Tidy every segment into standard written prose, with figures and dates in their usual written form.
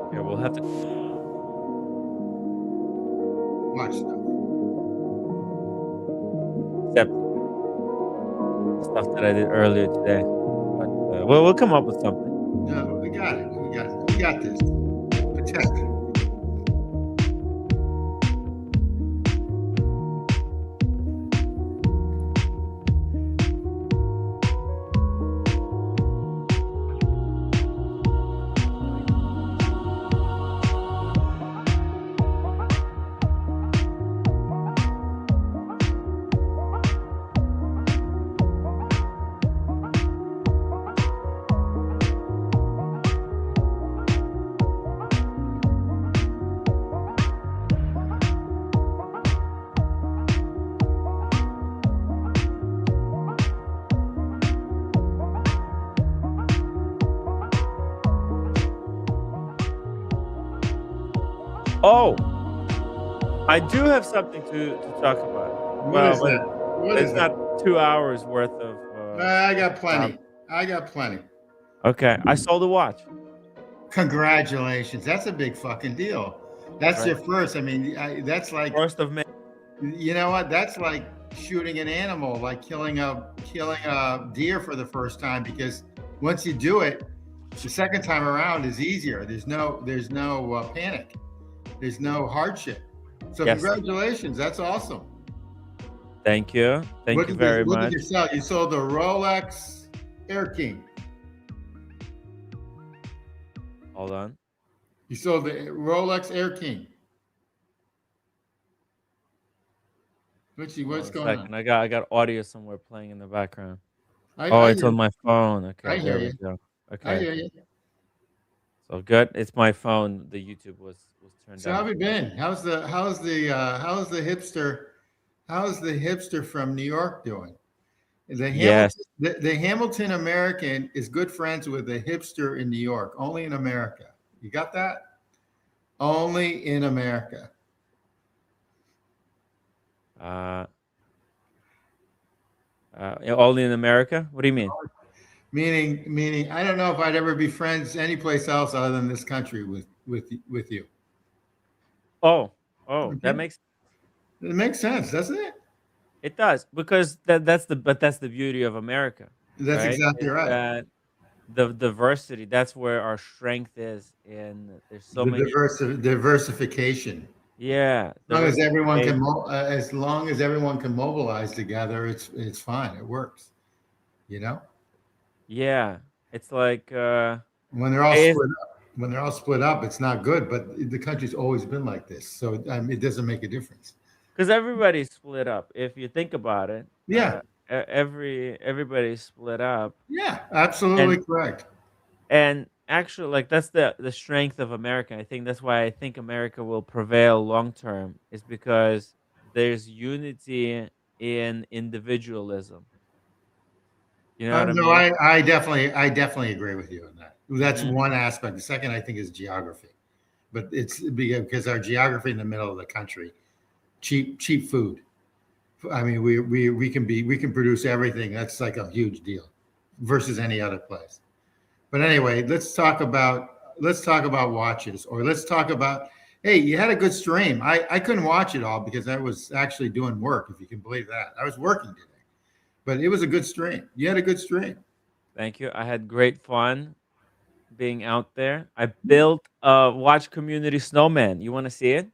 Okay, we'll have to Much stuff. accept stuff that I did earlier today. But we'll come up with something. No, we got it. We got it. We got this. Protect. Oh, I do have something to talk about. What Well, is but that? What is it's that? not 2 hours worth of I got um, plenty. I got plenty. okay, I sold a watch. Congratulations. That's a big fucking deal. That's Right. your first. I mean, that's like, First of May. you know what? That's like shooting an animal, like killing a deer for the first time. Because once you do it, the second time around is easier. There's no panic. There's no hardship. So Yes. congratulations. That's awesome. Thank you. Thank you very What did much. you sell? You sold the Rolex Air King. Hold on. You sold the Rolex Air King. Hold on What's a going on? second. I got audio somewhere playing in the background. I, Oh, I it's hear on my phone. Okay, I hear there we you. go. I Okay, hear okay. you. So good. It's my phone. The YouTube was turned So how down. have you been? How's the hipster from New York doing? Yes. The Hamilton American is good friends with the hipster in New York, only in America. You got that? Only in America. Uh, only in America? What do you mean? Meaning, I don't know if I'd ever be friends anyplace else other than this country with you. Oh, oh, that Okay, makes it makes sense, doesn't it? it does because that's the beauty of America, That's right? exactly Is right. that the diversity, that's where our strength is, and there's so The many. diversification. Yeah, As diversification. as long as everyone can mobilize together, it's fine. It works. You know, Yeah, it's like when they're all it's split up, it's not good. But the country's always been like this, so it doesn't make a difference. because everybody's split up. If you think about it, Yeah, everybody's split up, yeah, absolutely and correct. actually, like that's the strength of America. I think that's why I think America will prevail long term, is because there's unity in individualism. You know what I No, mean? I definitely agree with you on that. That's Hmm. one aspect. The second, I think, is geography, but it's because our geography in the middle of the country, cheap food. I mean, we can produce everything. That's like a huge deal versus any other place. But anyway, let's talk about watches, or let's talk about. Hey, you had a good stream. I couldn't watch it all because I was actually doing work. If you can believe that, I was working today, but it was a good stream. You had a good stream. Thank you. I had great fun being out there. I built a watch community snowman. You want to see it?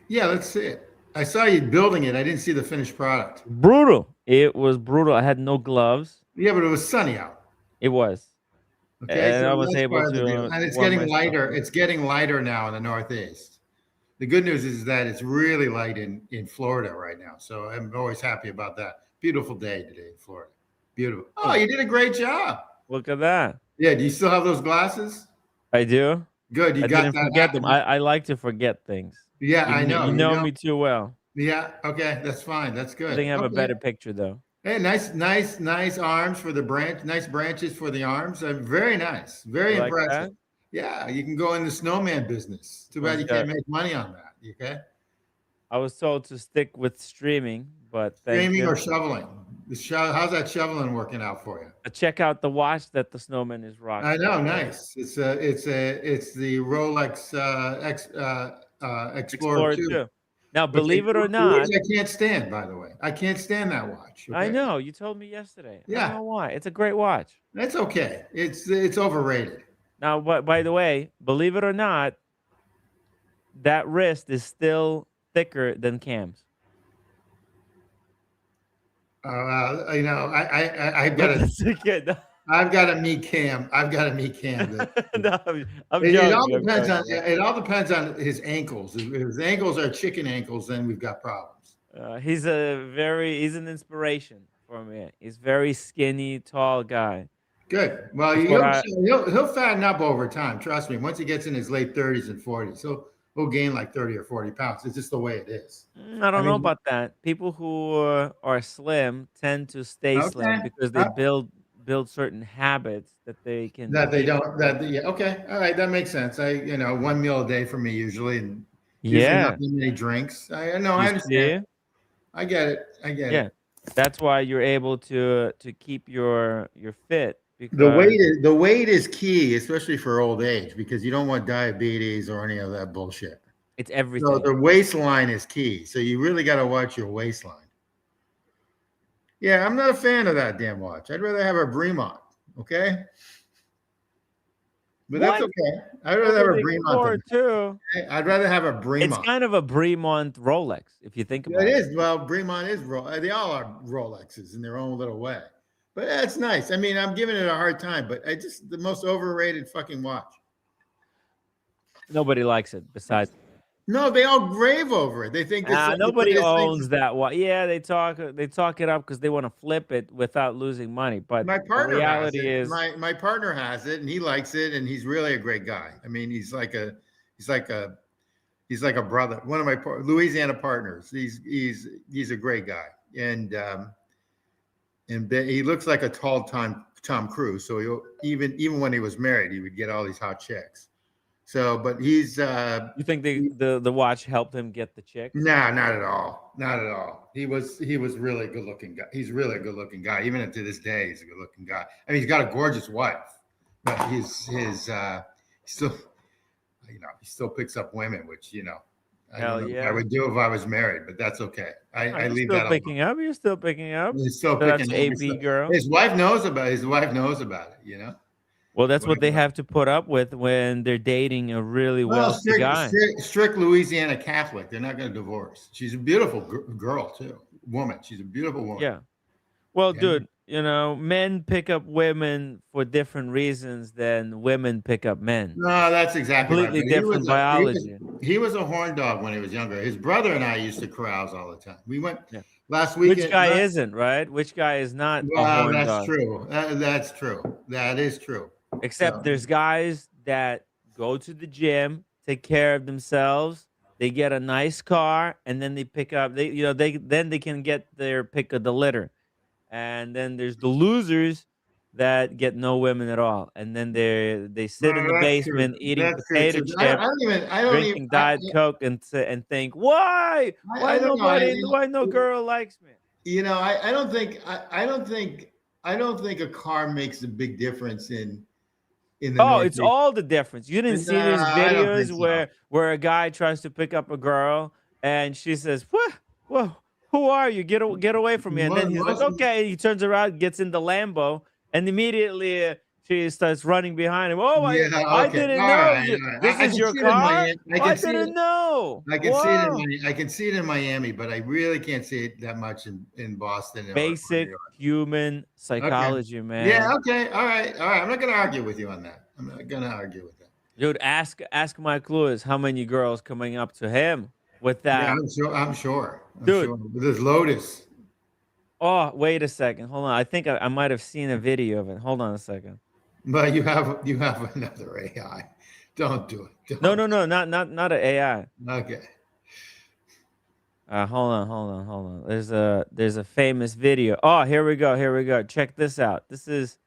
Yeah, let's see it. I saw you building it. I didn't see the finished product. Brutal. It was brutal. I had no gloves. Yeah, but it was sunny out. It was, Okay, and so I was that's able part of the to deal. And it's warm getting myself lighter. up. It's getting lighter now in the Northeast. The good news is that it's really light in Florida right now. So I'm always happy about that. Beautiful day today in Florida. Beautiful. Oh, Oh, you did a great job. look at that. Yeah. Do you still have those glasses? I do. Good. You I got didn't that. forget them. I like to forget things. Yeah, I know. You You know know. me too well. Yeah. Okay. That's fine. That's I good. think I have a Okay. better picture though. Hey, nice arms for the branch. Nice branches for the arms. Very nice. You Very like impressive. that? Yeah, you can go in the snowman business. Too bad One's you can't got. make money on that. Okay, I was told to stick with streaming, but thank streaming you. or shoveling. How's that shoveling working out for you? Check out the watch that the snowman is I rocking. know, Okay, nice. It's the Rolex Explorer Explorer 2, 2. Now, which believe it or which not, I can't stand, by the way. I can't stand that watch. I Okay, know you told me yesterday. I don't yeah, know why. It's a great watch. that's okay. It's overrated. Now, by the way, believe it or not, that wrist is still thicker than Cam's. I've got But to that's okay. No, I've got to meet Cam. I've got to meet Cam. no, I'm It joking. all I'm depends on joking. Man. his ankles. If his ankles are chicken ankles, then we've got problems. He's an inspiration for me. He's very skinny, tall guy. Good. Well, That's what I he'll fatten up over time. Trust me. Once he gets in his late 30s and 40s, he'll gain like 30 or 40 pounds. It's just the way it is. I I don't know mean, about that. People who are slim tend to stay okay. slim because they Uh, build certain habits that they can that they keep don't for. yeah, okay. All right, that makes sense. One meal a day for me usually, and usually not Yeah, that many drinks. I know, I you understand. see? I get it. I get Yeah. it. That's why you're able to keep your fit The weight because is the weight is key, especially for old age, because you don't want diabetes or any of that bullshit. it's So everything. the waistline is key. So you really got to watch your waistline. Yeah, I'm not a fan of that damn watch. I'd rather have a Bremont. Okay, but that's What? okay. I'd rather Go have with a the Bremont Explorer than too. I'd rather have a It's Bremont. kind of a Bremont Rolex if you think Yeah, it about it. is. Well, Bremont is they all are Rolexes in their own little way. But that's nice. I mean, I'm giving it a hard time, but I just the most overrated fucking watch. Nobody likes it besides No, they all rave over it. They think it's the nobody greatest thing. owns that watch. Yeah, they talk it up because they want to flip it without losing money. But My the partner has reality it. is, My partner has it, and he likes it, and he's really a great guy. I mean, he's like a he's like a brother. One of my Louisiana partners. He's a great guy, and he looks like a tall time Tom Cruise. So even when he was married, he would get all these hot chicks. So, but you think the watch helped him get the chicks? nah, not at all, not at all. He was really a good looking guy. He's really a good looking guy. Even to this day, he's a good looking guy. I mean, he's got a gorgeous wife, but still, he still picks up women, which I don't Hell know what I yeah! would do if I was married, but that's okay. No, I you're leave still that alone. picking up. You're still picking up. He's still So that's picking up. AP girl. His wife knows about it. His wife knows about it. Well, that's Well, what they have to put up with when they're dating a really well, wealthy guy. strict Louisiana Catholic. They're not going to divorce. She's a beautiful girl too, woman. She's a beautiful woman. Yeah. Well, Yeah. dude, men pick up women for different reasons than women pick up men. No, that's exactly right. Completely But he different was biology. he was a horn dog when he was younger. His brother and I used to carouse all the time. We went Yeah. last Which weekend. guy isn't, right? Which guy is not a Well, horn that's dog? true. That's true. That is true. Except So there's guys that go to the gym, take care of themselves, they get a nice car, and then they pick up they can get their pick of the litter. And then there's the losers that get no women at all. And then they sit in no, the that's true. basement eating That's true potato too. I chips, don't even. I don't even. drinking Diet Coke, and think, "Why? I don't know. Why no girl likes me?" I don't think. I don't think a car makes a big difference in the Oh, it's Northeast. all the difference. You didn't see these I don't think videos so. where a guy tries to pick up a girl and she says, "What? Well, who are you? Get away from me!" And then he's like, Most, "Okay." He turns around, gets in the Lambo, and immediately she starts running behind him. Oh, yeah. I Okay. didn't All know right. you. All right. This I is can your see it in car. Miami. I I can see it. didn't know. I can see it in Whoa. Miami. I can see it in Miami, but I really can't see it that much in Boston or New Basic York. human Okay. psychology, Yeah. man. Okay. All right. All right. I'm not going to argue with you on that. I'm not going to argue with that. Dude, ask Mike Lewis how many girls coming up to him with Yeah, that. I'm sure. I'm sure. I'm Dude, sure. With this Lotus, oh, wait a second. Hold on. I think I might have seen a video of it. Hold on a second. but you have another AI. Don't do it. No, Don't. no, no, not an AI. Okay. Hold on. There's a famous video. Oh, here we go. Here we go. Check this out. This is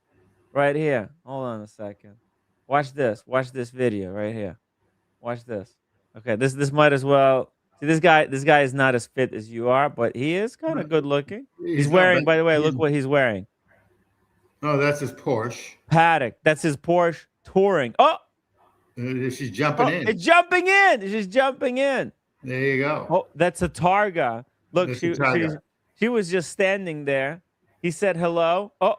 right here. Hold on a second. Watch this. Watch this video right here. Watch this. Okay, this might as well See, this guy is not as fit as you are, but he is kind No, of good looking. He's he's not, but wearing, by the way, look what he's wearing. oh, that's his Porsche. Paddock. That's his Porsche Touring. Oh, She's jumping oh, in. it's jumping in. It's just jumping in. There you go. Oh, that's a Targa. Look, That's a Tiger. she was just standing there. He said hello. Oh,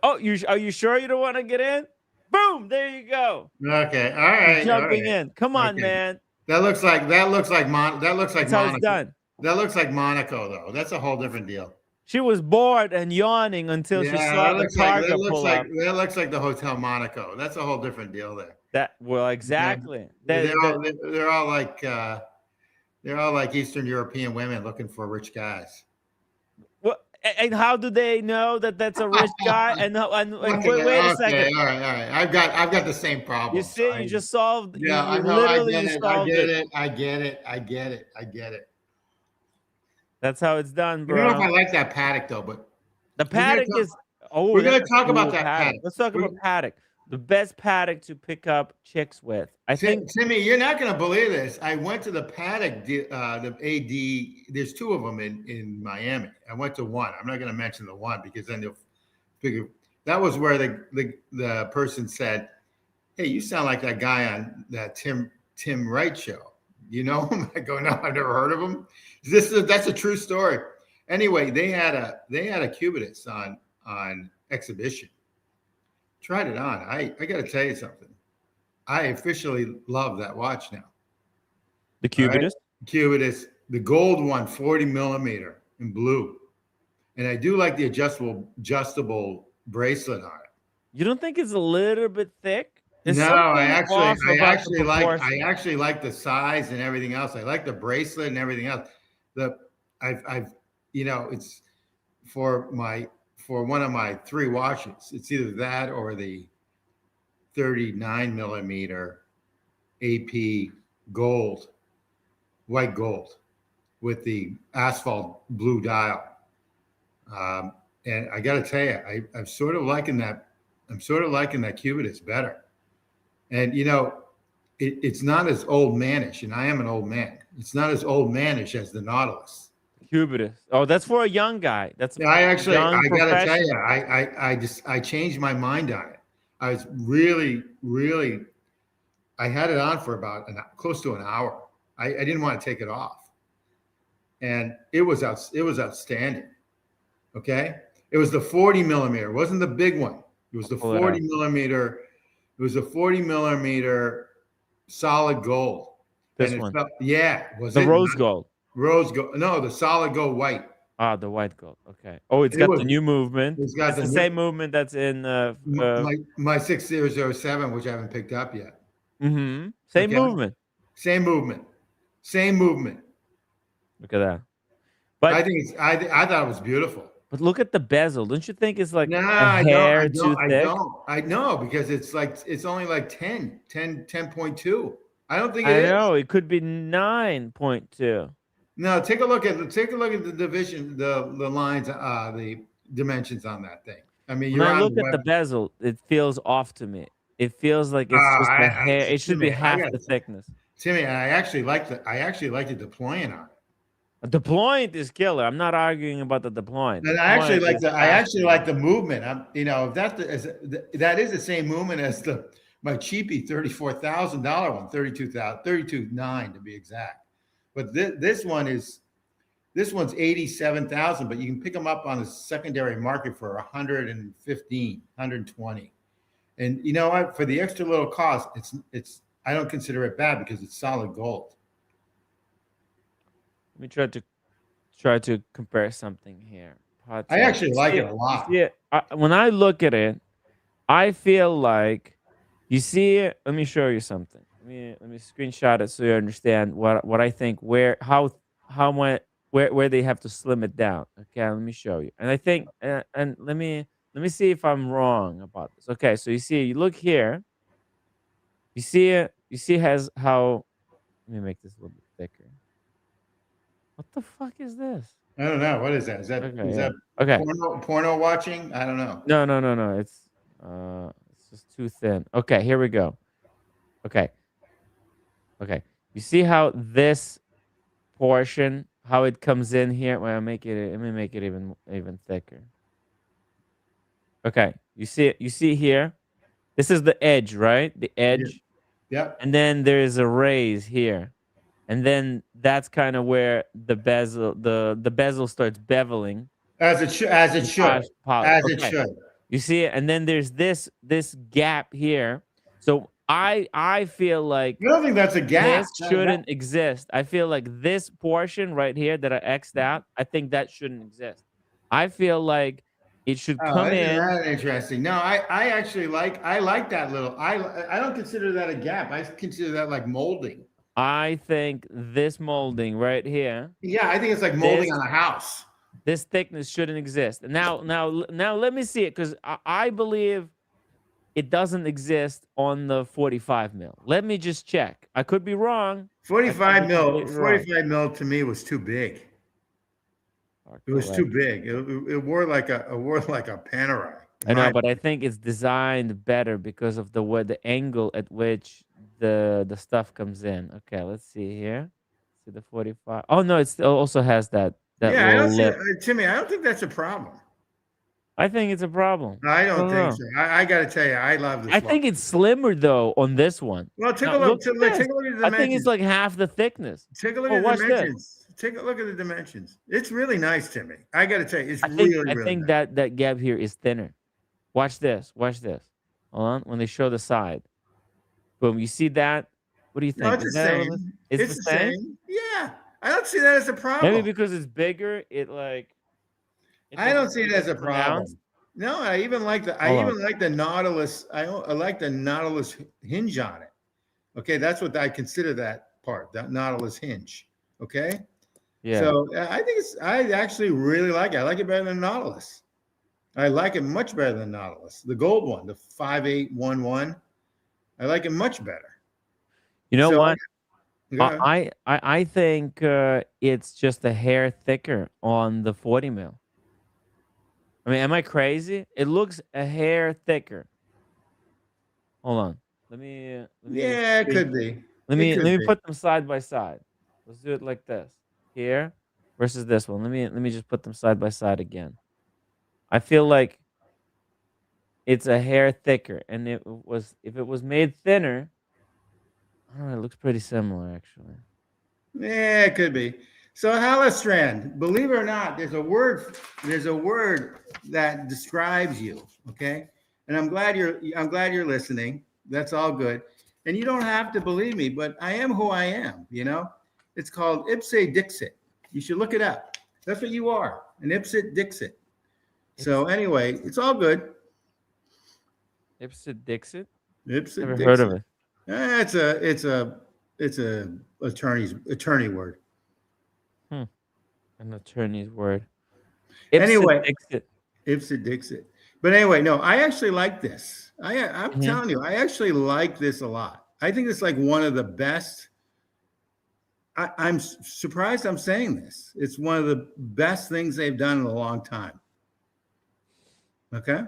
oh, are you sure you don't want to get in? Boom! There you go. Okay. All She's right. All jumping right. in. Come on, Okay. man. That looks like That's how it's Monaco. done. That looks like Monaco though. That's a whole different deal. She was bored and yawning until she Yeah, saw the Targa pull up. that looks like the Hotel Monaco. That's a whole different deal there. Well, Yeah. exactly. They're all like Eastern European women looking for rich guys. Well, and how do they know that that's a rich guy? And Okay, wait a okay, second. all right. I've got the same You problems. see, you just solved. Yeah, I You know. I literally get you it. I solved get it. it. I get it. I get it. I get it. That's how it's done, I don't know if bro. I like that paddock though, but The we're gonna paddock talk. is. Oh, We're that's gonna a talk about cool that paddock. paddock. Let's talk We, about paddock. The best paddock to pick up chicks with. I think. Timmy, you're not gonna believe this. I went to the paddock. The AD. There's two of them in Miami. I went to one. I'm not gonna mention the one because then they'll figure. That was where the person said, "Hey, you sound like that guy on that Tim Wright show. You know him?" I go, "No, I've never heard of him." That's a true story. Anyway, they had a Cubitus on exhibition. Tried it on. I got to tell you something. I officially love that watch now. The All right, Cubitus. Cubitus, the gold one, 40 millimeter in blue, and I do like the adjustable bracelet on it. You don't think it's a little bit thick? There's No, something off about the I proportion. actually like the size and everything else. I like the bracelet and everything else. The I've it's for my for one of my three watches. It's either that or the 39 millimeter AP gold, white gold with the asphalt blue dial. And I got to tell you, I'm sort of liking that. I'm sort of liking that Cubitus better. And it's not as old manish, and I am an old man. It's not as old manish as the Nautilus. Cubitus. Oh, that's for a young guy. That's I actually, young I gotta tell you, professional. I changed my mind on it. I was really, I had it on for about close to an hour. I didn't want to take it off, and it was outstanding. Okay, it was the 40 millimeter. It wasn't the big one. It was the Pull it 40 up. millimeter. It was a 40 millimeter solid gold, and This it one. felt, yeah, was The it rose not gold. rose gold? No, the solid gold white. Ah, the white gold. Okay. Oh, it's It got was. the new movement. It's got It's the the new same movement that's in my 6007, which I haven't picked up yet. same Okay, movement. same movement, same movement. Look at that. I But think I thought it was beautiful. look at the bezel. Don't you think it's like No, a I don't. I hair too don't. I thick? don't. I know because it's only like 10.2. I don't think it I is. know it could be 9.2. No, take a look at the division, the lines, the dimensions on that thing. I mean, When you're I on the look at web. the bezel, it feels off to me. It feels like it's just a hair. It should be Timmy, I half got the thickness. Timmy. I actually like the deploying on it. The point is killer. I'm not arguing about the deployment. The And point is I actually like fascinating. the movement. If that is the same movement as my cheapy $34,000 one, 32,9 to be exact. But this one's 87,000, but you can pick them up on the secondary market for 115, 120. And you know what? For the extra little cost, I don't consider it bad because it's solid gold. Let me try to compare something here. I Patek. actually like it a You lot. see it. When I look at it, I feel like you see it. Let me show you something. Let me screenshot it so you understand what I think. How much where they have to slim it down. Okay, let me show you. And I think and let me see if I'm wrong about this. Okay, so you look here. You see it. You see has how. Let me make this a little bit thicker. What the fuck is this? I don't know. What is that? Okay, Is yeah. that Okay. porno watching? I don't know. No, no, no, no. It's just too thin. Okay, here we go. Okay. Okay. You see how this portion, how it comes in here. Well, let me make it even thicker. Okay, you see it. You see here. This is the edge, right? The Yeah. edge, Yep. and then there's a raise here, and then that's kind of where the bezel starts beveling. As it And should. As it Okay. should. You see it? And then there's this gap here. So I feel like I don't think that's a gap. this shouldn't exist. I feel like this portion right here that I X'd out, I think that shouldn't exist. I feel like it should Oh, come isn't in. that interesting? No, I actually like that little. I don't consider that a gap. I consider that like molding. I think this molding right here, Yeah, I think it's like molding this on a house. this thickness shouldn't exist. And now let me see it because I believe it doesn't exist on the 45 mil. Let me just check. I could be wrong. I could 45 be mil. completely wrong. 45 mil to me was too big. Are It was too correct. big. It wore like a panerai. I know, but I think it's designed better because of the way the angle at which the stuff comes in. Okay, let's see here. See the 45. Oh no, it still also has that Yeah, I don't little see lip. Timmy. I don't think that's a problem. I think it's a problem. I I don't don't think know. so. I got to tell you, I love I this one. think it's slimmer though on this one. Well, take Now a look. look at this. Take a look at the I think it's dimensions. like half the thickness. Take a look Oh, at the watch this. dimensions. Take a look at the dimensions. It's really nice, Timmy. I got to tell you, it's I really think nice. that gap here is thinner. Watch this. Watch this. Hold on. When they show the side, boom. You see that? What do you No, think? it's Is the that a little? same. It's It's the the same. same. Yeah, I don't see that as a Maybe problem. because it's bigger, it like it I don't doesn't see it seem as as a pronounced. problem. No, I Hold on. even like the Nautilus. I like the Nautilus hinge on it. Okay, that's what I consider that part, that Nautilus hinge. Okay, Yeah. so I think I actually really like it. I like it better than Nautilus. I like it much better than Nautilus. The gold one, the 5811. I like it much better. You know So what? yeah, I think it's just a hair thicker on the 40 mil. I mean, am I crazy? It looks a hair thicker. Hold on. Let me yeah, it see. could be. Let me put them side by side. Let's do it like this. Here versus this one. Let me just put them side by side again. I feel like it's a hair thicker, and if it was made thinner, I don't know, it looks pretty similar actually. Yeah, it could be. So Halastrand, believe it or not, there's a word that describes you. Okay. And I'm glad you're listening. That's all good. And you don't have to believe me, but I am who I am, you know? It's called ipse dixit. You should look it up. That's what you are, an ipse dixit. Ips So anyway, it's all good. Ipsit Dixit? Ipse Never heard of dixit. it. It's a attorney word. Hmm. An attorney's word. Ipsit Anyway, Dixit. Ipsit Dixit. But anyway, no, I actually like this. I'm Mhm. telling you, I actually like this a lot. I think it's like one of the best. I'm surprised I'm saying this. It's one of the best things they've done in a long time. Okay.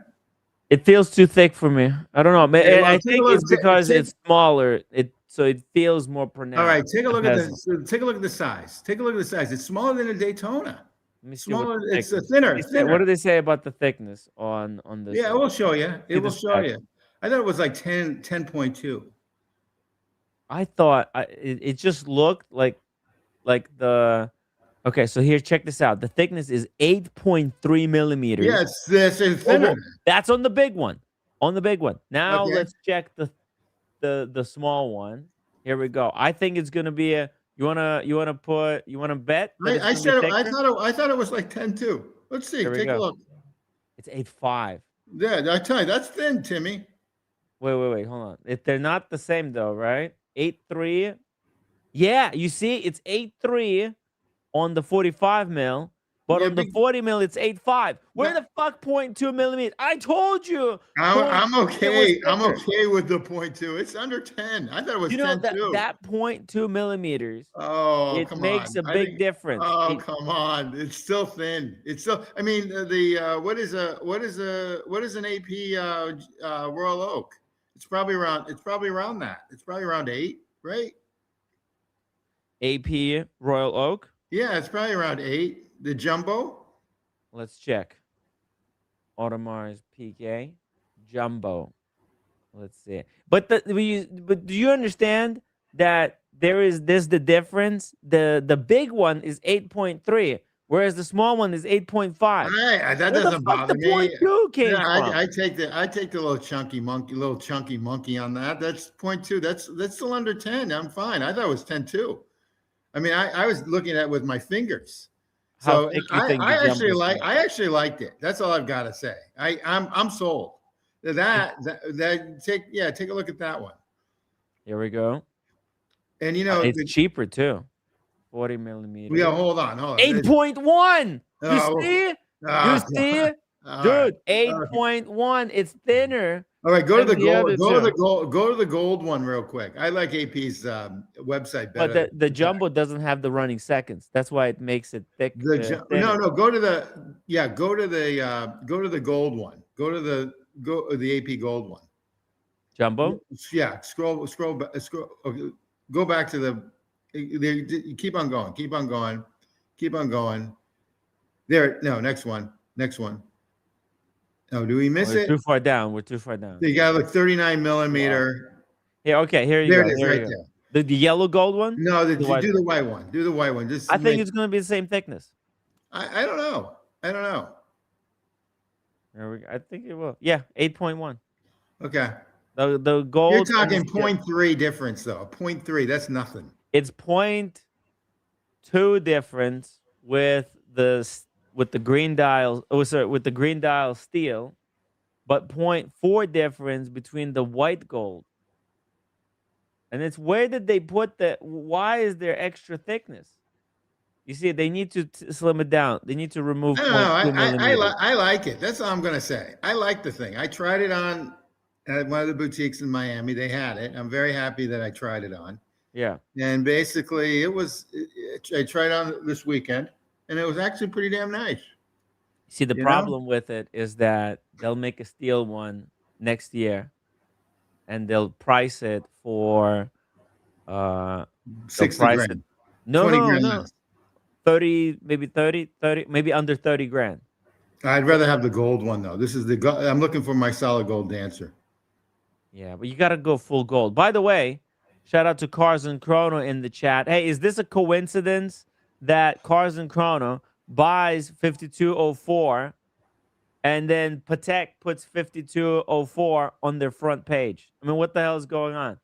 It feels too thick for me. I don't know. Okay. Well, I take a think look. it's because it's smaller. So it feels more All right. pronounced. The bezel. Take a look at the size. Take a look at the size. It's smaller than a Daytona. Let me see what Smaller. the It's a thickness. thinner. What do Thinner. they say about the thickness on this Yeah, it one? will show you. It See the will show specs. you. I thought it was like 10.2. I thought it just looked like the. Okay, so here, check this out. The thickness is 8.3 millimeters. Yes, this is Oh, thinner. well, that's on the big one. On the big one. Now Okay. let's check the small one. Here we go. I think it's gonna be a. You wanna bet that it's I gonna be said thicker? I thought it was like 10 too. Let's see. Here we Take a go. look. It's 8.5. Yeah, I tell you, that's thin, Timmy. Wait. Hold on. If they're not the same though, right? 8.3. Yeah, you see, it's 8.3 on the 45 mil, but Yeah, on the 40 mil, it's 8.5. Where no, the fuck 0.2 millimeters? I told you, point. It was I'm thicker. okay with the point two. It's under 10. I thought it was You know 10 that too. that 0.2 millimeters, Oh, it come makes on. a I big think difference. oh, come on. It's still thin. It's still I mean what is an AP Royal Oak? It's probably around that. It's probably around 8, right? AP Royal Oak. Yeah, it's probably around 8. The jumbo. Let's check. Audemars Piguet Jumbo. Let's see. But do you understand that there's the difference? The big one is 8.3, whereas the small one is 8.5. That Where the doesn't fuck the bother me. point two Yeah, came from? I take the little chunky monkey on that. That's point two. That's still under 10. I'm fine. I thought it was 10 too. I mean, I was looking at it with my fingers. How So thick you think the jumbo is gonna be? I actually liked it. That's all I've got to say. I'm sold. It- Take a look at that one. Here we go. And you know, It's cheaper too. 40 millimeter. hold on. 8.1. You Oh, see? You oh, see? all right. Dude, 8.1. It's thinner All right, than the other two. go to the gold one real quick. I like AP's website But better. the jumbo doesn't have the running seconds. That's why it makes it thinner. No, go to the gold one. Go the AP gold one. Jumbo? Yeah, scroll. Okay, go back to the. Keep on going. Keep on going. There. No, next one. Next one. Oh, do we Oh, miss we're it? too far down. We're too far down. You got like 39 Yeah. millimeter. Here, okay, here you There go. it is, Here you right go. there. The yellow gold one? No, The white do one. the white one. Do the white one. Just I think make. it's gonna be the same thickness. I don't know. I don't know. There we go. I think it will. Yeah, 8.1. Okay. The You're gold and talking point three difference though. Point three. That's nothing. it's point two difference with the green dial. Oh, sorry, with the green dial steel, but point four difference between the white gold. And it's where did they put the? Why is there extra thickness? You see, they need to slim it down. They need to I remove don't know. point 2 millimeters. I like it. That's all I'm gonna say. I like the thing. I tried it on at one of the boutiques in Miami. They had it. I'm very happy that I tried it on. Yeah. And basically, I tried on this weekend, and it was actually pretty damn nice. See, the You know, problem with it is that they'll make a steel one next year, and uh they'll 60 price it. grand, No, 20 no, grand no. less. 30, maybe 30, maybe under 30 grand. I'd rather have the gold one though. This is I'm looking for my solid gold dancer. Yeah, but you got to go full gold. By the way, shout out to Cars and Chrono in the chat. Hey, is this a coincidence that Cars and Chrono buys 5204 and then Patek puts 5204 on their front page? I mean, what the hell is going on?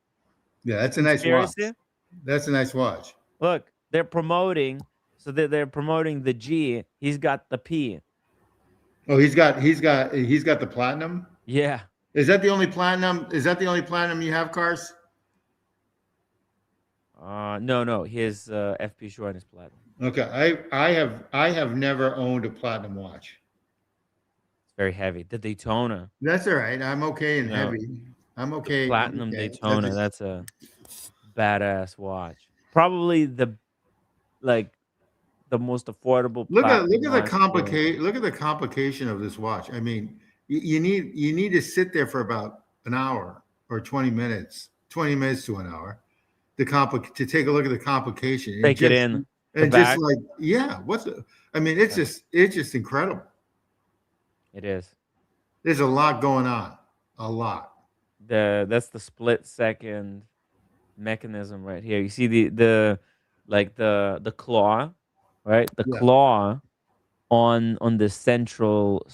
Yeah, that's a nice watch. Conspiracy? That's a nice watch. Look, they're promoting, so they're promoting the G. He's got the P. Oh, he's got the platinum. Yeah. Is that the only platinum? Is that the only platinum you have, Cars? No, no. His FP Short is platinum. Okay, I have never owned a platinum watch. It's very heavy. The Daytona, That's all right. I'm okay you and know, heavy. I'm the okay. I'm platinum okay. Daytona. That's a badass watch. Probably like the most affordable platinum watch. look at the complication of this watch. I mean, you need to sit there for about an hour or 20 minutes to an hour to take a look at the complication Take it in the and just back. like yeah, I mean, Yeah, it's just incredible. it is. There's a lot going on, a lot. That's the split second mechanism right here. You see the like the claw, right? The Yeah. claw on the central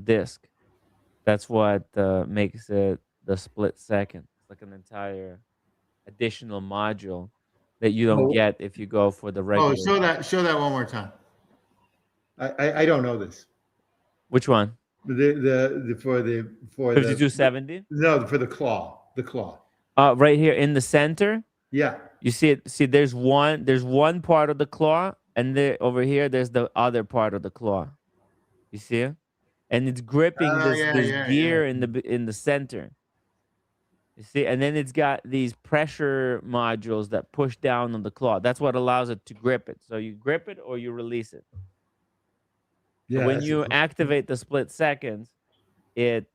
disc. That's what makes it the split second. It's like an entire additional module that you don't Oh, get if you go for the regular one. show that one more time. I don't know this. Which one? For the 5270? no for the claw. Right here in the center. Yeah. You see it. See, there's one part of the claw, and there over here there's the other part of the claw. You see it? And it's gripping Oh this yeah. gear in the center. You see, and then it's got these pressure modules that push down on the claw. That's what allows it to grip it. So you grip it or you release it. So Yeah, when you activate the split seconds, it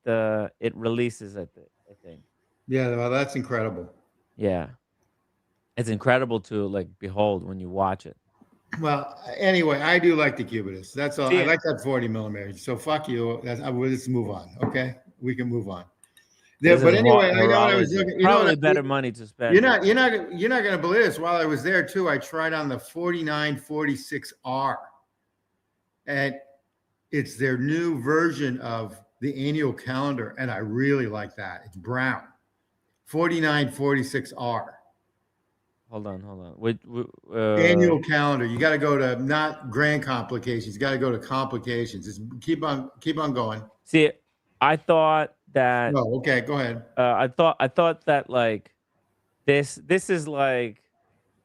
releases it. I think. yeah. Well, that's incredible. Yeah. It's incredible to like behold when you watch it. Well, anyway, I do like the Cubitus. That's all. I See, like that 40 millimeter. So fuck you. Let's move on. Okay, we can move on. There, this but is anyway, I know what I was horology. looking. You know what? Probably better money to You're spend. not. You're not going to believe this. While I was there too, I tried on the 4946R, and it's their new version of the annual calendar, and I really like that. It's brown. 4946R. Hold on, hold on. Wait, Annual calendar. You got to go to not grand complications. You got to go to complications. Just keep on going. see, I thought that No, okay, go ahead. I thought that like this is like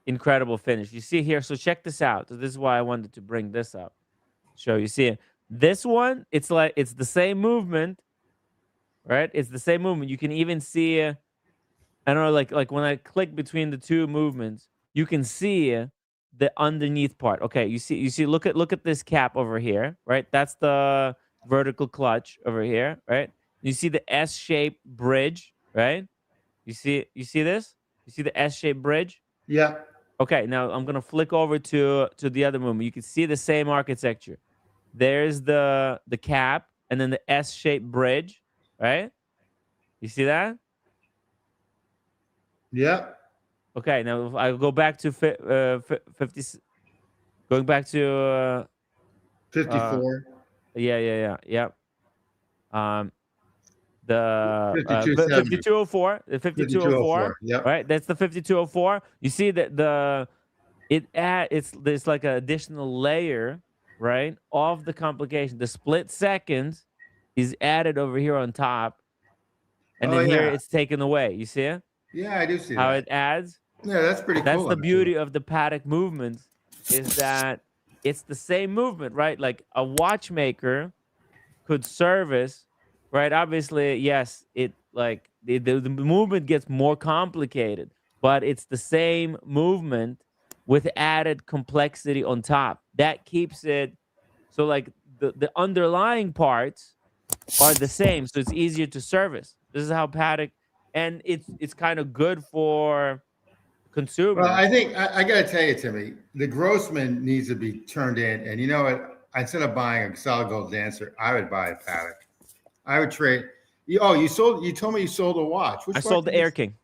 incredible finish. You see here, so check this out. So this is why I wanted to bring this up. Show you see this one, it's like it's the same movement, right? It's the same movement. You can even see I don't know, like when I click between the two movements, you can see the underneath part. Okay, you see, look at this cap over here, right? That's the vertical clutch over here, right? You see the S-shaped bridge, right? You see this? You see the S-shaped bridge? Yeah, Okay, now I'm gonna flick over to the other movement. You can see the same architecture. There's the cap and then the S-shaped bridge, right? You see that? yeah. Okay, now if I go back to 50, going back to uh 54, yeah, yeah, yeah, yeah. The 5270, 5204, the 5204, 5204. Yep. right? That's the 5204. You see that it's there's like an additional layer, right, of the complication. The split seconds is added over here on top, and Oh then here yeah, it's taken away. You see yeah. I do see how that. it adds? Yeah, that's pretty That's cool the actually. beauty of the paddock movements, is that it's the same movement, right? Like a watchmaker could service, right? Obviously, yes, it like the movement gets more complicated, but it's the same movement with added complexity on top. That keeps it so like the underlying parts are the same, so it's easier to service. This is how paddock, and it's kind of good for Well, I consumers. think I got to tell you, Timmy, the Grossman needs to be turned in. And you know what? Instead of buying a solid gold dancer, I would buy a paddock. I would trade. Oh, you sold. You told me you sold a watch. I Which watch sold the is Air this? King.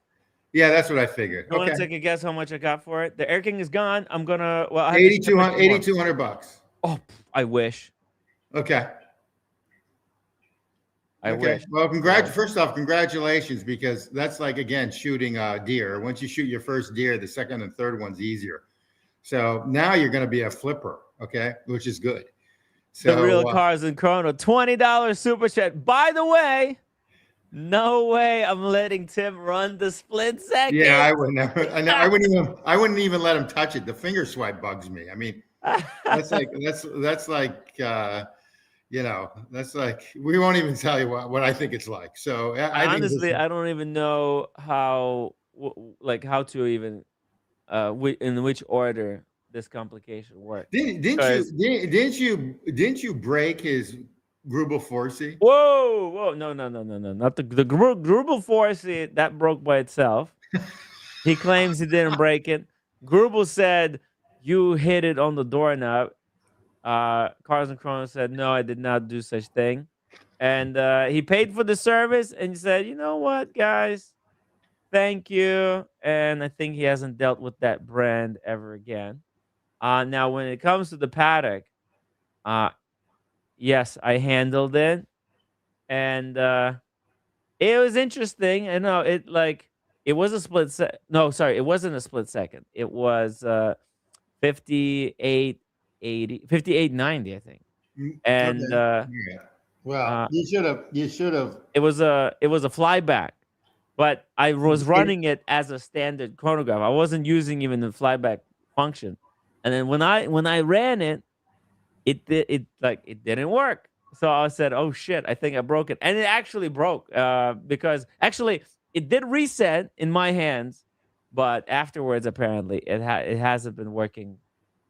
Yeah, that's what I figured. You want Okay, to take a guess how much I got for it? The Air King is gone. I'm gonna. Well, I have to ship it 8200, tomorrow. 8200 bucks. Oh, I wish. Okay. I Okay. wish. Well, I wish. first off, congratulations, because that's like again shooting a deer. Once you shoot your first deer, the second and third one's easier. So now you're going to be a flipper, okay, which is good. The real So cars and chrono. $20 super chat. By the way, no way I'm letting Tim run the split yeah, second. I would never. I wouldn't even let him touch it. The finger swipe bugs me. I mean, that's like that's like we won't even tell you what I think it's like. So I think this. Honestly, I don't even know how like how to even in which order this complication works. Because Didn't you break his Grubel Forsey? whoa, no, no, no, no, no, not the Grubel force. That broke by itself. He claims he didn't break it. Grubel said you hit it on the doorknob. Cars and Chrono said no, I did not do such thing, and he paid for the service and he said, you know what, guys, thank you. And I think he hasn't dealt with that brand ever again. Now when it comes to the paddock, uh, yes, I handled it, and it was interesting. I know it like it was a split no, sorry, it wasn't a split second. It was 5880, 5890, I think. And Okay. Yeah. Well, uh you should have. You should have. it was a flyback. But I was running it as a standard chronograph. I wasn't using even the flyback function. And then when I ran it, it didn't work. So I said, "Oh shit, I think I broke it." And it actually broke because actually it did reset in my hands, but afterwards apparently it hasn't been working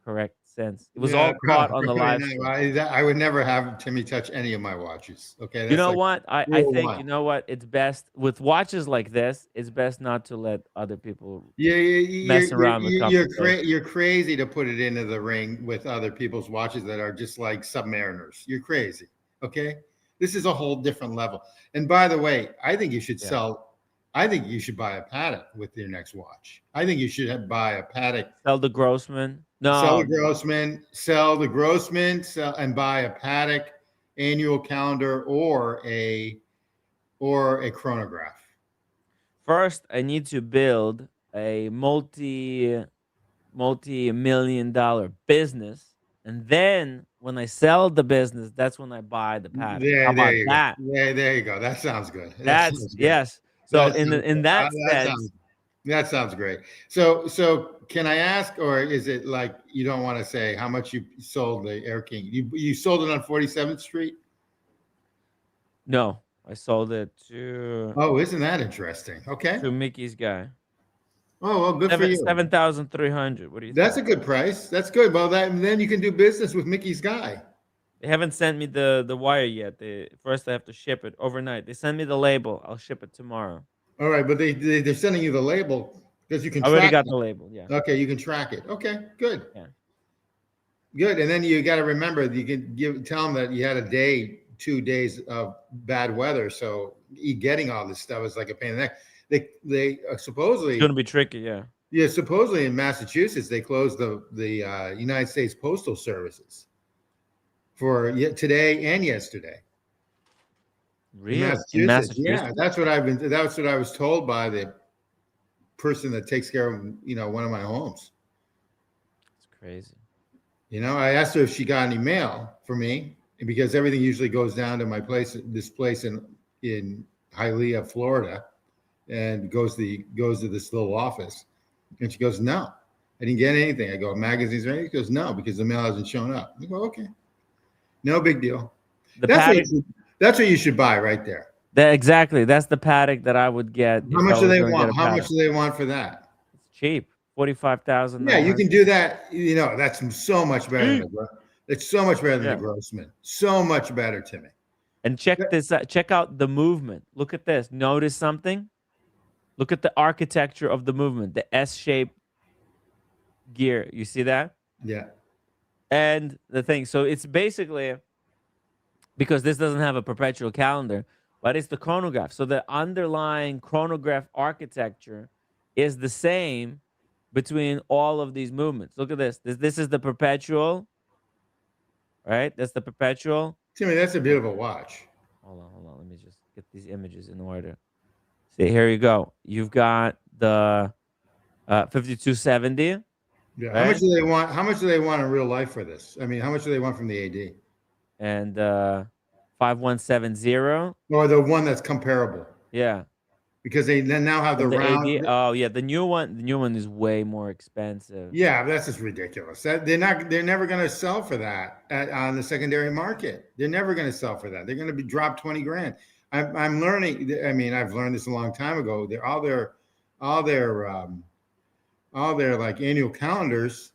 correct since. It was Yeah, all caught on the probably live not. stream. I would never have Timmy touch any of my watches. Okay, You that's know like what? I rule think one. you know what? It's best with watches like this. It's best not to let other people You're mess around with computation. you're crazy to put it into the ring with other people's watches that are just like submariners. You're crazy. Okay, this is a whole different level. And by the way, I think you should Yeah. sell. I think you should buy a Patek with your next watch. I think you should buy a Patek. Sell the Grossman. Sell No, the no. Grossman, sell the Grossman, sell and buy a Patek annual calendar or a chronograph. First, I need to build a multi-million dollar business, and then when I sell the business, that's when I buy the Paddock. How There about you go. that? There you go. That sounds good. That That's sounds good. yes. So That in sounds in that that sounds sense, that sounds great. So can I ask, or is it like you don't want to say how much you sold the Air King? You sold it on 47th Street? no, I sold it Oh, isn't that interesting? Okay. to Mickey's guy. Oh, well, good for Seven you. 7,300. What do you That's think? a good price. That's good. Well, then you can do business with Mickey's guy. They haven't sent me the wire yet. First I have to ship it overnight. They send me the label. I'll ship it tomorrow. All right, but they're sending you the label because you can I already track got it. the label. Yeah, Okay, you can track it. Okay, good. yeah. Good. And then you got to remember you can tell them that you had a day, 2 days of bad weather. So getting all this stuff is like a pain in the neck. They It's supposedly, gonna be tricky. Yeah. yeah, supposedly in Massachusetts they closed the United States Postal Services for today and yesterday in Really? In Massachusetts. Yeah, Massachusetts? that's what I was told by the person that takes care of one of my homes. It's crazy. I asked her if she got any mail for me, because everything usually goes down to this place in Hialeah, Florida, and goes to this little office. And she goes, "No, I didn't get anything." I go, "Magazines or anything?" She goes, "No, because the mail hasn't shown up." I go, "Okay, no big deal." The That's what paddock. you should, that's what you should buy right there. That exactly. That's the paddock that I would get How if I much do was they gonna get want? a How much paddock. do they want for that? It's cheap. 45,000 Yeah, nine you can hundred. do that. That's so much better than Cheap. the. It's so much better than the Yeah. Grossman. So much better, Timmy. And check this out. Check out the movement. Look at this. Notice something? Look at the architecture of the movement, the S-shaped gear. You see that? Yeah. And the thing. So it's basically because this doesn't have a perpetual calendar, but it's the chronograph. So the underlying chronograph architecture is the same between all of these movements. Look at this. This is the perpetual, right? That's the perpetual. Timmy, that's a beautiful watch. Hold on. Let me just get these images in order. See, here you go. You've got the 5270, Yeah. How much right? do they want? How much do they want in real life for this? I mean, how much do they want from the AD? And 5170. Or the one that's comparable? Yeah. Because they then now have the And the round. AD. Oh, yeah. The new one is way more expensive. Yeah, that's just ridiculous. They're never going to sell for that on the secondary market. They're never going to sell for that. They're going to be dropped 20 grand. I'm learning. I mean, I've learned this a long time ago. They're all their like annual calendars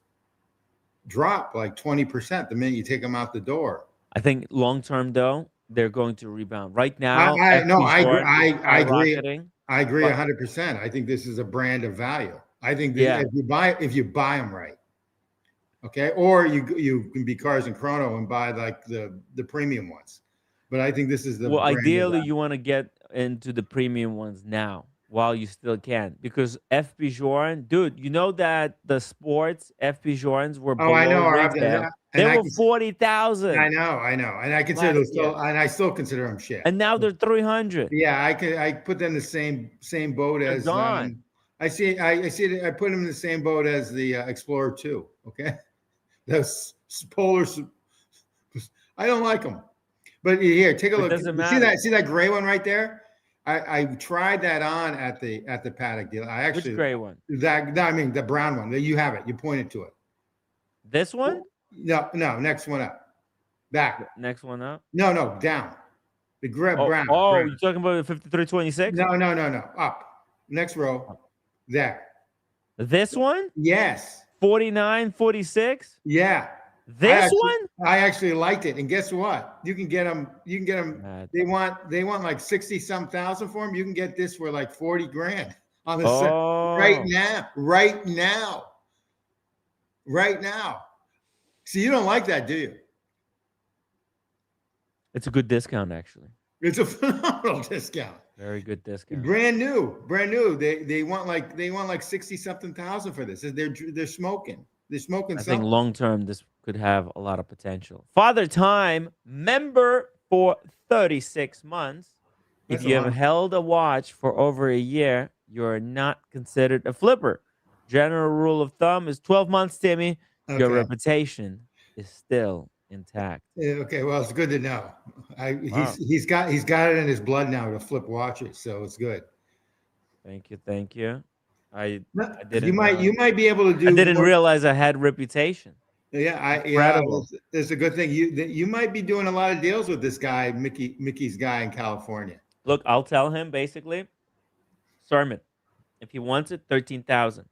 drop like 20% the minute you take them out the door. I think long term, though, they're going to rebound. Right I, now, I no, FP I agree. Jordan is I agree. skyrocketing. I agree But 100%. I think this is a brand of value. I think that yeah. if you buy them right, okay, or you can be Cars and Chrono and buy like the premium ones. But I think this is the Well, brand of ideally, value. you want to get into the premium ones now while you still can, because FP Jordan, dude, you know that the sports FP Jordans were Oh, I below know, retail. They and were 40,000 I know, and I consider last those year, still, and I still consider them shit. and now they're 300. Yeah, I put them in the same boat They're as gone. I put them in the same boat as the Explorer 2. Okay, those polar. I don't like them, but here, take a It look. doesn't You matter see that gray one right there? I tried that on at the paddock deal. I which actually gray one. I mean the brown one. You have it. You pointed to it. This one. No, next one up. Back. Next one up. No, down. The gray Oh, brown. oh, you're talking about the 5326. No. Up. Next row. There. This one. Yes. 49, 46. Yeah, I This actually one? I actually liked it. And guess what? You can get them. You can get them. Mad. They want like 60 some thousand for them. You can get this for like 40 grand on the set right Oh, now. Right now. Right now. See, you don't like that, do you? it's a good discount, actually. It's a phenomenal discount. Very good discount. Brand new, brand new. They want like 60 something thousand for this. They're smoking. They're smoking I think something. long term, this could have a lot of potential. Father Time, member for 36 months. If That's a you have lot. held a watch for over a year, you're not considered a flipper. General rule of thumb is 12 months, Timmy. Your Okay. reputation is still intact. Yeah, okay. Well, it's good to know. Wow. He's got it in his blood now to flip watches, so it's good. Thank you. Thank you. I No, I You didn't might you might be able to I do didn't more. realize I had reputation. Yeah, Incredible. it's a good thing. You might be doing a lot of deals with this guy, Mickey's guy in California. Look, I'll tell him basically, sermon. If he wants it, 13,000.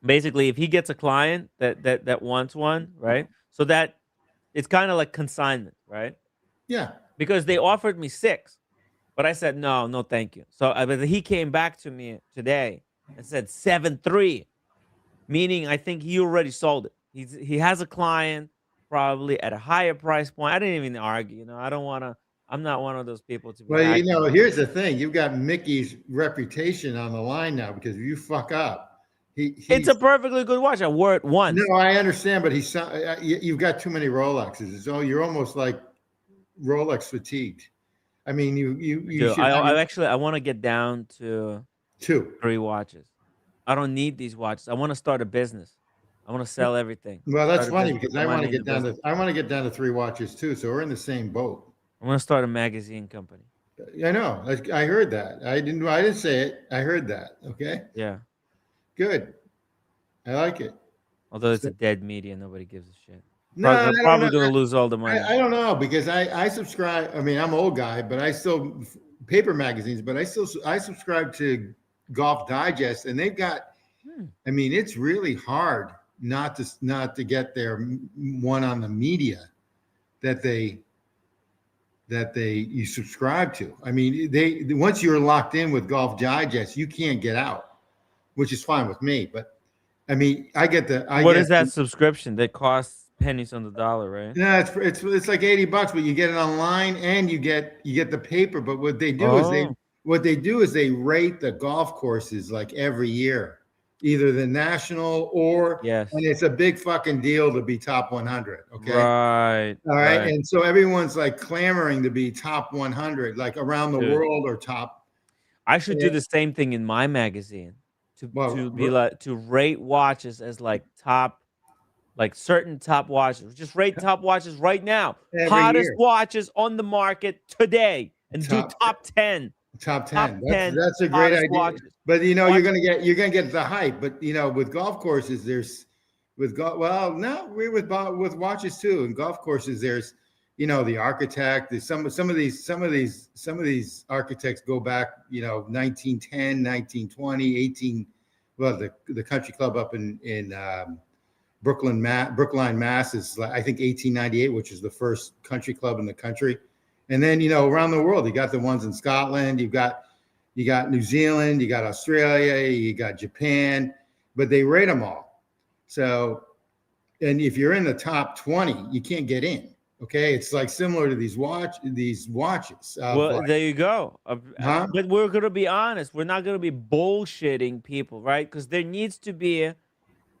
Basically, if he gets a client that wants one, right? So that it's kind of like consignment, right? Yeah. Because they offered me 6, but I said no, no, thank you. So but he came back to me today and said 7.3, meaning I think he already sold it. He has a client probably at a higher price point. I didn't even argue. I don't want to. I'm not one of those people to be Well, hacking on. here's the thing. You've got Mickey's reputation on the line now because if you fuck up, It's a he's perfectly good watch. I wore it once. no, I understand, but you've got too many Rolexes. So you're almost like Rolex fatigued. I mean, I you do. should have I want to get down to two. 3 watches. I don't need these watches. I want to start a business. I want to sell everything. Well, that's Start a funny business. Put because the money in the business. I want to get down to 3 watches too. So we're in the same boat. I want to start a magazine company. I know. I heard that. I didn't say it. I heard that. Okay. Yeah. Good. I like it. Although it's So, a dead media, nobody gives a shit. no, I don't Probably know. going to lose all the money. I don't know because I subscribe. I mean, I'm an old guy, but I still paper magazines, but I subscribe to Golf Digest, and they've got. Hmm. I mean, it's really hard not to get their one on the media that you subscribe to. I mean, they once you're locked in with Golf Digest, you can't get out, which is fine with me. But I mean, What is that subscription that costs pennies on the dollar, right? no, it's like $80, but you get it online and you get the paper. But Oh, what they do is they rate the golf courses like every year, either the national and yes. it's a big fucking deal to be top 100. Okay. Right, All right. right. And so everyone's like clamoring to be top 100, like around the Dude, world or top. I should eh, do the same thing in my magazine to Well, be like to rate watches as like top, like certain top watches. Just rate top watches right now. every Hottest year, watches on the market today and do top top 10. top Top 10. That's 10 that's a great hottest idea. watches. But Watch you're gonna get the hype. But with golf courses, there's with golf. Well, no, we're with watches too. And golf courses, there's the architect. There's some of these architects go back 1910, 1920, 18. Well, the country club up in Brookline, Mass is I think 1898, which is the first country club in the country. And then around the world, you got the ones in Scotland. You got New Zealand. You got Australia. You got Japan. But they rate them all. So, and if you're in the top 20, you can't get in. Okay, it's like similar to these watches. Well, there you go. Huh? But we're gonna be honest. We're not gonna be bullshitting people, right? Because there needs to be a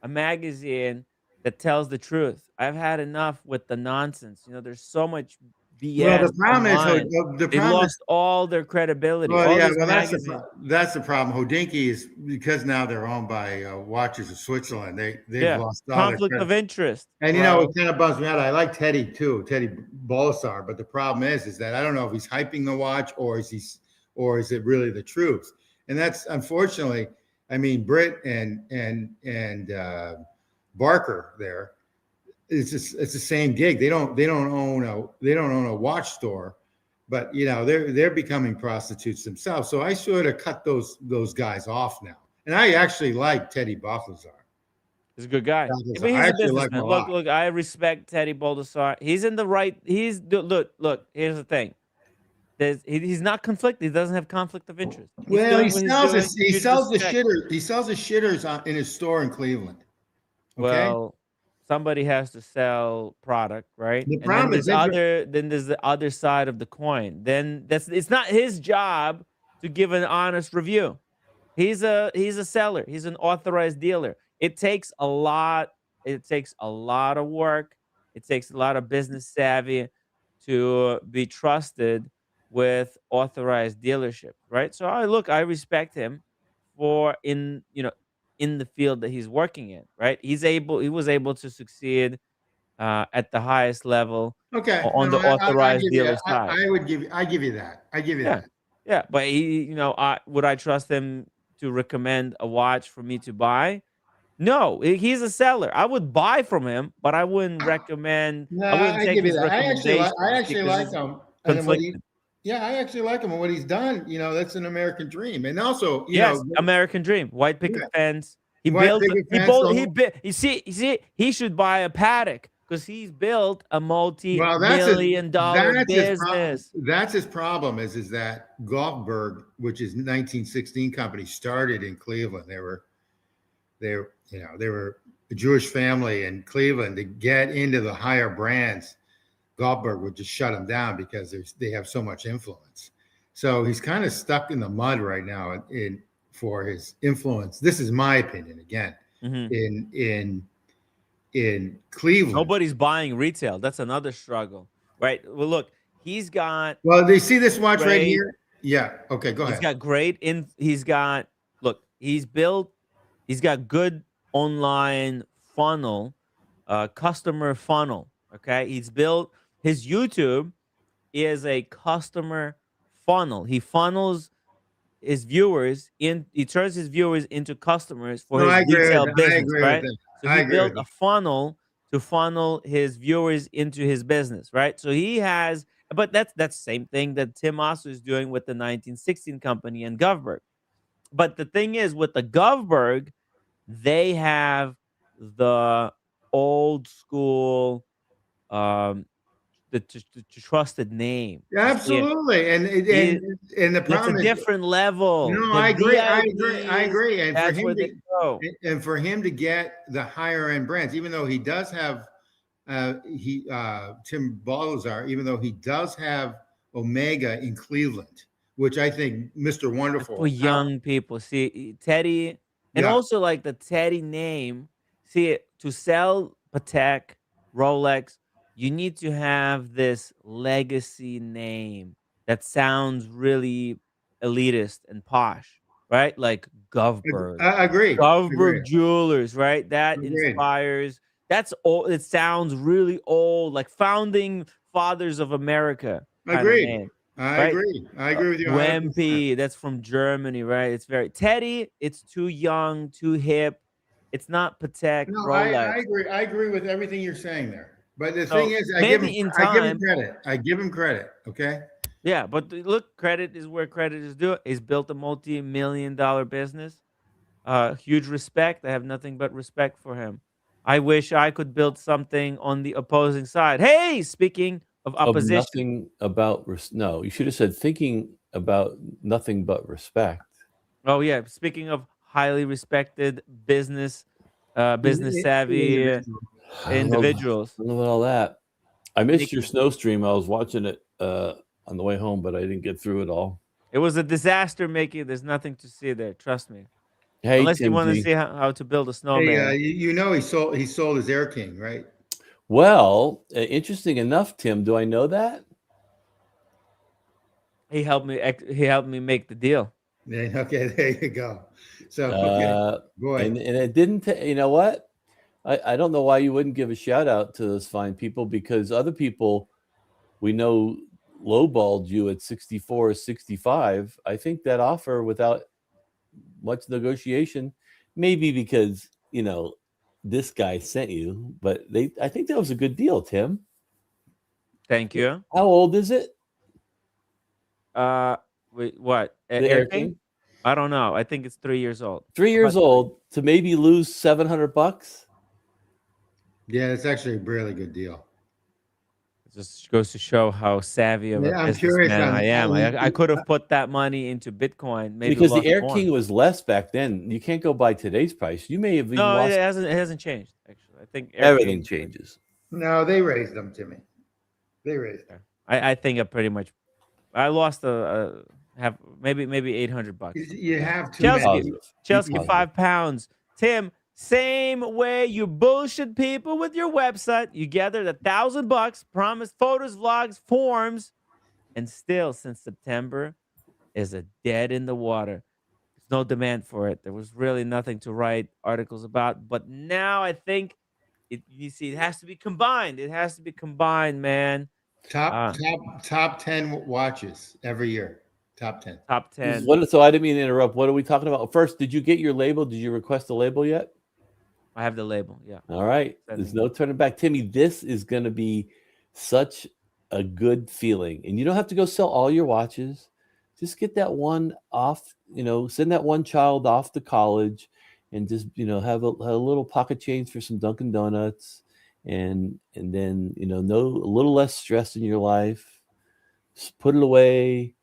magazine that tells the truth. I've had enough with the nonsense. There's so much Well, BS online. the They problem is lost all their credibility. well, All yeah, these well, magazines. that's the problem. Hodinkee is because now they're owned by Watches of Switzerland. They've Yeah, lost all their conflict credit. of interest, And it bro. kind of bums me out. I like Teddy too, Teddy Bolasar, but the problem is that I don't know if he's hyping the watch or is it really the truth? And that's unfortunately, I mean, Britt and Barker there. It's the same gig. They don't own a watch store, but they're becoming prostitutes themselves. So I sort of cut those guys off now. And I actually like Teddy Balthazar. He's a good guy. But I he's a actually like him a businessman. Look, lot. look, I respect Teddy Baldessar. He's in the right. Look. Here's the thing. He's not conflicted. He doesn't have conflict of interest. He's Well, doing what he's doing. he Huge sells the respect. shitters. He sells the shitters in his store in Cleveland. Okay. Well, somebody has to sell product, right? The And then problem is they're there's the other side of the coin. Then that's it's not his job to give an honest review. He's a seller. He's an authorized dealer. It takes a lot of work. It takes a lot of business savvy to be trusted with authorized dealerships, right? So I respect him for in the field that he's working in, right? He was able to succeed at the highest level okay. on No, the I authorized give you. dealer side. I give you that. I give you Yeah. that. Yeah, but would I trust him to recommend a watch for me to buy? No, he's a seller. I would buy from him, but No, I wouldn't I take give you his that. I recommendations actually because like it's him, and what he. conflicted. Yeah, I actually like him and what he's done. That's an American dream, and also, Yes, American dream, white picket yeah, fence. He white built picket he fence. built he So, built he should buy a paddock because he's built a well, multi-million dollar business. that's his problem is that Golfberg, which is 1916 company, started in Cleveland. They were a Jewish family in Cleveland. To get into the higher brands, Goldberg would just shut them down because they have so much influence. So he's kind of stuck in the mud right now for his influence. This is my opinion again Mhm. in in Cleveland. Nobody's buying retail. That's another struggle, right? Well, look, he's got Well, they see this watch right great here. Yeah. Okay. Go He's ahead. got great in he's got look, he's got good online funnel, customer funnel, okay? He's built his YouTube is a customer funnel. He turns his viewers into customers for No, his I agree with retail that. I business, agree with right? that. So I he agree with built a that. funnel to funnel his viewers into his business, right? So he has but that's the same thing that Tim also is doing with the 1916 company and Govberg. But the thing is with the Govberg, they have the old school um the trusted name. You see it? Absolutely. He And the That's a problem is, different level. no, The I agree. I agree. I VIPs, agree. that's where they go. And for him to get the higher end brands, even though he does have he Tim Balzar, even though he does have Omega in Cleveland, which I think Mr. That's for Wonderful. young people. See, Teddy, and Yeah, also like the Teddy name. See, to sell Patek, Rolex, you need to have this legacy name that sounds really elitist and posh, right? Like Govberg, I agree. Govberg Agreed. Jewelers, right? That Agreed. inspires. That's old. It sounds really old, like founding fathers of America kind of Agreed. name, I right? agree. I agree with you 100%. Wempe, that's from Germany, right? It's very Teddy, it's too young, too hip. It's not Patek, No, I Rolex. agree. I agree with everything you're saying there. But the thing So is, maybe in I give him time, credit. I give him credit. Okay. yeah, but look, credit is where credit is due. He's built a multi-million dollar business. Huge respect. I have nothing but respect for him. I wish I could build something on the opposing side. Hey, speaking of Of opposition. nothing about no, you should have said thinking about nothing but respect. Oh yeah, speaking of highly respected business savvy Individual. I individuals. don't know about all that. I missed your Nicky. snow stream. I was watching it on the way home, but I didn't get through it all. It was a disaster making. There's nothing to see there. Trust me. Hey, Unless you Tim want to G. see how to build a Hey, snowman. he sold his Air King, right? Well, interesting enough, Tim. Do I know that? He helped me make the deal. Yeah, okay, there you go. So okay, boy, And it didn't. You know what? I don't know why you wouldn't give a shout out to those fine people, because other people we know lowballed you at 64 or 65. I think that offer without much negotiation, maybe because this guy sent you, but I think that was a good deal, Tim. Thank you. How old is it? Uh, wait, what? The Air Air King? King? I don't know. I think it's 3 years old. 3 years About 3. old to maybe lose $700. Yeah, it's actually a really good deal. It just goes to show how savvy of a Yeah, I'm curious businessman on. I am. I could have put that money into Bitcoin, maybe Because the lost Air more. King was less back then. You can't go by today's price. You may have even No, it lost. hasn't changed actually. I think Air Everything King. changes. No, they raised them, Timmy. They raised them. Yeah. I think I pretty much I lost a have maybe $800. Something You like that. have too Be many. Chelsea, positive. Be Chelsea, positive. £5. Tim, same way you bullshit people with your website. You gathered $1,000, promised photos, vlogs, forms, and still since September is a dead in the water. There's no demand for it. There was really nothing to write articles about. But now I think you see, it has to be combined. It has to be combined, man. Top Uh, top top 10 watches every year. Top 10. top 10. What, so I didn't mean to interrupt. What are we talking about? First, did you get your label? Did you request a label yet? I have the label. Yeah. All right. There's no turning back. Timmy, this is going to be such a good feeling. And you don't have to go sell all your watches. Just get that one off, send that one child off to college and just, have a little pocket change for some Dunkin' Donuts and then, a little less stress in your life. Just put it away,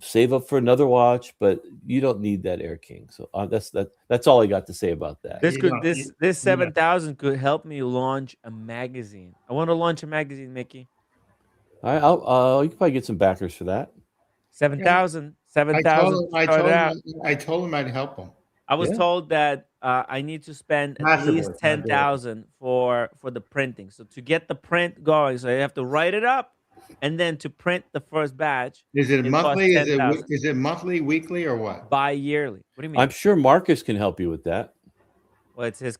save up for another watch, but you don't need that Air King. So that's all I got to say about that. This You could don't, this you, this you know, 7,000 could help me launch a magazine. I want to launch a magazine, Mickey. All right, you can probably get some backers for that. 7,000, I told 7,000 him to start it out. I told him I'd help him. I was Yeah. told that I need to spend at Possibly, least not do it. 10,000 for the printing. So to get the print going, so you have to write it up, and then to print the first batch, Is it it costs monthly? 10,000 Is it monthly, weekly, or what? bi-yearly. What do you mean? I'm sure Marcus can help you with that. Well, it's it's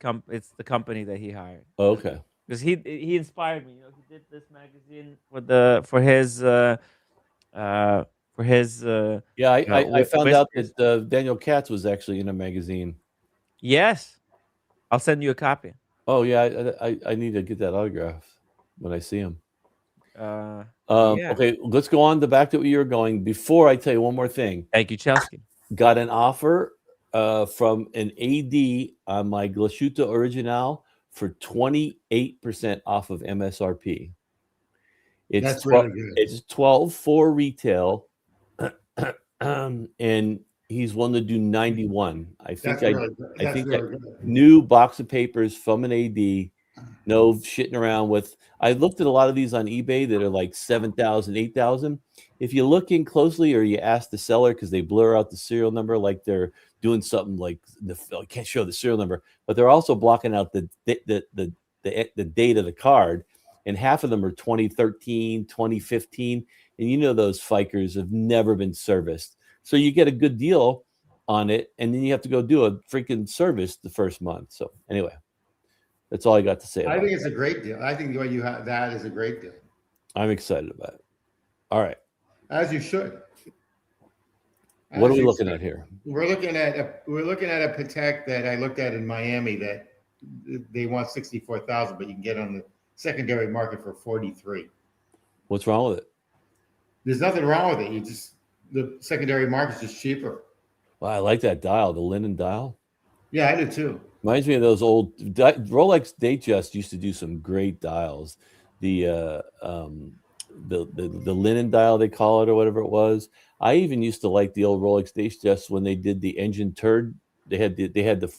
the company that he hired. Okay. Because he inspired me. He did this magazine uh for his Yeah, I found out whiskers. that Daniel Katz was actually in a magazine. Yes, I'll send you a copy. Oh yeah, I need to get that autograph when I see him. Yeah. Okay, let's go on to back to where you were going. Before I tell you one more thing, Thank you, Chelsea. got an offer from an AD on my Glashütte Original for 28% off of MSRP. That's really good. It's 12 for retail, and he's willing to do 91. I think That's really good. I That's think really good. new box of papers from an AD. No shitting around with. I looked at a lot of these on eBay that are like 7,000, 8,000. If you look in closely or you ask the seller because they blur out the serial number, like they're doing something like I can't show the serial number, but they're also blocking out the date of the card. And half of them are 2013, 2015. And those Fikers have never been serviced. So you get a good deal on it, and then you have to go do a freaking service the first month. So anyway, that's all I got to say about it. I think it's a great deal. I think what you have that is a great deal. I'm excited about it. All right. As you should. What are we looking at here? We're looking at a Patek that I looked at in Miami that they want 64,000, but you can get on the secondary market for 43. What's wrong with it? There's nothing wrong with it. The secondary market's just cheaper. Wow, I like that dial, the linen dial. Yeah, I do too. Reminds me of those old Rolex Datejust used to do some great dials. The linen dial they call it or whatever it was. I even used to like the old Rolex Datejust when they did the engine turd. They had the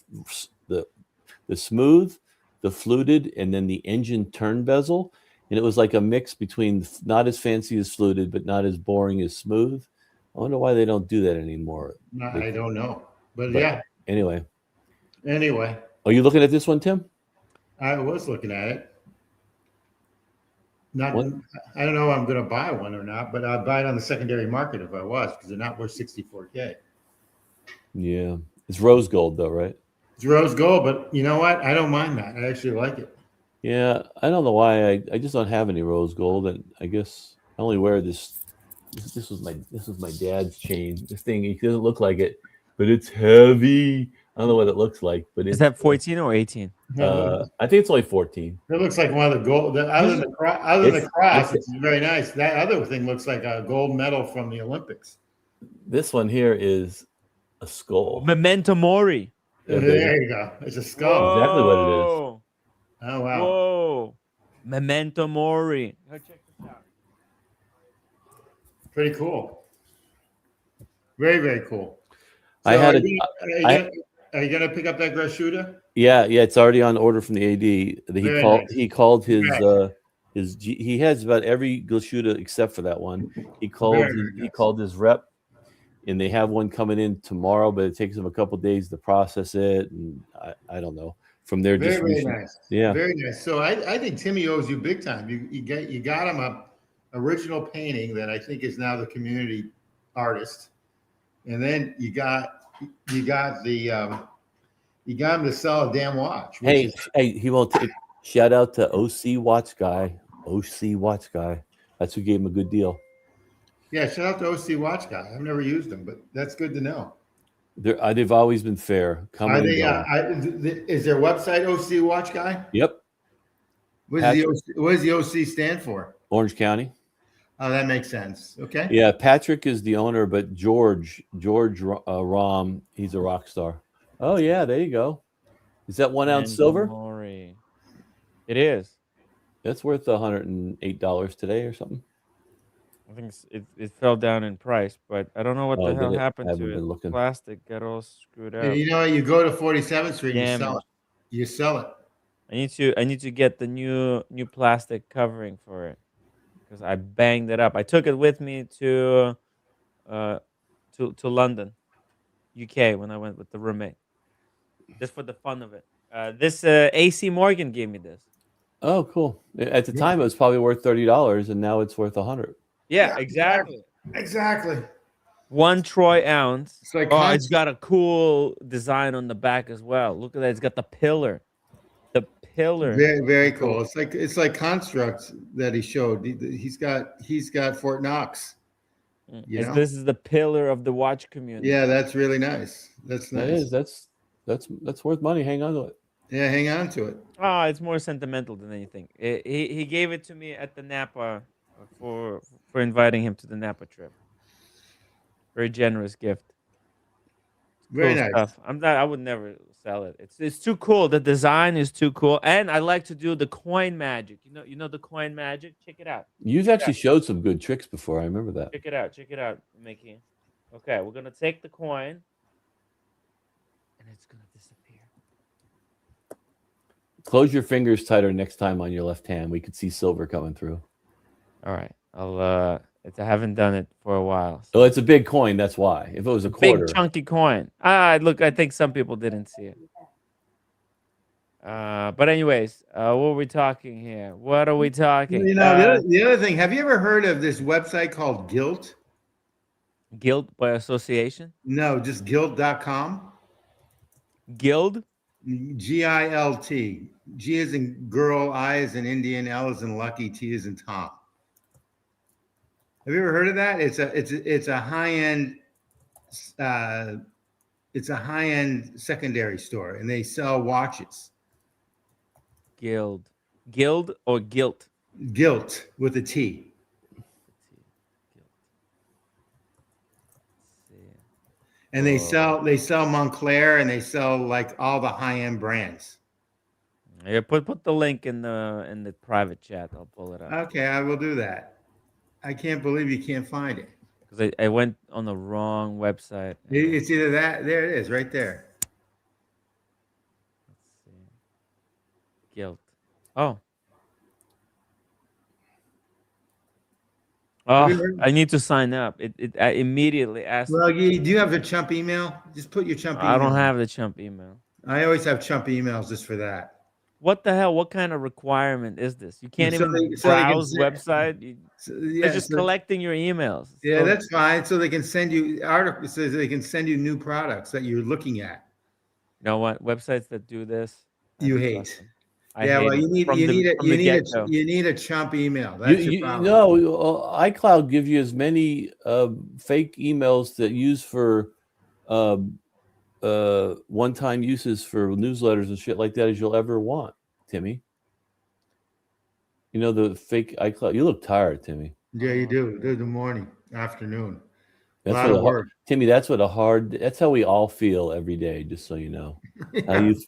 smooth, the fluted, and then the engine turn bezel. And it was like a mix between not as fancy as fluted, but not as boring as smooth. I wonder why they don't do that anymore. I don't know. But yeah. Anyway. Are you looking at this one, Tim? I was looking at it. I don't know if I'm going to buy one or not, but I'd buy it on the secondary market if I was, because they're not worth 64K. Yeah. It's rose gold though, right? It's rose gold, but you know what? I don't mind that. I actually like it. Yeah, I don't know why. I just don't have any rose gold, and I guess I only wear this. This was my dad's chain. This thing, it doesn't look like it, but it's heavy. I don't know what it looks like, but Is that 14 or 18? I think it's only 14. It looks like one of the gold. Other than the cross, it's very nice. That other thing looks like a gold medal from the Olympics. This one here is a skull. Memento mori. Yeah, there you go. It's a skull. Exactly what it is. Oh wow! Memento Mori. Go check this out. Pretty cool. Very, very cool. I So had are a, you, I, are you gonna pick up that grashuta? yeah, it's already on order from the AD. Very nice. He called Congrats. he has about every Glashuta except for that one. He Very, very nice. called his rep, and they have one coming in tomorrow, but it takes them a couple days to process it, and I don't know from their Very, very distribution. nice. Yeah, Very nice. So I think Timmy owes you big time. You got him a original painting that I think is now the community artist, and then you got the you got him to sell a damn watch. Which hey, he won't take. Shout out to OC Watch Guy. OC Watch Guy. That's who gave him a good deal. Yeah, shout out to OC Watch Guy. I've never used them, but that's good to know. They've always been fair. Are they? Is their website OC Watch Guy? Yep. What does the OC stand for? Orange County. Oh, that makes sense. Okay. Yeah, Patrick is the owner, but George Rom, he's a rock star. Oh yeah, there you go. Is that 1 ounce silver? Mori. It is. That's worth $108 today or something. I think it fell down in price, but I don't know what the hell happened to it. Looking. Plastic got all screwed up. You know, you go to 47th Street, you sell it. You sell it. I need to get the new plastic covering for it because I banged it up. I took it with me to London, UK when I went with the roommate, just for the fun of it. This AC Morgan gave me this. Oh, cool! At the time, it was probably worth $30, and now it's worth $100. Yeah, exactly. Exactly. 1 troy ounce. It's like it's got a cool design on the back as well. Look at that. It's got the pillar. The pillar. Very, very cool. It's like constructs that he showed. He's got Fort Knox. This is the pillar of the watch community. Yeah, that's really nice. That's nice. That is. That's worth money. Hang on to it. Yeah, hang on to it. Oh, it's more sentimental than anything. He gave it to me at the Napa for inviting him to the Napa trip. Very generous gift. Very cool nice stuff. I would never sell it. It's too cool. The design is too cool, and I like to do the coin magic. You know the coin magic. Check it out. You've actually showed some good tricks before. I remember that. Check it out, Mickey. Okay, we're gonna take the coin, and it's gonna disappear. Close your fingers tighter next time on your left hand. We could see silver coming through. All right, I haven't done it for a while. So. Oh, it's a big coin. That's why. If it was a quarter, big chunky coin. Look, I think some people didn't see it. But anyways, what are we talking here? What are we talking? You know, the other thing. Have you ever heard of this website called Guilt? Guild by association? No, just guild.com. Guild? GILT. G is in girl, I is in Indian, L is in lucky, T is in Tom. Have you ever heard of that? It's a high-end secondary store, and they sell watches. Guild or guilt? Guilt with a T. And they sell Montclair, and they sell like all the high-end brands. Yeah, put the link in the private chat. I'll pull it up. Okay, I will do that. I can't believe you can't find it. Because I went on the wrong website. It's either that. There it is, right there. Let's see. Guilt. Oh. Oh, I need to sign up. I immediately asked. Well, do you have a chump email? Just put your chump email. I don't have the chump email. I always have chump emails just for that. What the hell? What kind of requirement is this? You can't even browse website. They're just collecting your emails. Yeah, that's fine. So they can send you articles. So they can send you new products that you're looking at. You know what? Websites that do this, you hate. Well, you need a chump email. That's your problem. No, iCloud gives you as many fake emails that use for one-time uses for newsletters and shit like that as you'll ever want, Timmy. You know the fake iCloud. You look tired, Timmy. Yeah, you do. There's the morning, afternoon. That's a lot of work, Timmy. That's how we all feel every day. Just so you know,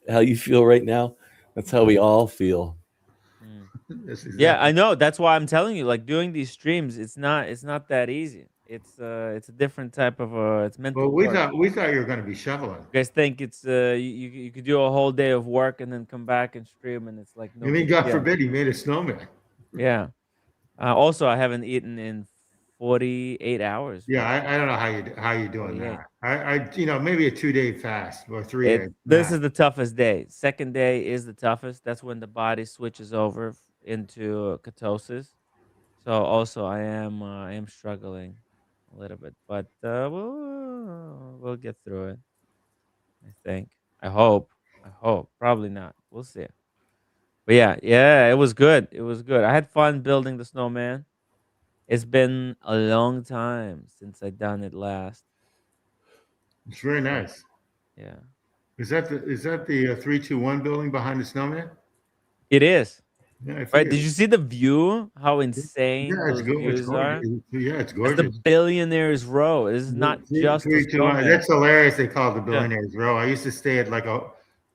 how you feel right now. That's how we all feel. That's Yeah, exactly. I know. That's why I'm telling you, like doing these streams, it's not that easy. It's a different type of it's Well, mental work. we thought you were going to be shoveling. You guys think it's you could do a whole day of work and then come back and stream and it's like I no mean, big God deal. forbid you made a snowman. Yeah. Also, I haven't eaten in 48 hours. Yeah, I don't know how you doing 48. that. Maybe a 2 day fast or 3 days This max. is the toughest day. Second day is the toughest. That's when the body switches over into ketosis. So also I am struggling a little bit, but we'll get through it. I think. I hope. I hope. Probably not. We'll see. But yeah, yeah, it was good. It was good. I had fun building the snowman. It's been a long time since I done it last. It's very So nice. yeah, Is that the 321 building behind the snowman? it is. Yeah, I Right? figured. Did you see the view? How insane Yeah, it's those good. It's views gorgeous. are? Yeah, it's That's the gorgeous. billionaires row. This is not just a 321. snowman. That's hilarious. They call it the Yeah. Billionaires Row. I used to stay at like a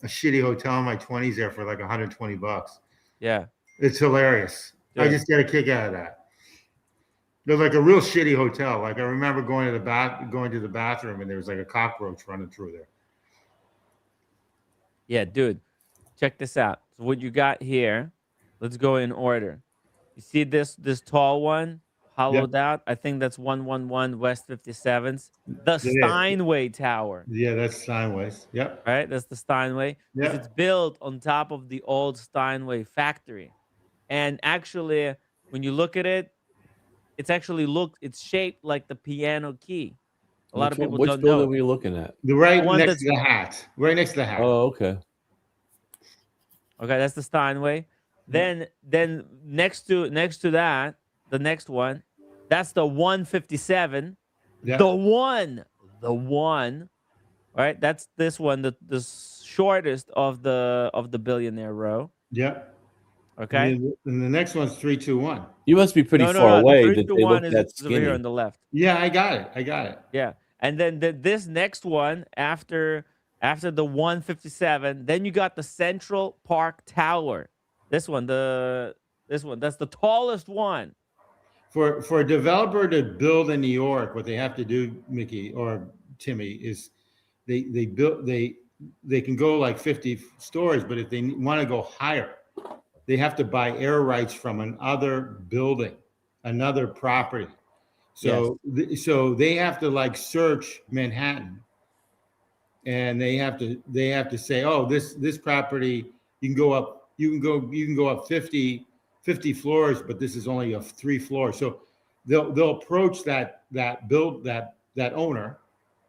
shitty hotel in my 20s there for like 120 bucks. Yeah. It's hilarious. I Dude. just get a kick out of that. They're like a real shitty hotel. Like I remember going to the bathroom, and there was like a cockroach running through there. Yeah, dude. Check this out. So what you got here, let's go in order. You see this tall one Yep. hollowed out? I think that's 111 West 57th. The Yeah, Steinway Tower, yeah, that's sideways. Yep. right? That's the Steinway because it's Yep. built on top of the old Steinway factory. And actually, when you look at it, it's shaped like the piano key. A lot Which of one? people Which don't know building it. were you looking at? The The right one next that's to the hat. Right next to the hat. Oh, okay. Okay, that's the Steinway. Yep. Then next to that, the next one, that's the 157. The Yep. one, the one, right? That's this one, the shortest of the billionaire row. Yep. Okay. And the next one's 321. You must be pretty No, no, far no. The away three that two they one look is that over here on skinny. the left. Yeah, I got it. I got it. Yeah, and then this next one after the 157, then you got the Central Park Tower. This one, that's the tallest one. For a developer to build in New York, what they have to do, Mickey or Timmy, is they build they can go like 50 stories, but if they want to go higher, they have to buy air rights from another building, another property. Yes. So they have to like search Manhattan, and they have to say, oh, this property you can go up 50 floors, but this is only a 3 floors. So they'll approach that owner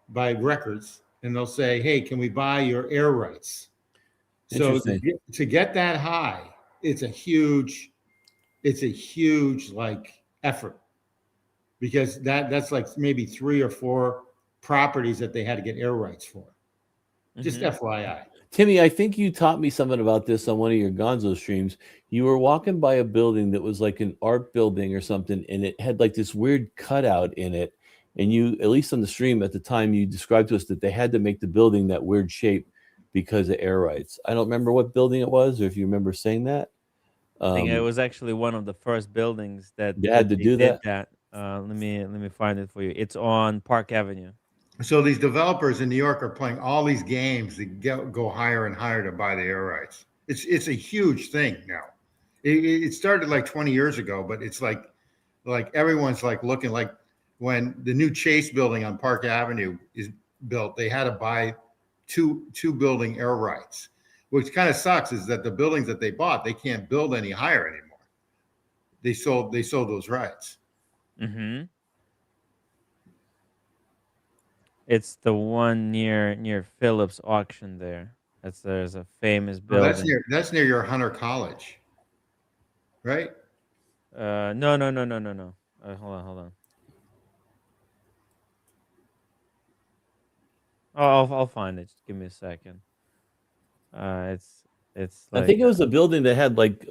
by records, and they'll say, hey, can we buy your air rights? So Interesting. to get that high, it's a huge like effort, because that's like maybe 3 or 4 properties that they had to get air rights for. Just Hmm. FYI. Timmy, I think you taught me something about this on one of your Gonzo streams. You were walking by a building that was like an art building or something, and it had like this weird cutout in it. And you, at least on the stream at the time, you described to us that they had to make the building that weird shape because of air rights. I don't remember what building it was, or if you remember saying that. I think it Um, was actually one of the first buildings that you that had to they do did that. that. Let me find it for you. It's on Park Avenue. So these developers in New York are playing all these games to go higher and higher to buy the air rights. It's a huge thing now. It started like 20 years ago, but it's like everyone's like looking, like when the new Chase building on Park Avenue is built, they had to buy two building air rights, which kind of sucks. Is that the buildings that they bought, they can't build any higher anymore. They sold those rights. Hmm. It's the one near Phillips auction there. There's a famous Oh, that's building. near your Hunter College, right? No, no, no, no, no, no. Hold on, hold on. Oh, I'll find it. Just give me a second. It's I like think it was a building that had like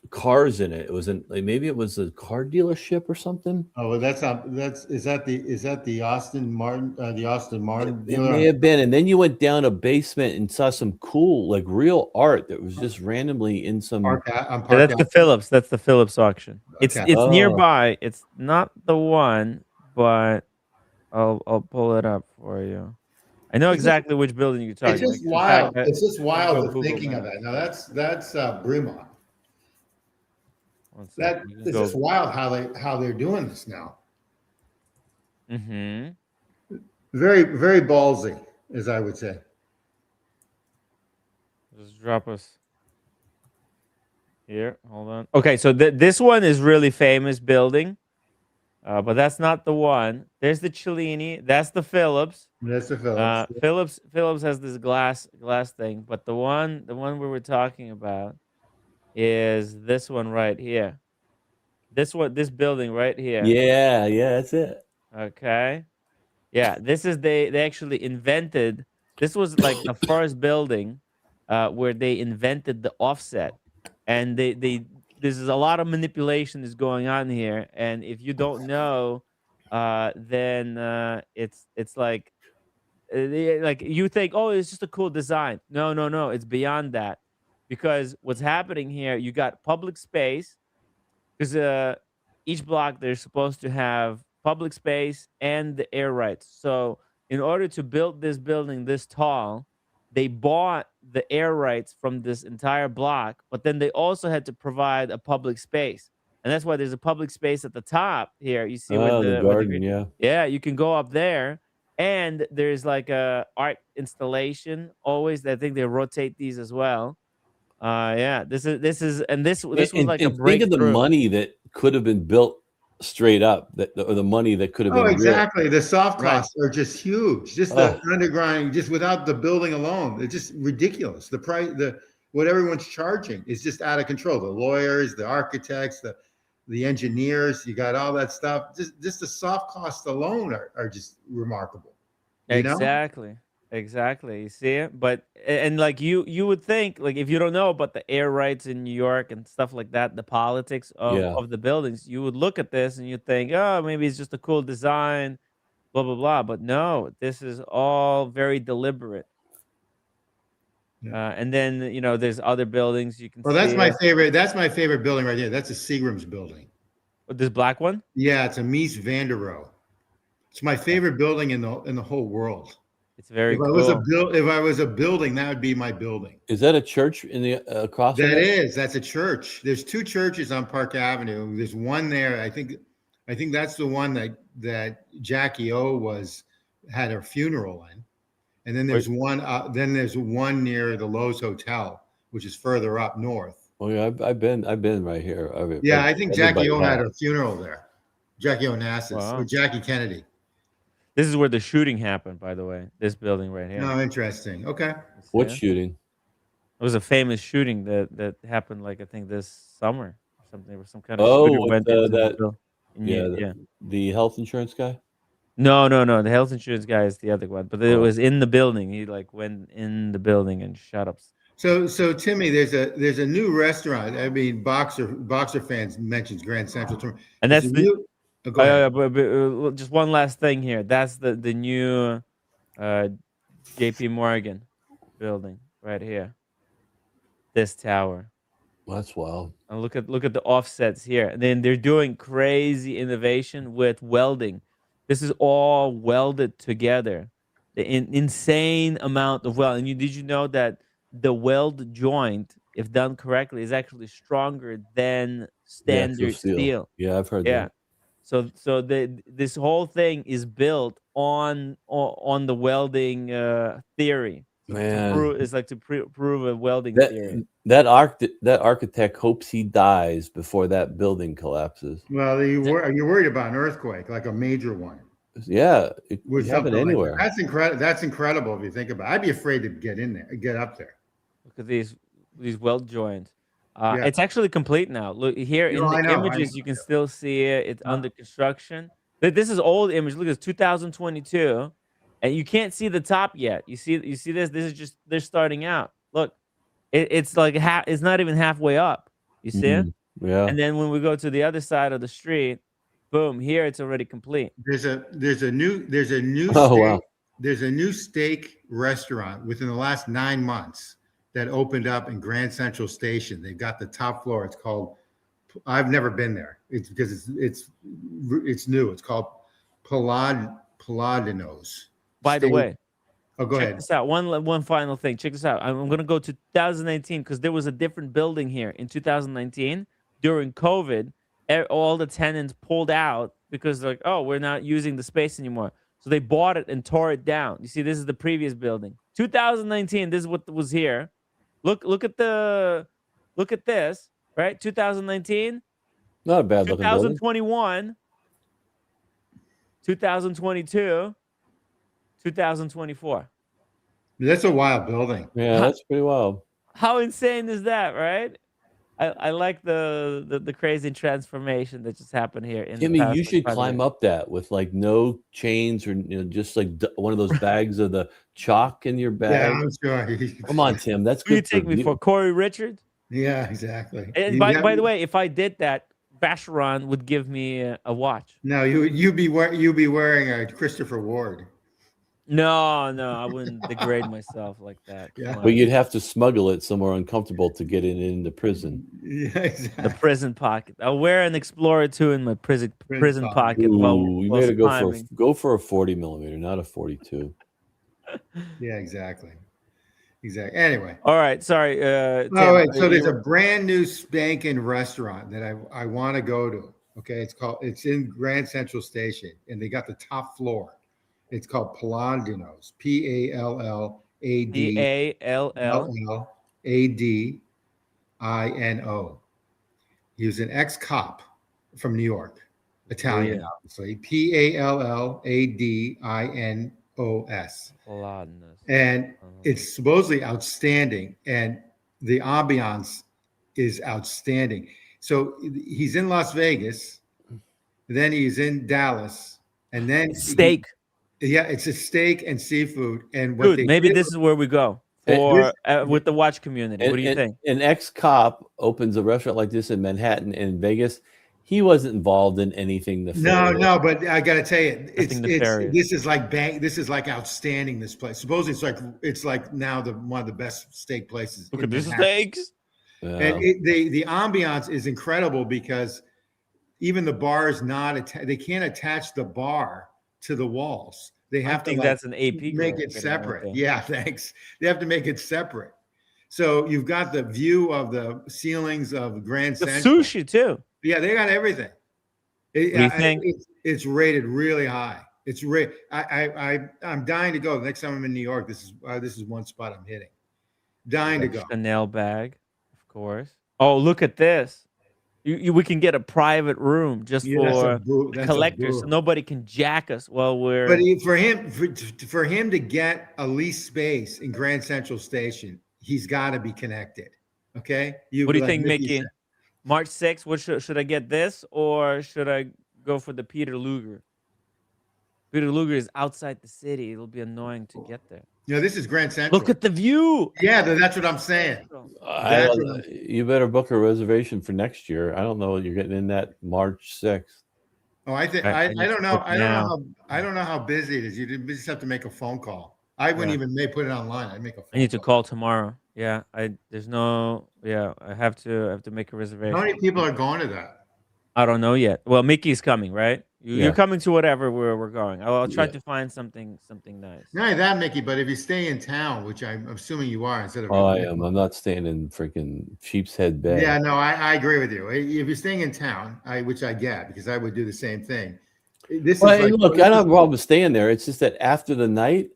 cars in it. It was like maybe it was a car dealership or something. Oh, well, that's not. Is that the Austin Martin It dealer may on have been, and then you went down a basement and saw some cool, like real art that was just randomly in some. Yeah, Park that's the Avenue? Phillips. That's the Phillips auction. It's Okay. it's Oh, nearby. It's not the one, but I'll pull it up for you. I know It's just exactly which building you're it's talking about. just 'Cause in fact, wild. It's just I can wild go to Google thinking Maps. of that. Now that's Bremont. One second. That You can it's just go. wild how they're doing this now. Mm-hmm. Very very ballsy, as I would say. Just drop us here. Hold on. Okay, so this one is really famous building, but that's not the one. There's the Cellini. That's the Phillips. That's the Phillips. Phillips has this glass thing, but the one we were talking about is this one right here. This building right here. yeah, that's it. Okay. Yeah, this is they actually invented. This was like the first building where they invented the offset, and they there's a lot of manipulation is going on here, and if you don't know, then it's like you think, oh, it's just a cool design. No, no, no, it's beyond that, because what's happening here, you got public space, because each block they're supposed to have public space and the air rights. So in order to build this building this tall, they bought the air rights from this entire block, but then they also had to provide a public space, and that's why there's a public space at the top here. You see where Oh, the the garden. Yeah. yeah, you can go up there, and there's like a art installation always. I think they rotate these as well. Yeah, this is and this was like a And think of the breakthrough. money that could have been built straight up, or the money that could have Oh, been real. exactly. The soft Right. costs are just huge. Just the Oh, underground, just without the building alone, it's just ridiculous. The price, what everyone's charging is just out of control. The lawyers, the architects, the engineers, you got all that stuff. Just the soft costs alone are just remarkable. You know? Exactly. Exactly. You see it? But and like you would think, like, if you don't know about the air rights in New York and stuff like that, the politics of yeah. the buildings, you would look at this and you think, oh, maybe it's just a cool design, blah blah blah. But no, this is all very deliberate. Yeah. And then there's other buildings you can Well, see it. That's my favorite building right there. That's a Seagram's building. This black one. Yeah, it's a Mies van der Rohe. It's my favorite building in the whole world. It's very cool. If I was a building, that would be my building. Is that a church in the across? That's a church. There's two churches on Park Avenue. There's one there. I think that's the one that Jackie O had her funeral in. And then there's Wait. one near the Lowe's Hotel, which is further up north. Oh yeah, I've been right here. Yeah, I think Jackie O had has. her funeral there. Jackie Onassis Wow. or Jackie Kennedy. This is where the shooting happened, by the way. This building right here. Oh, interesting. Okay. You see What it? shooting? It was a famous shooting that happened, like, I think this summer or something. There was some kind of Oh, shooter with went into the that. building. Yeah, Yeah. the health insurance guy. No. The health insurance guy is the other one, but it Oh. was in the building. He like went in the building and shot up. So Timmy, there's a new restaurant. I mean, boxer fans mentions Grand Central. And that's the go ahead. but just one last thing here. That's the new JP Morgan building right here. This tower. That's wild. And look at the offsets here. And then they're doing crazy innovation with welding. This is all welded together. The insane amount of weld. And did you know that the weld joint, if done correctly, is actually stronger than The actual standard steel? Yeah, I've heard Yeah. that. So this whole thing is built on the welding theory. Man, It's like to prove a welding theory. that architect hopes he dies before that building collapses. Well, you're worried about an earthquake, like a major one. Yeah, it With could happen something like anywhere. that. That's incredible if you think about it. I'd be afraid to get up there. Look at these weld joints. Yeah. It's actually complete now. Look here in I the know, images, you can still see it. It's under construction. This is old image. Look, it's 2022, and you can't see the top yet. You see this? This is just they're starting out. Look, it's like it's not even halfway up. You see it? Yeah. And then when we go to the other side of the street, boom, here it's already complete. There's a new Oh, steak wow. there's a new steak restaurant within the last 9 months that opened up in Grand Central Station. They've got the top floor. It's called. I've never been there. It's because it's new. It's called Paladinos By the Steak. way, Oh, go check ahead. this out. One final thing. Check this out. I'm gonna go to 2019 because there was a different building here in 2019 during COVID. All the tenants pulled out because they're like, oh, we're not using the space anymore. So they bought it and tore it down. You see, this is the previous building. 2019. This is what was here. Look at this. Right, 2019, Not a bad looking building. 2021, 2022, 2024. That's a wild building. Yeah, that's pretty wild. How insane is that, right? I like the crazy transformation that just happened here in the Timmy, past you like should 5 climb years. up that with like no chains or just like one of those bags of the chalk in your Yeah, bag. I'm sure. Come on, Tim. That's Who you good for take me you. for, Corey Richards? Yeah, exactly. And by the way, if I did that, Vacheron would give me a watch. no, you'd be wearing a Christopher Ward. No, I wouldn't degrade myself like that. Come Yeah. on. But you'd have to smuggle it somewhere uncomfortable to get it into prison. Yeah, The exactly. prison pocket. I'll wear an Explorer 2 in my prison pocket while Ooh, you while better climbing. go for a 40 millimeter, not a 42. Yeah, exactly. Exactly. Anyway. All right, sorry. Tim, Oh, wait. So there's you a brand new spanking restaurant that I want to go to. Okay, it's in Grand Central Station, and they got the top floor. It's called Paladinos. Palladino. He was an ex-cop from New York, Italian, Yeah. obviously. Palladinos. Plodness. And it's supposedly outstanding, and the ambiance is outstanding. So he's in Las Vegas, then he's in Dallas, and then Steak. it's a steak and seafood. And what Dude, they maybe did this is where we go This- for with the watch community. What do you think? An ex-cop opens a restaurant like this in Manhattan and Vegas. He wasn't involved in anything nefarious. No, but I got to tell you, Nothing nefarious. this is like outstanding. This place, supposedly, it's like now one of the best steak places. Look in at these Manhattan. steaks. And the ambiance is incredible because even the bar is not they can't attach the bar to the walls. They have to that's an AP make it separate. Yeah, thanks. They have to make it separate. So you've got the view of the ceilings of Grand The Central. sushi too. Yeah, they got everything. What do you think? It's rated really high. It's I'm dying to go. The next time I'm in New York, this is one spot I'm hitting. Dying to go. Chanel bag, of course. Oh, look at this. We can get a private room just for the collectors, so nobody can jack us while we're. But for him to get a lease space in Grand Central Station, he's got to be connected. Okay. What do you think, Mickey? March 6th. What should I get this or should I go for the Peter Luger? Peter Luger is outside the city. It'll be annoying to get there. This is Grand Central. Look at the view. Yeah, that's what I'm saying. You better book a reservation for next year. I don't know what you're getting in that March 6th. Oh, I don't know. I don't know how busy it is. You just have to make a phone call. I wouldn't even put it online. I'd make a phone call. I need to call tomorrow. Yeah, I have to make a reservation. How many people are going to that? I don't know yet. Well, Mickey's coming, right? You're coming to whatever we're going. I'll try to find something nice. Not only that, Mickey, but if you stay in town, which I'm assuming you are, instead of I am. I'm not staying in freaking Sheepshead Bay. Yeah, no, I agree with you. If you're staying in town, which I get because I would do the same thing. Look, I don't have a problem staying there. It's just that after the night,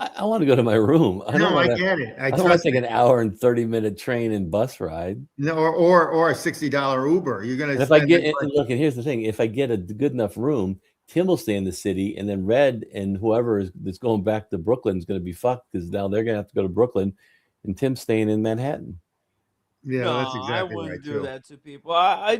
I want to go to my room. I get it. I don't want to take an hour and 30-minute train and bus ride. No, or a $60 Uber. You're gonna. If I get look, and here's the thing: if I get a good enough room, Tim will stay in the city, and then Red and whoever that's going back to Brooklyn is going to be fucked because now they're going to have to go to Brooklyn, and Tim's staying in Manhattan. Yeah, that's exactly right. I wouldn't do that to people. I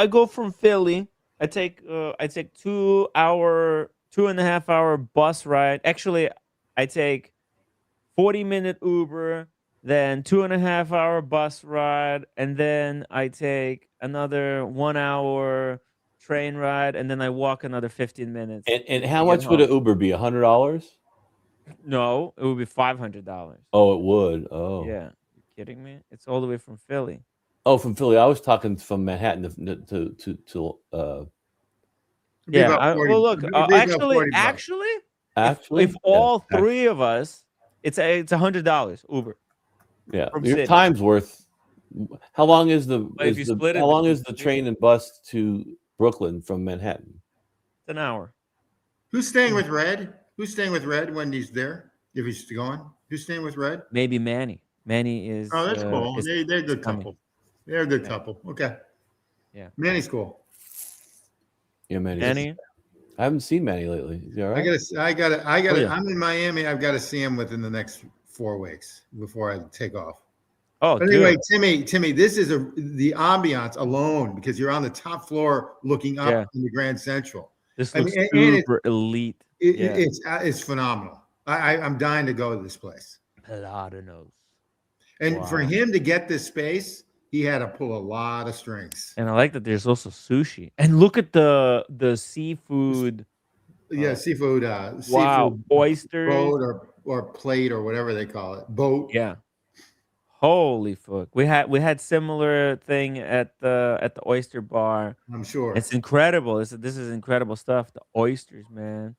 go from Philly. I take 2.5 hour bus ride. Actually, I take 40-minute Uber, then 2.5 hour bus ride, and then I take another 1 hour train ride, and then I walk another 15 minutes And to how get much would an home. Uber be? $100? No, it would be $500. Oh, it would. Oh, Yeah, you kidding me? It's all the way from Philly. oh, from Philly. I was talking from Manhattan to It'd be Yeah. about 40. Well, look. It'd be about Actually, 40 bucks. if actually. Yeah, all three of us, it's $100 Uber yeah. from Your city. time's worth. How long is the But if you split how it long between is the three, train and bus to Brooklyn from Manhattan? it's an hour. Who's staying with Red? Who's staying with Red when he's there? If he's going, who's staying with Red? Maybe Manny. Manny Oh, that's cool. They're a is good coming. couple. They're a good Yeah. couple. Okay. Yeah. Manny's cool. Yeah, Manny. Manny. I haven't seen Manny lately. Is he all right? I gotta. yeah. I'm in Miami. I've got to see him within the next 4 weeks before I take off. Oh, But anyway, dude. Timmy, this is the ambiance alone because you're on the top floor looking up Yeah. in the Grand Central. This I looks mean, and super elite. it, Yeah. it's phenomenal. I'm dying to go to this place. Platanos. And for Wow. him to get this space, he had to pull a lot of strings. And I like that there's also sushi. And look at the seafood. Yeah, seafood, Wow, seafood oysters. boat or plate or whatever they call it. Boat. Yeah. Holy fuck. We had similar thing at the oyster bar. I'm sure. It's incredible. This is incredible stuff. The oysters, man.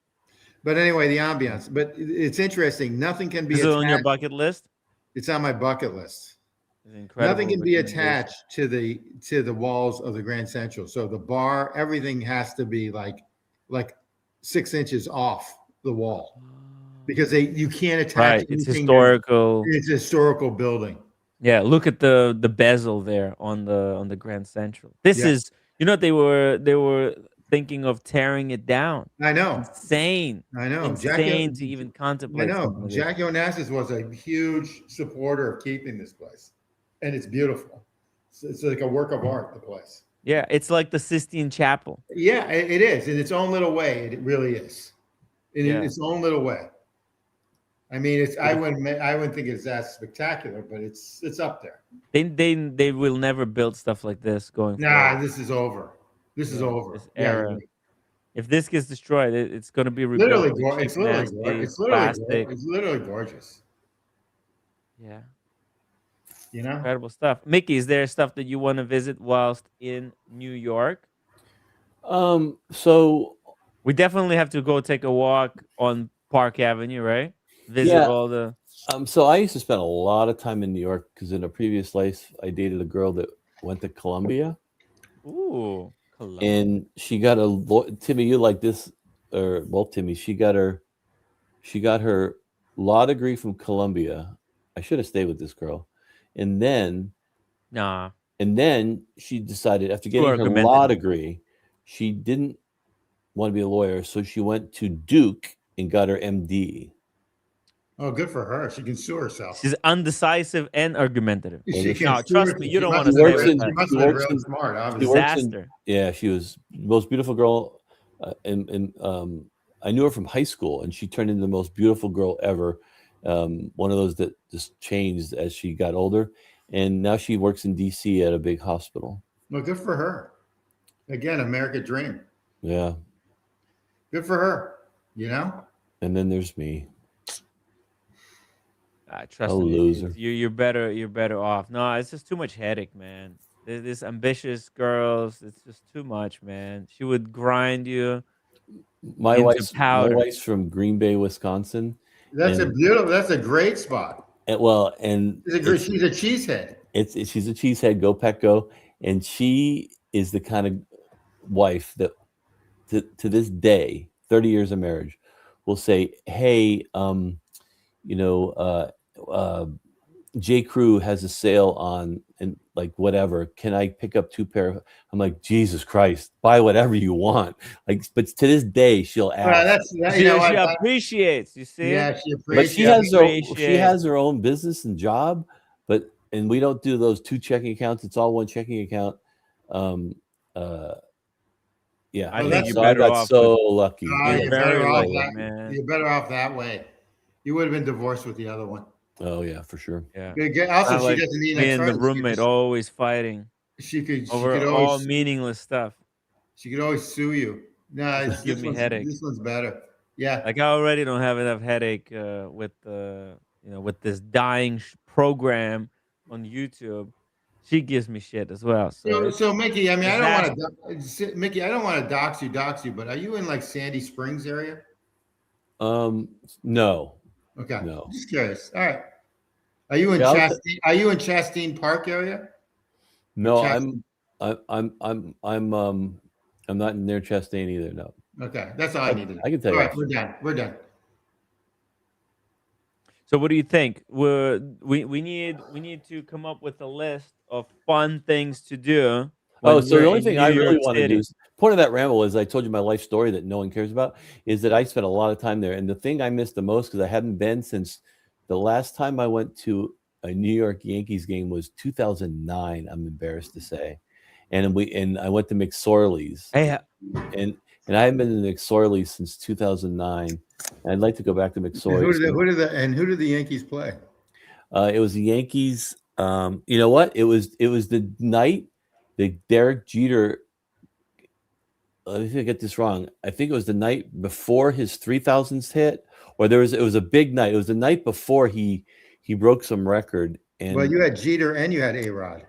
But anyway, the ambiance. But it's interesting. Nothing can be Is it on your attached. bucket list? It's on my bucket list. It's an incredible. Nothing can be recommendation. attached to the walls of the Grand Central. So the bar, everything has to be like 6 inches off the wall because you can't attach Right. It's anything. historical. It's a historical building. Yeah, look at the bezel there on the Grand Central. This Yeah. is, they were thinking of tearing it down. I know. Insane. I know. Insane to even I contemplate know. something like this. Jackie Onassis was a huge supporter of keeping this place, and it's beautiful. It's like a work of art. The place. Yeah, it's like the Sistine Chapel. Yeah, it is in its own little way. It really is, in Yeah. its own little way. I mean, I wouldn't think it's that spectacular, but it's up there. They will never build stuff like this going Nah, forward. this is over. This is over. This Yeah, era. If this gets destroyed, it's going to be literally, rebuilt. with it's cheap, literally, nasty it's literally, plastic. it's literally gorgeous. Yeah, You know, incredible stuff. Mickey, is there stuff that you want to visit whilst in New York? So We definitely have to go take a walk on Park Avenue, right? Visit Yeah. all the. so I used to spend a lot of time in New York because in a previous life I dated a girl that went to Columbia, Ooh, Cologne. and she got Timmy, you like this, or well, Timmy, she got her law degree from Columbia. I should have stayed with this girl, and then Nah. she decided after getting her argumentative. law degree, she didn't want to be a lawyer, so she went to Duke and got her MD. oh, good for her. She can sue herself. She's undecisive and argumentative. She can No, sue trust herself. me, you don't She want to must have stay been- with She her. must She have been works really in- smart, She obviously. works in- Disaster. Yeah, she was the most beautiful girl, and I knew her from high school, and she turned into the most beautiful girl ever. One of those that just changed as she got older, and now she works in DC at a big hospital. Well, good for her. Again, American dream. Yeah, Good for her. You know. and then there's me. Trust A me, loser. you're better off. No, it's just too much headache, man. This ambitious girls, it's just too much, man. She would grind you. My Into wife's powder. from Green Bay, Wisconsin. That's And- a beautiful. That's a great spot. And She's a cheesehead. she's a cheesehead. Go Pack Go, and she is the kind of wife that to this day, 30 years of marriage, will say, "Hey, J. Crew has a sale on, and like whatever. Can I pick up 2 pair of?" I'm like, Jesus Christ, buy whatever you want. Like, but to this day, she'll ask. Well, that's that, She, you know she what? appreciates. You see? Yeah, she But appreciates. she has appreciate- her own business and job, and we don't do those 2 checking accounts. It's all one checking account. Yeah, I think and you're so I better got off so lucky. Oh, You're you're very better off lucky, that. man. You're better off that way. You would have been divorced with the other one. Oh yeah, for sure. Yeah. Also, Not she like doesn't need an me and the attorney. roommate always fighting She over could all always meaningless stuff. sue you. No, Just give me headache. this one's better. Yeah. Like I already don't have enough headache with with this dying program on YouTube. She gives me shit as well. So So, it's so Mickey, I mean, I don't want disaster. to, Mickey, I don't want to dox you, but are you in like Sandy Springs area? No, Okay, no. just curious. All right. Are you in Yeah, Chastine? Are you in Chastine Park area? Or no, Chastine? I'm not near Chastain either. No, Okay, that's all I need to know. I can tell All you right, that. we're done. We're done. So what do you think? We need to come up with a list of fun things to do Oh, when so we're the only in thing I New really York want to do City. is point of that ramble is I told you my life story that no one cares about is that I spent a lot of time there. And the thing I missed the most because I hadn't been since the last time I went to a New York Yankees game was 2009. I'm embarrassed to say, and I went to McSorley's, Hey, and I haven't been to McSorley's since 2009. And I'd like to go back to And McSorley's. who did the Yankees play? It was the Yankees. You know what? It was the night that Derek Jeter. Let me see if I get this wrong. I think it was the night before his 3000s hit, or it was a big night. It was the night before he broke some record. Well, And you had Jeter and you had A-Rod.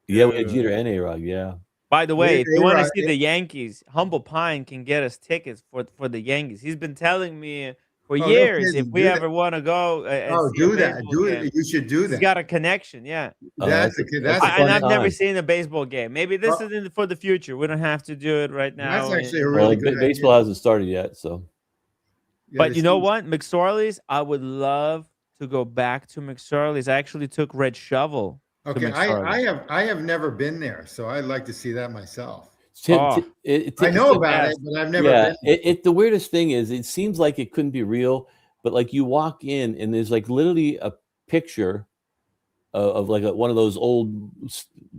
yeah, we had Jeter and A-Rod. Yeah. by the way, if you want to A-Rod, see the Yankees, Humble Pine can get us tickets for the Yankees. He's been telling me for oh, no years if kidding. we Do that. ever want to go and Oh, see a do that. baseball Do game. it. You should do He's that. got a connection. Yeah. That's That's a And fun I've never time. seen a baseball game. Maybe this is for the future. We don't have to do it right That's now. actually a Well, really good baseball idea. hasn't started yet, so Yeah, But you know what? McSorley's, I would love to go back to McSorley's. I actually took Red Shovel to okay, McSorley's. I have never been there, so I'd like to see that myself. Oh, I know the about it, best. but I've never yeah. been. The weirdest thing is it seems like it couldn't be real, but like you walk in and there's like literally a picture of like one of those old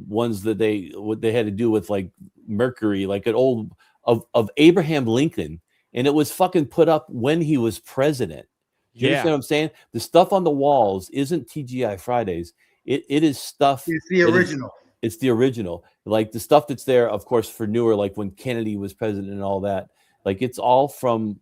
ones that what they had to do with like Mercury, like an old of Abraham Lincoln, and it was fucking put up when he was president. Do you understand Yeah. what I'm saying? The stuff on the walls isn't TGI Fridays. It is stuff It's the that is original. it's the original. Like the stuff that's there, of course, for newer, like when Kennedy was president and all that. Like it's all from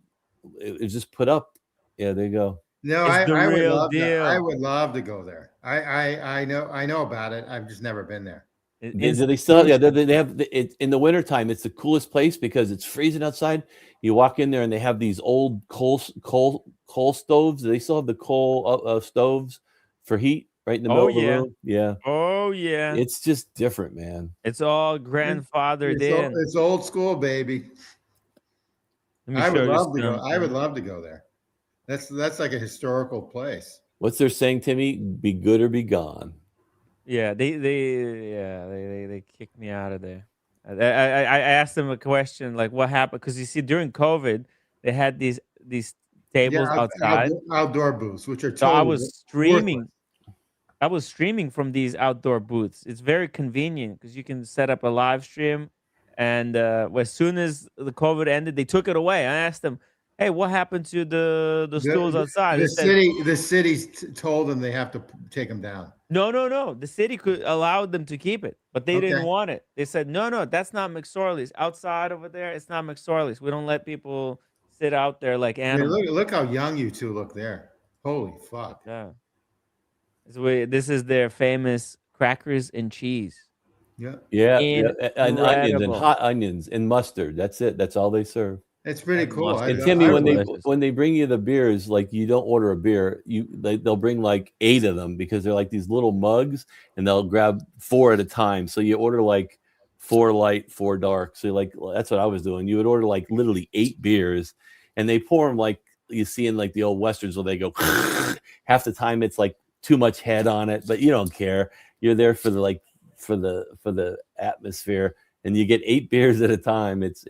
it's just put up. Yeah, there you go. No, It's the I would real love that. I deal. would love to go there. I know about it. I've just never been there. Do they still have, yeah, Institution. they have it in the wintertime. It's the coolest place because it's freezing outside. You walk in there and they have these old coal stoves. They still have the coal stoves for heat right in the Oh middle of the yeah. room. Yeah, Oh yeah. it's just different, man. It's all grandfathered in. It's old school, baby. Let me show you I would something. love to go there. That's like a historical place. What's their saying, Timmy? Be good or be gone. Yeah, they kicked me out of there. I asked them a question like, "What happened?" Because you see, during COVID, they had these Yeah, tables outside. outdoor booths, which are So totally worthless. I was streaming from these outdoor booths. It's very convenient because you can set up a live stream. And as soon as the COVID ended, they took it away. I asked them, "Hey, what happened to the stools outside?" They said, The city's told them they have to take them down. "No, no, no. The city could allow them to keep it, but they didn't Okay. want it. They said, no, no, that's not McSorley's. Outside over there, it's not McSorley's. We don't let people sit out there like I mean, animals." look how young you two look there. Holy fuck. Yeah. This is their famous crackers and cheese. Yeah. Yeah, and onions and Incredible. hot onions and mustard. That's it. That's all they serve. It's pretty And cool. mustard And is Timmy, delicious. when they bring you the beers, like you don't order a beer, they'll bring like 8 of them because they're like these little mugs, and they'll grab 4 at a time. So you order like 4 light, 4 dark. So like that's what I was doing. You would order like literally 8 beers, and they pour them like you see in like the old westerns where they go half the time it's like too much head on it, but you don't care. You're there for the atmosphere, and you get 8 beers at a time. It's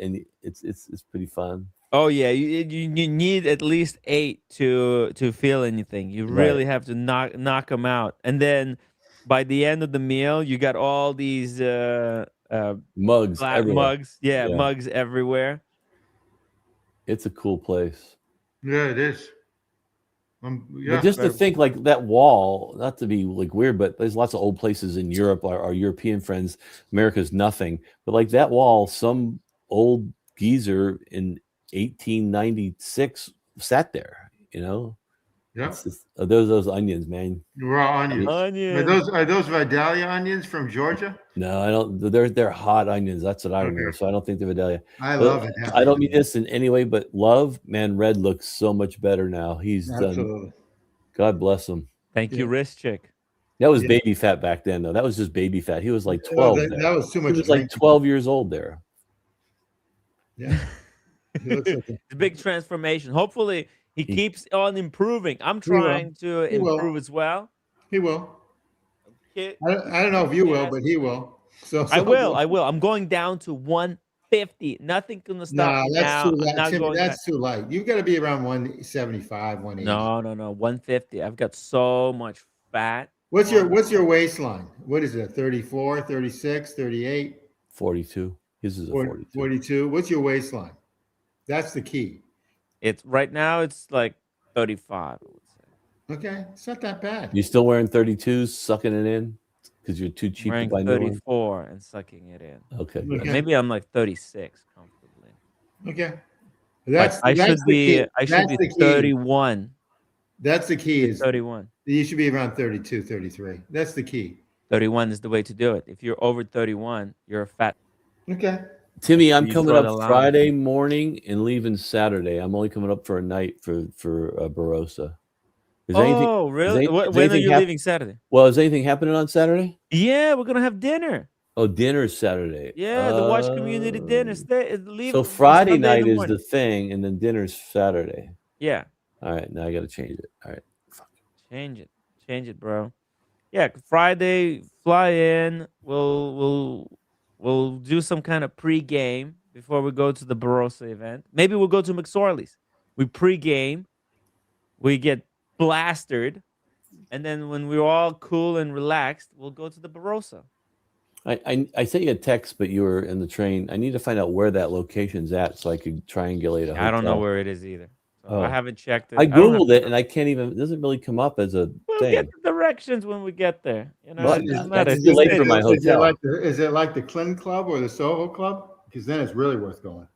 pretty fun. Oh yeah, you need at least 8 to feel anything. You Right. really have to knock them out, and then by the end of the meal, you got all these Mugs black everywhere. mugs. Yeah, Yeah. mugs everywhere. It's a cool place. Yeah, it is. Yeah. But just to think, like that wall, not to be like weird, but there's lots of old places in Europe. Our European friends, America's nothing. But like that wall, some old geezer in 1896 sat there. You know, Yeah. it's just, those onions, man. Raw onions. Onions. Are those Vidalia onions from Georgia? No, I don't. They're hot onions. That's what I remember. Okay. So I don't think they're Vidalia. I But love it. I don't mean this in any way, but love, man. Red looks so much better now. He's done. Absolutely. God bless him. Thank you, wrist chick. That was Yeah. baby fat back then, though. That was just baby fat. He was like Oh, 12. that was too He much was like drinking. 12 years old there. Yeah. He looks like It's a big transformation. Hopefully, he keeps on improving. I'm will. trying to He will. improve as well. He will. Kit, I don't know if you will, yes. but he will. So I will. I'm going down to 150. Nothing gonna stop Nah, me that's now. too I'm light. not Timmy, going back. that's too light. You've got to be around 175, 180. No. 150. I've got so much fat. What's your waistline? What is it? 34, 36, 38, 42. His is a 42. 42? What's your waistline? That's the key. It's right now. It's like 35. I would say. Okay, it's not that bad. You still wearing 32s, sucking it in because you're too cheap to Wearing buy new ones? 34 and sucking it in. Okay. Okay. good. Maybe I'm like 36 comfortably. Okay, But I should the be. key. I should That's be the key. 31. That's the key. Is 31. you should be around 32, 33. That's the key. 31 is the way to do it. If you're over 31, you're a fat. Okay. Timmy, I'm You coming draw the up line. Friday morning and leaving Saturday. I'm only coming up for a night for Barossa. Is anything? Oh, really? is When are anything you hap- leaving Saturday? Well, is anything happening on Saturday? Yeah, we're gonna have dinner. Oh, dinner's Saturday. Yeah, the Watch Community dinner. Leave So Friday night is the thing, and then dinner's Saturday. Yeah. All right, now I got to change it. All right. Change it, bro. Yeah, Friday, fly in. We'll do some kind of pre-game before we go to the Barossa event. Maybe we'll go to McSorley's. We pre-game, we get blasted, and then when we're all cool and relaxed, we'll go to the Barossa. I sent you a text, but you were in the train. I need to find out where that location's at so I could triangulate a hotel. I don't know where it is either. So I haven't checked it. I don't have- Googled it and I can't even, it doesn't really come up as a We'll thing. get the directions when we get there. You know, Well, it doesn't that's matter. too late Just- for my hotel. Is it like the Clinton Club or the Soho Club? Because then it's really worth going.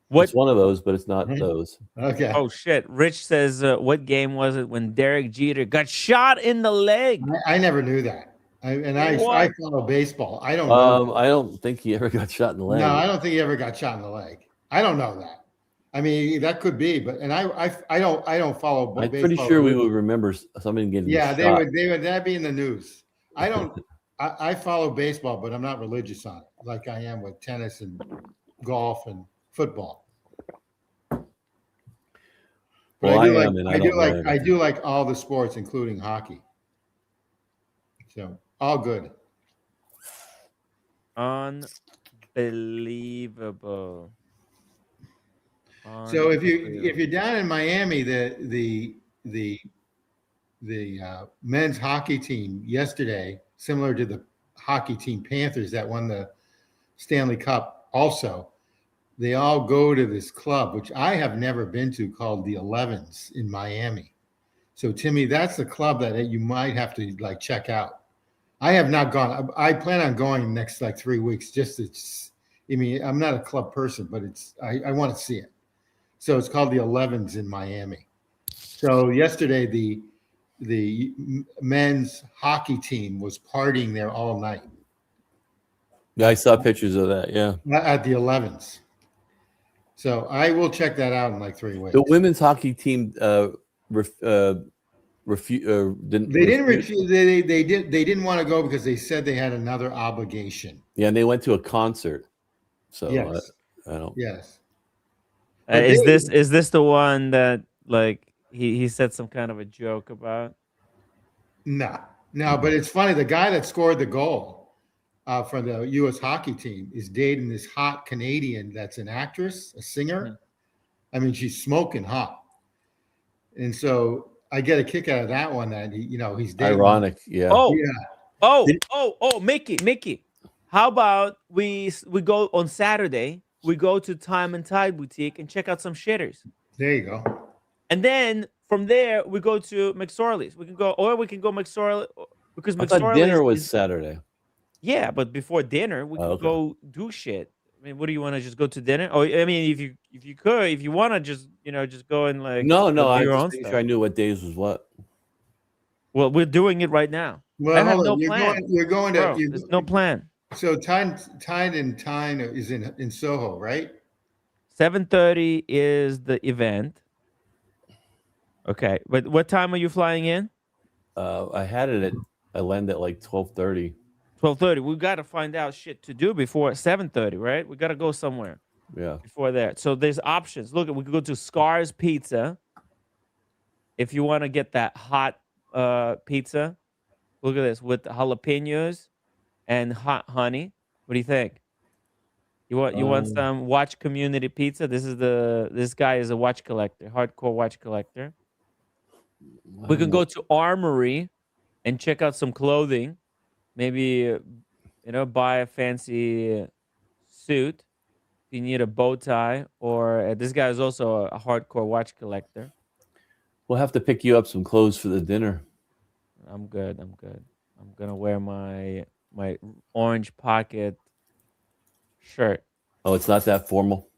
What? It's one of those, but it's not those. Okay. Oh shit! Rich says, "What game was it when Derek Jeter got shot in the leg?" I never knew that. I What? follow baseball. I don't know. I don't think he ever got shot in the leg. No, I don't think he ever got shot in the leg. I don't know that. I mean, that could be, but I don't follow I'm baseball. pretty sure we would remember somebody getting Yeah, shot. they would that'd be in the news. I don't. I follow baseball, but I'm not religious on it, like I am with tennis and golf and football. But Well, I do I like am, and I I do don't like know I anything. do like all the sports, including hockey. So all good. Unbelievable. So if you're down in Miami, the men's hockey team yesterday, similar to the hockey team Panthers that won the Stanley Cup, also they all go to this club which I have never been to called the 11s in Miami. So Timmy, that's the club that you might have to like check out. I have not gone. I plan on going next like 3 weeks. Just to, I mean, I'm not a club person, but I want to see it. So it's called the 11s in Miami. So yesterday the men's hockey team was partying there all night. Yeah, I saw pictures of that. Yeah, At the 11s. So I will check that out in like 3 weeks. the women's hockey team didn't. They didn't refuse. They didn't want to go because they said they had another obligation. Yeah, and they went to a concert. So Yes. I don't. Yes. is this the one that like he said some kind of a joke about? No, but it's funny. The guy that scored the goal for the U.S. hockey team is dating this hot Canadian that's an actress, a singer. Mhm. I mean, she's smoking hot. And so I get a kick out of that one that he's dating. Ironic. Yeah. Mickey. How about we go on Saturday? We go to Time and Tide Boutique and check out some shitters. There you go. And then from there we go to McSorley's. We can go McSorley because I thought dinner McSorley's was is Saturday. yeah, but before dinner we Oh, can okay. go do shit. I mean, what do you want to just go to dinner? Oh, I mean, if you want to just just go and like No, do I your was just own making stuff. sure I knew what days was what. Well, we're doing it right now. I Well, have hold no on. plan, You're going to. bro. There's no plan. So Tyne is in Soho, right? 7:30 is the event. Okay, but what time are you flying in? I had it at I landed at like 12:30. 12:30. We got to find out shit to do before 7:30, right? We got to go somewhere Yeah. before that. So there's options. Look, we could go to Scar's Pizza if you want to get that hot pizza. Look at this with jalapenos and hot honey. What do you think? You want Um, some watch community pizza? This guy is a watch collector, hardcore watch collector. I We don't can know. go to Armory and check out some clothing. Maybe buy a fancy suit if you need a bow tie. Or this guy is also a hardcore watch collector. We'll have to pick you up some clothes for the dinner. I'm good. I'm good. I'm gonna wear my orange pocket shirt. Oh, it's not that formal.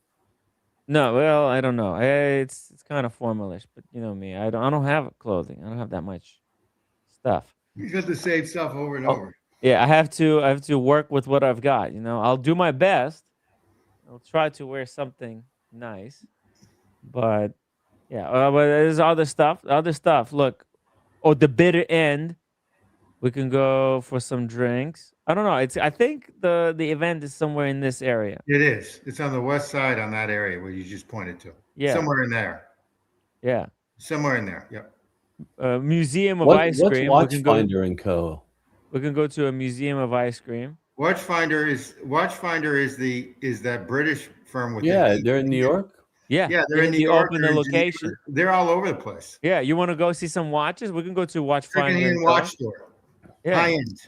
No, well, I don't know. It's kind of formalish, but you know me. I don't have clothing. I don't have that much stuff. You got the same stuff over and Oh, over. yeah, I have to work with what I've got. I'll do my best. I'll try to wear something nice, but yeah. But there's other stuff. Other stuff. Look, the bitter end. We can go for some drinks. I don't know. I think the event is somewhere in this area. It is. It's on the west side on that area where you just pointed to. Yeah, Somewhere in there. yeah. Somewhere in there. Yep. Museum of ice What's cream. We can go. Watchfinder and Co. We can go to a museum of ice cream. Watchfinder is that British firm with the Yeah, heat. they're in New York. Yeah, Yeah, they're they in have New the York. open They're the in location. Geneva. They're all over the place. Yeah, you want to go see some watches? We can go to Watchfinder and Secondhand Co. watch store. Yeah, High end.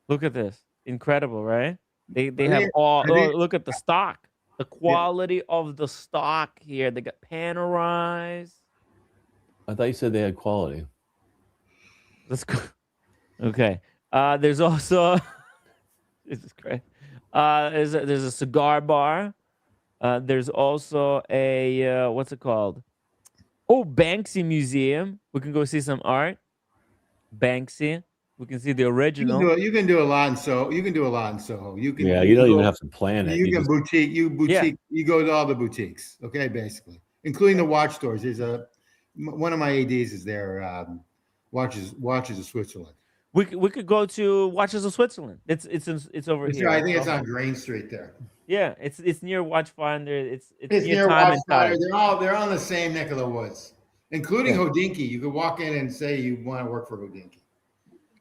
look at this. Incredible, right? They Are have they? all. Are Oh, they? look at the stock. The Yeah. quality of the stock here. They got panorized. I thought you said they had quality. Let's go. Okay. There's also Jesus Christ. There's a cigar bar. There's also a what's it called? Oh, Banksy Museum. We can go see some art. Banksy. We can see the You can do original. it. You can do a lot in Soho. You can do a lot in Soho. Yeah, You you can don't even go. have to plan it. You You can just boutique. Yeah. You go to all the boutiques. Okay, basically, including the watch stores. One of my ads is there. Watches of Switzerland. We could go to Watches of Switzerland. It's over It's here. I It's think it's off on the- Grain Street there. yeah, it's near Watchfinder. It's It's near near Time and Watchfinder. Tide. They're on the same neck of the woods, including Yeah. Hodinky. You could walk in and say you want to work for Hodinky.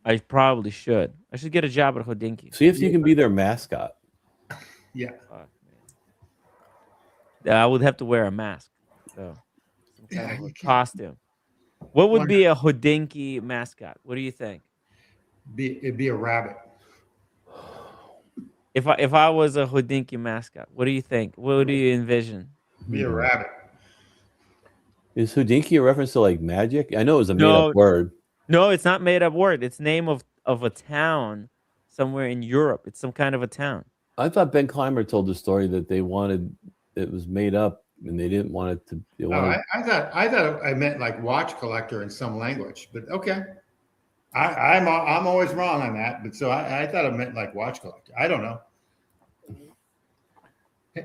I probably should. I should get a job at Hodinky. see if you can be their mascot. Yeah. Fuck, man. I would have to wear a mask. So some kind Yeah, of a you can't costume. What would Why be a Hodinky mascot? What do you think? it'd be a rabbit. If I was a Hodinky mascot, what do you think? What do you envision? Be a rabbit. Is Houdinki a reference to like magic? I know it was a made No, up word. no, it's not made up word. It's name of a town somewhere in Europe. It's some kind of a town. I thought Ben Clymer told the story that they wanted it was made up and they didn't want it to. They Oh, wanted, I thought I meant like watch collector in some language, but okay. I'm always wrong on that, but so I thought it meant like watch collector. I don't know.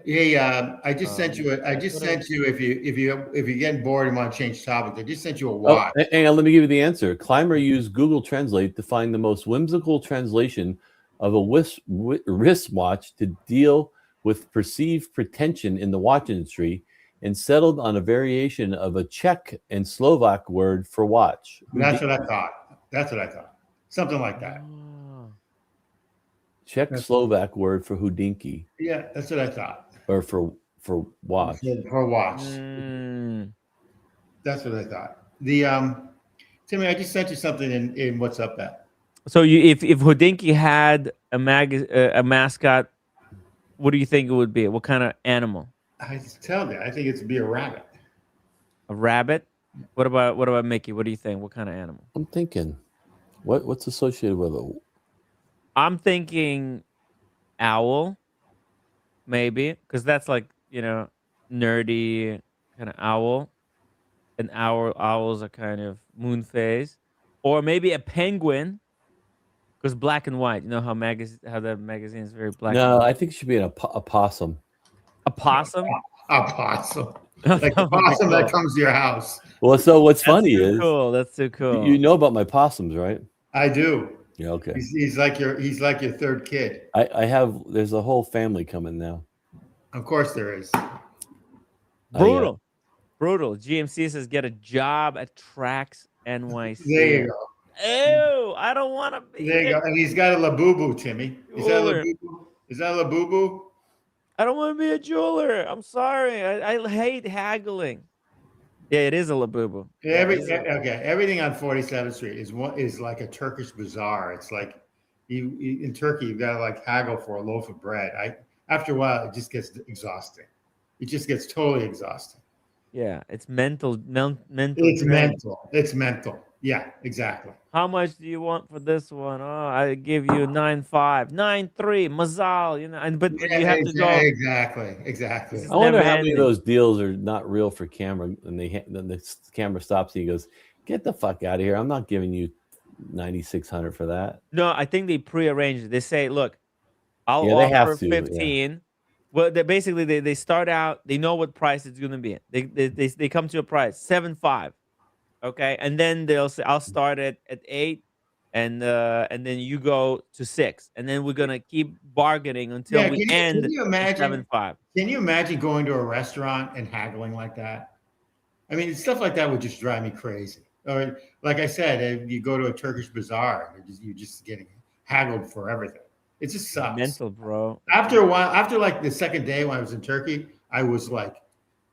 Hey, I just sent you. I just what sent else? you. If you're getting bored and want to change topic, I just sent you a oh, watch. hang on, let me give you the answer. Clymer used Google Translate to find the most whimsical translation of a wristwatch to deal with perceived pretension in the watch industry and settled on a variation of a Czech and Slovak word for watch. That's what I thought. That's what I thought. Something like that. Oh. Czech Slovak word for Houdinki Yeah, that's what I thought. or for watch. For watch. Mm. That's what I thought. The Timmy, I just sent you something in What's Up at. So if Hodinky had a mascot, what do you think it would be? What kind of animal? I just tell you, I think it's be a rabbit. A rabbit? What about Mickey? What do you think? What kind of animal? I'm thinking, what's associated with it? I'm thinking owl, maybe, because that's like, nerdy kind of owl. And owls are kind of moon phase, or maybe a penguin, because black and white. You know how the magazine is very black and No, I white. think it should be a possum. A possum. A possum, like the That would be possum that cool. comes to your house. Well, so what's That's funny too is cool. That's too cool. you know about my possums, right? I do. Yeah, okay. He's like your third kid. There's a whole family coming now. Of course there is. Brutal. Brutal. GMC says get a job at Trax NYC. There you go. Ew, I don't want to be There you go. And he's got a labubu, Timmy. Is that a jeweler. labubu? Is that a labubu? I don't want to be a jeweler. I'm sorry. I hate haggling. Yeah, it is a labubu. Yeah, it is a labubu. Okay. Everything on 47th Street is like a Turkish bazaar. It's like you in Turkey you've got to like haggle for a loaf of bread. After a while it just gets exhausting. It just gets totally exhausting. Yeah, it's mental. It's mental. It's mental. Yeah, exactly. How much do you want for this one? Oh, I give you 9.5, 9.3, Mazal. But Yeah, you have to go. exactly. This is I wonder never how many of ending. those deals are not real for camera, and then the camera stops and he goes, "Get the fuck out of here! I'm not giving you 9,600 for that." No, I think they prearrange it. They say, "Look, I'll Yeah, they have offer to, 15." Well, they start out. They know what price it's going to be. They come to a price 7.5. Okay, and then they'll say, "I'll start at 8, and then you go to 6, and then we're gonna keep bargaining until Yeah, we can end you at imagine? 7.5." Can you imagine going to a restaurant and haggling like that? I mean, stuff like that would just drive me crazy. Or, like I said, you go to a Turkish bazaar, you're just getting haggled for everything. It just sucks. Mental, bro. After a while, after like the second day when I was in Turkey, I was like,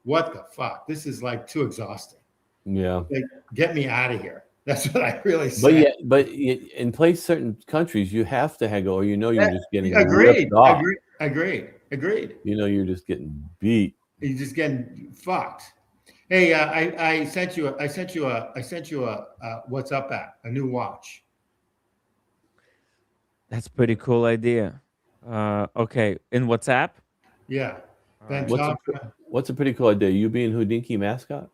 "What the fuck? This is like too exhausting. Yeah. Like, get me out of here." That's what I really But said. in certain countries, you have to haggle, or you're just getting Agreed. ripped off. Agreed. You're just getting beat. You're just getting fucked. Hey, I sent you a WhatsApp app, a new watch. That's pretty cool idea. Okay, in WhatsApp. Yeah. All Then right. What's a pretty cool idea? You being Houdinki mascot?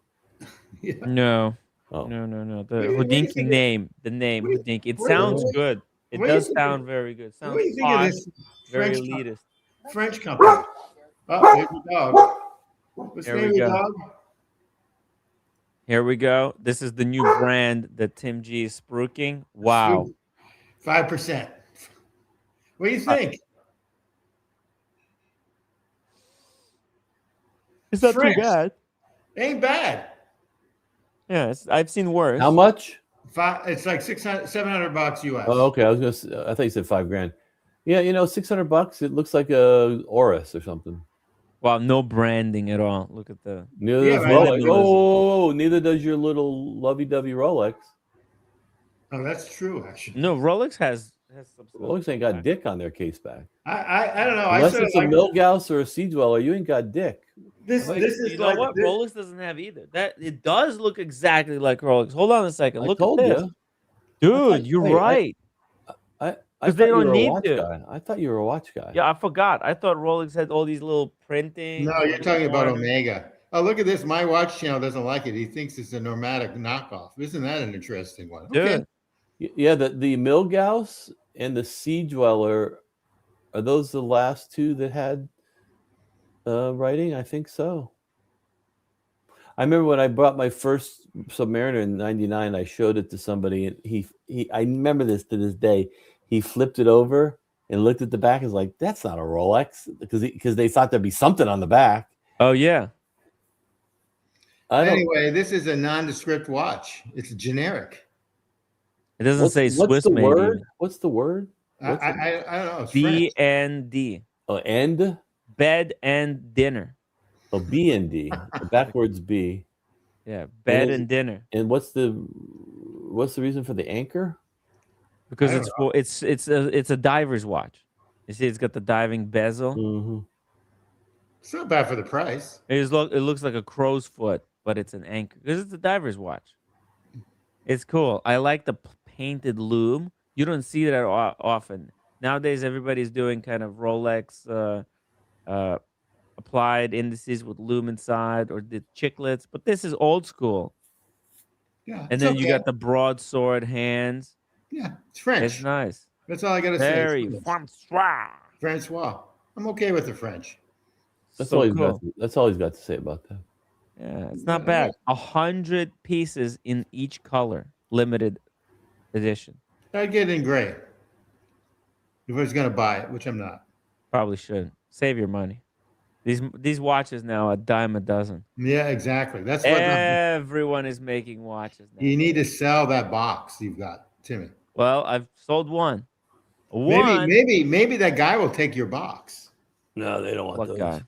Yeah. No, Oh. no. The What do you Houdinki think name, the name what do you- Houdinki. It what do you sounds think- good. It what do you does think sound very good. What do Sounds you think posh, of this very French elitist. French company? Oh, there's your dog. What's the Here name we of your go. dog? Here we go. This is the new brand that Tim G is spruiking. Wow. 5%. What do you think? It's not French. too bad. Ain't bad. Yeah, I've seen worse. How much? It's like $700 US. Oh, okay. I thought you said $5,000. Yeah, $600. It looks like a Oris or something. Wow, no branding at all. Look at the Neither does right. Rolex. Minimalism. Oh, neither does your little lovey-dovey Rolex. Oh, that's true, actually. No, Rolex has some stuff. Rolex ain't got dick on their case back. I don't know. Unless I sort it's of a like Milgauss or a Sea Dweller, you ain't got dick. this. Wait, This is you know like what? this- Rolex doesn't have either. That it does look exactly like Rolex. Hold on a second. I Look told at this, you. dude. You're hey, right. I 'Cause thought they you don't were a need watch to. guy. I thought you were a watch guy. Yeah, I forgot. I thought Rolex had all these little printing. No, you're talking about Omega. Oh, look at this. My watch channel doesn't like it. He thinks it's a nomadic knockoff. Isn't that an interesting one? Okay. Dude, Yeah, the Milgauss and the Sea Dweller, are those the last two that had writing? I think so. I remember when I bought my first Submariner in '99, I showed it to somebody, and I remember this to this day. He flipped it over and looked at the back and was like, "That's not a Rolex," because they thought there'd be something on the back. oh yeah. Anyway, this is a nondescript watch. It's generic. It doesn't say What's Swiss the made. word? Even. What's the word? I don't know. It's B French. and D. Oh, and Bed and dinner. oh, B and D. The backwards B. Yeah, bed is- and dinner. And what's the reason for the anchor? Because I it's for it's a diver's watch. You see, it's got the diving bezel. Mm-hmm. It's not bad for the price. It looks like a crow's foot. but it's an anchor because it's a diver's watch. It's cool. I like the painted lume. You don't see that often nowadays. Everybody's doing kind of Rolex uh, applied indices with lume inside, or the chiclets. But this is old school. Yeah, And it's then you okay. got the broadsword hands. Yeah, it's It's French. nice. That's all I gotta say. It's Very French. Francois. Francois. I'm okay with the French. That's all So he's got. cool. That's all he's got to say about that. Yeah, it's not Yeah, bad. 100 pieces in each color, limited edition. I'd get it in gray if I was gonna buy it, which I'm not. Probably should save your money. These watches now a dime a dozen. Yeah, exactly. That's what Everyone is making watches you now. need to sell that box you've got, Timmy. Well, I've sold one. Maybe, One. maybe that guy will take your box. No, they don't want What those. guy?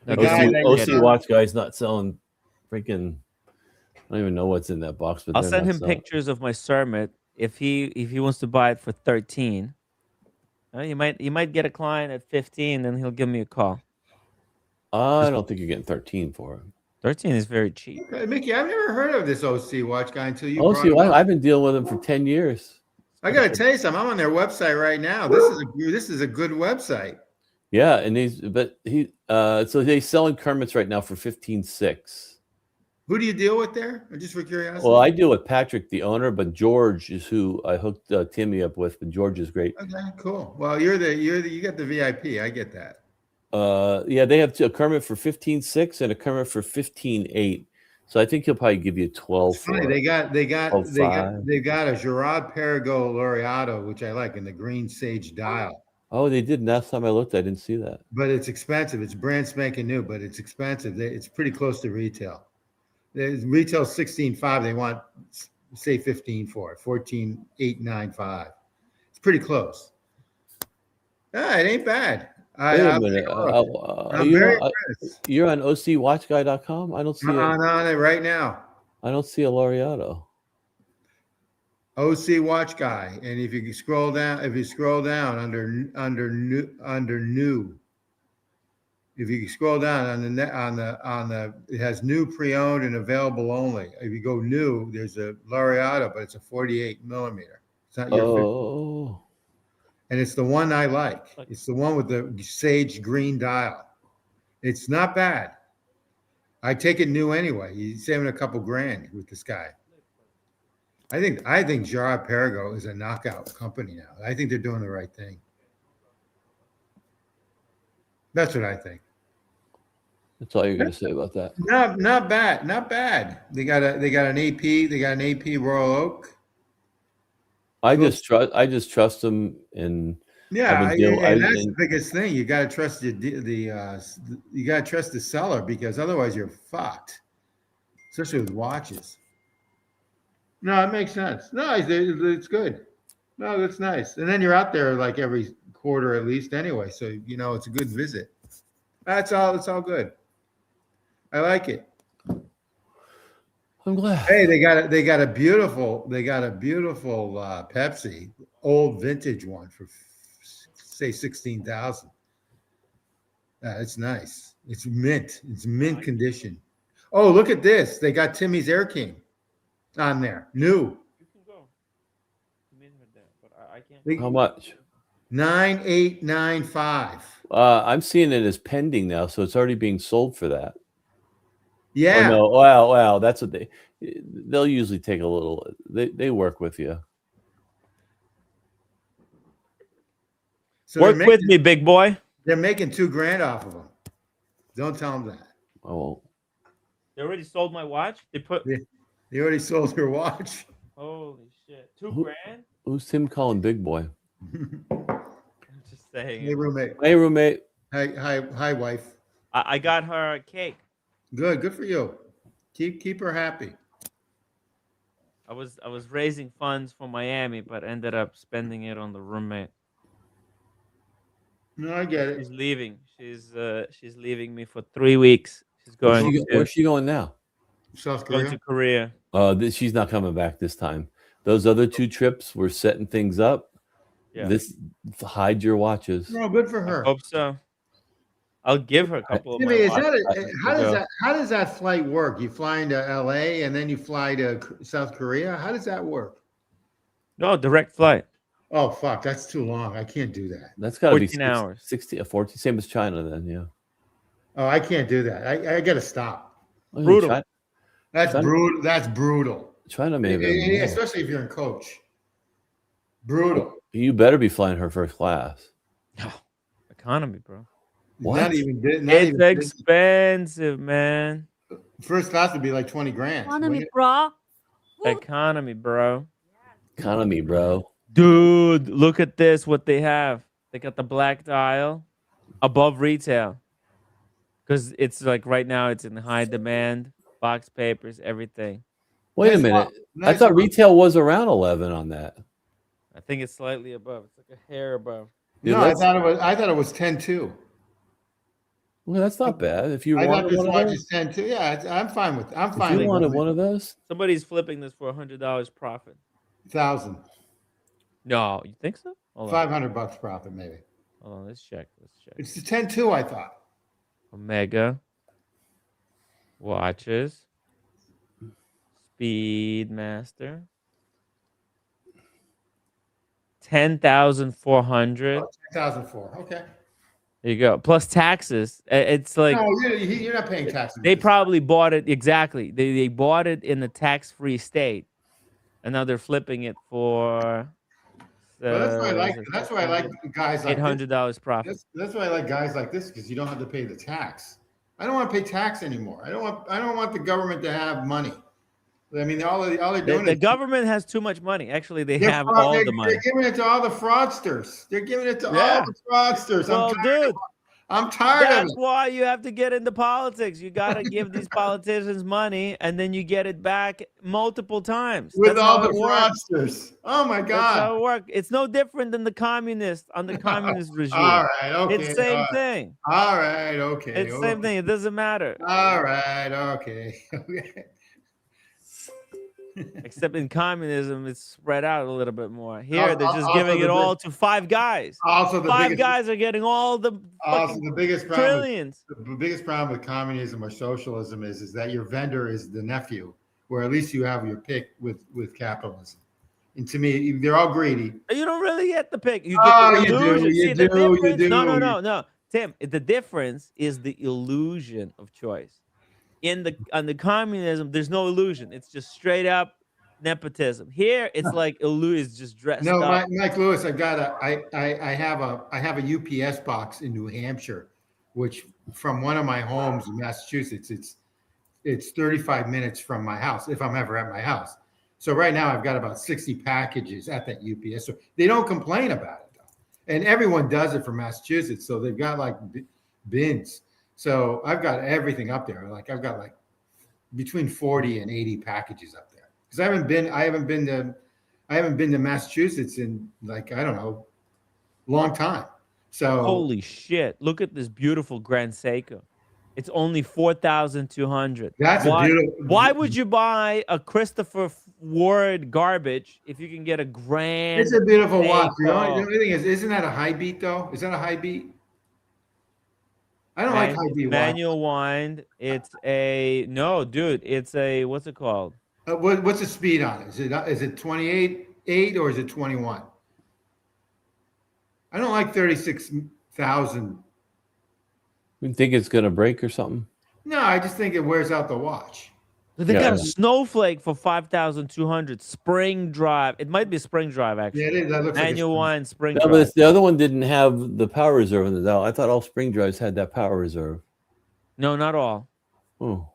The No, guy OC, that you OC saw. watch guy's not selling freaking. I don't even know what's in that box, but I'll they're send not him selling. pictures of my Cermet if he wants to buy it for 13. You might get a client at 15, and he'll give me a call. I don't think you're getting 13 for him. 13 is very cheap. Okay, Mickey, I've never heard of this OC watch guy until you OC, brought him up. I've been dealing with him for 10 years. I gotta tell you something. I'm on their website right now. This is a good website. Yeah, and so they selling Kermit's right now for 15.6. Who do you deal with there? Just for curiosity. Well, I deal with Patrick, the owner, but George is who I hooked Timmy up with. But George is great. Okay, cool. Well, you got the VIP. I get that. Yeah, they have a Kermit for 15.6 and a Kermit for 15.8. So I think he'll probably give you 12 It's for funny. it. They got a $12.5. Gerard Perigot Laureato, which I like, in the green sage dial. Oh, they did. Last time I looked, I didn't see that. But it's expensive. It's brand spanking new, but it's expensive. It's pretty close to retail. Retail 16.5. They want, say, 15 for it. 14,895. It's pretty close. Ah, it ain't bad. Wait a minute. I'm very impressed. You're on ocwatchguy.com? I don't see I'm on it right now. I don't see a Laureato. OC Watch Guy, and if you scroll down, under new, if you scroll down on the it has new, pre-owned, and available only. If you go new, there's a Laureato, but it's a 48 millimeter. It's not your 50. And it's the one I like. It's the one with the sage green dial. It's not bad. I take it new anyway. You're saving a couple grand with this guy. I think Gerard Perigot is a knockout company now. I think they're doing the right thing. That's what I think. That's all you're going to say about that. Not bad. They got an AP Royal Oak. I just trust them, and yeah, that's the biggest thing. You got to trust you got to trust the seller, because otherwise you're fucked, especially with watches. No, it makes sense. No, it's good. No, that's nice. And then you're out there like every quarter at least anyway, so it's a good visit. That's all. It's all good. I like it. I'm glad. Hey, they got a beautiful Pepsi, old vintage one for say 16,000. It's nice. It's mint condition. Oh, look at this. They got Timmy's Air King on there, new. You can go. But I can't. How much? 9,895. I'm seeing it as pending now, so it's already being sold for that. Yeah. Oh, no. Wow. That's what they'll usually take a little. They work with you. So Work with me, big boy. They're making $2,000 off of them. Don't tell them that. Oh. They already sold my watch. They already sold your watch. Holy shit! $2,000. Who's Tim calling big boy? I'm just saying. Hey, roommate. Hey, roommate. Hi, wife. I got her a cake. Good for you. Keep her happy. I was raising funds for Miami, but ended up spending it on the roommate. No, I get it. She's leaving. She's leaving me for 3 weeks. She's going. Where's she going now? South Korea. Going to Korea. She's not coming back this time. Those other 2 trips were setting things up. Yeah. This hide your watches. No, good for her. I hope so. I'll give her a couple of my Jimmy, is watches. that how does that flight work? You fly into LA and then you fly to South Korea? How does that work? No, direct flight. Oh fuck, that's too long. I can't do that. That's got to be 14 hours. 60, 14, same as China then, yeah. Oh, I can't do that. I got to stop. Oh, Brutal. China, That's brutal. That's brutal. China may have been more. Especially if you're in coach. Brutal. You better be flying her first class. No, economy, bro. What? Not even. It's expensive, man. First class would be like 20 grand. Economy, bro. Economy, bro. Economy, bro. Dude, look at this. What they have. They got the black dial above retail. Because it's like right now it's in high demand. Box papers, everything. Wait a minute. I thought retail was around 11 on that. I think it's slightly above. It's like a hair above. Dude, No, I thought it was 10 too. Well, that's not bad. If you I thought wanted this one of watch those, is 10 too. Yeah, I'm fine with. I'm if fine. you wanted one of those, Somebody's flipping this for $100 profit. 1,000. No, you think so? Hold on. $500 profit maybe. Hold on, let's check. It's the 10 too. I thought. Omega watches. Speedmaster. 10,400. 10,004. Okay. There you go. Plus taxes. It's like No, you're not paying taxes. they probably bought it exactly. They bought it in a tax-free state, and now they're flipping it for. Well, that's why I like guys like $800 profit. That's why I like guys like this because you don't have to pay the tax. I don't want to pay tax anymore. I don't want the government to have money. I mean, all they're doing. The government has too much money. Actually, they have the money. They're giving it to all the fraudsters. They're giving it to all the fraudsters. Well, I'm tired of it. That's why you have to get into politics. You got to give these politicians money, and then you get it back multiple times. With all the fraudsters. Oh, my God. That's how it works. It's no different than the communist regime. All right, okay. It's the same thing. All right, okay. It's the same thing. It doesn't matter. All right, okay. Except in communism, it's spread out a little bit more. Here, they're just giving it all to 5 guys. Also, five guys are getting all the biggest problem trillions. The biggest problem with communism or socialism is that your vendor is the nephew, where at least you have your pick with capitalism. And to me, they're all greedy. You don't really get the pick. You get the illusion. You do. No. Tim, the difference is the illusion of choice. On the communism, there's no illusion. It's just straight up nepotism. Here, it's like is just dressed up. No, Mike Lewis, I have a UPS box in New Hampshire, which from one of my homes in Massachusetts, it's 35 minutes from my house if I'm ever at my house. So right now I've got about 60 packages at that UPS. So they don't complain about it though, and everyone does it from Massachusetts. So they've got like bins. So I've got everything up there. Like I've got like between 40 and 80 packages up there because I haven't been to Massachusetts in like, I don't know, long time. So holy shit. Look at this beautiful Grand Seiko. It's only 4,200. That's a beautiful. Why would you buy a Christopher Ward garbage if you can get a grand? It's a beautiful watch. The Seiko? only thing is, isn't that a high beat though? Is that a high beat? I don't like high beat manual wind. It's a dude. It's a what's it called? What's the speed on it? Is it 28.8 or is it 21? I don't like 36,000. You think it's gonna break or something? No, I just think it wears out the watch. They got a Snowflake for 5,200. Spring drive. It might be a spring drive actually. Yeah, it is. That looks manual like wind spring No, drive. but the other one didn't have the power reserve in the dial. I thought all spring drives had that power reserve. No, not all. Oh.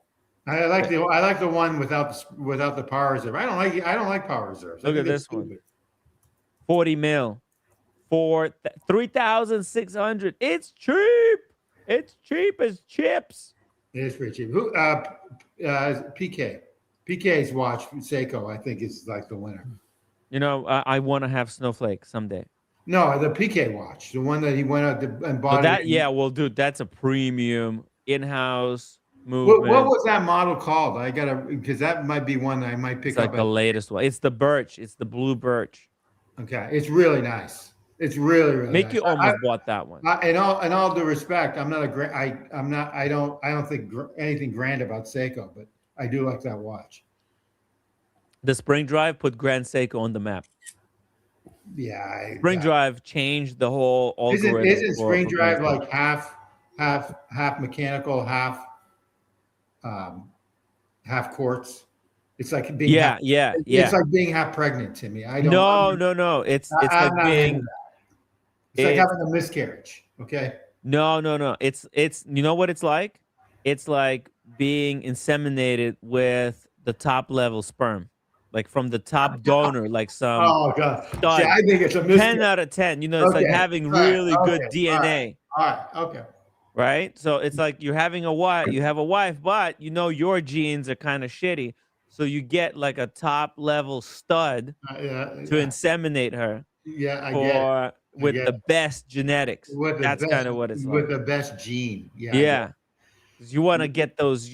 I like the one without the power reserve. I don't like power reserves. Look at this one. 40 mil for 3,600. It's cheap. It's cheap as chips. It is pretty cheap. Who? PK's watch Seiko, I think, is like the winner. You know, I want to have Snowflake someday. No, the PK watch, the one that he went out and bought. Well, dude, that's a premium in-house movement. What was that model called? I gotta, because that might be one that I might pick it's up. Like the latest one. It's the birch. It's the blue birch. Okay, it's really nice. It's really, really nice. Mickey almost bought that one. In all due respect, I'm not a grand. I'm not. I don't think anything grand about Seiko, but I do like that watch. The Spring Drive put Grand Seiko on the map. Yeah, Spring Drive changed the whole algorithm isn't for Spring Grand Drive Seiko. like half mechanical, um, half quartz? It's like being Yeah. It's like being half pregnant to me. I don't. No. It's I'm like not into being. that. It's like having a miscarriage. Okay. No. It's you know what it's like? It's like being inseminated with the top level sperm, like from the top donor, like some Oh God. See, stud. I think it's a 10 miscarriage. out of 10. You know, it's like Okay. having All right. really good Okay. DNA. All right. Okay. Right? So it's like you're having a wife, you have a wife, but you know your genes are kind of shitty. So you get like a top level stud to inseminate her Yeah, I get it. for I with get the it. best genetics. That's kind of what it's like. With the best gene. Yeah, I get Yeah. 'Cause you want to get those,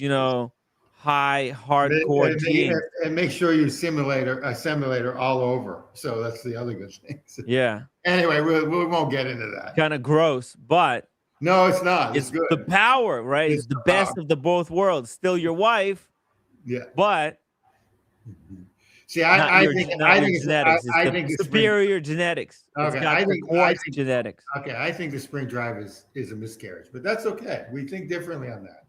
high hardcore it. genes. And make sure you simulator all over. So that's the other good thing. Yeah. Anyway, we won't get into that. Kind of gross, but No, it's not. It's it's good. the power, right? It's It's the the best power. of the both worlds. Still your wife, Yeah. but See, not I your think genetics. It's I the think the spring. superior genetics. It's Okay, got the quartz genetics. okay. I think the spring drive is a miscarriage, but that's okay. We think differently on that.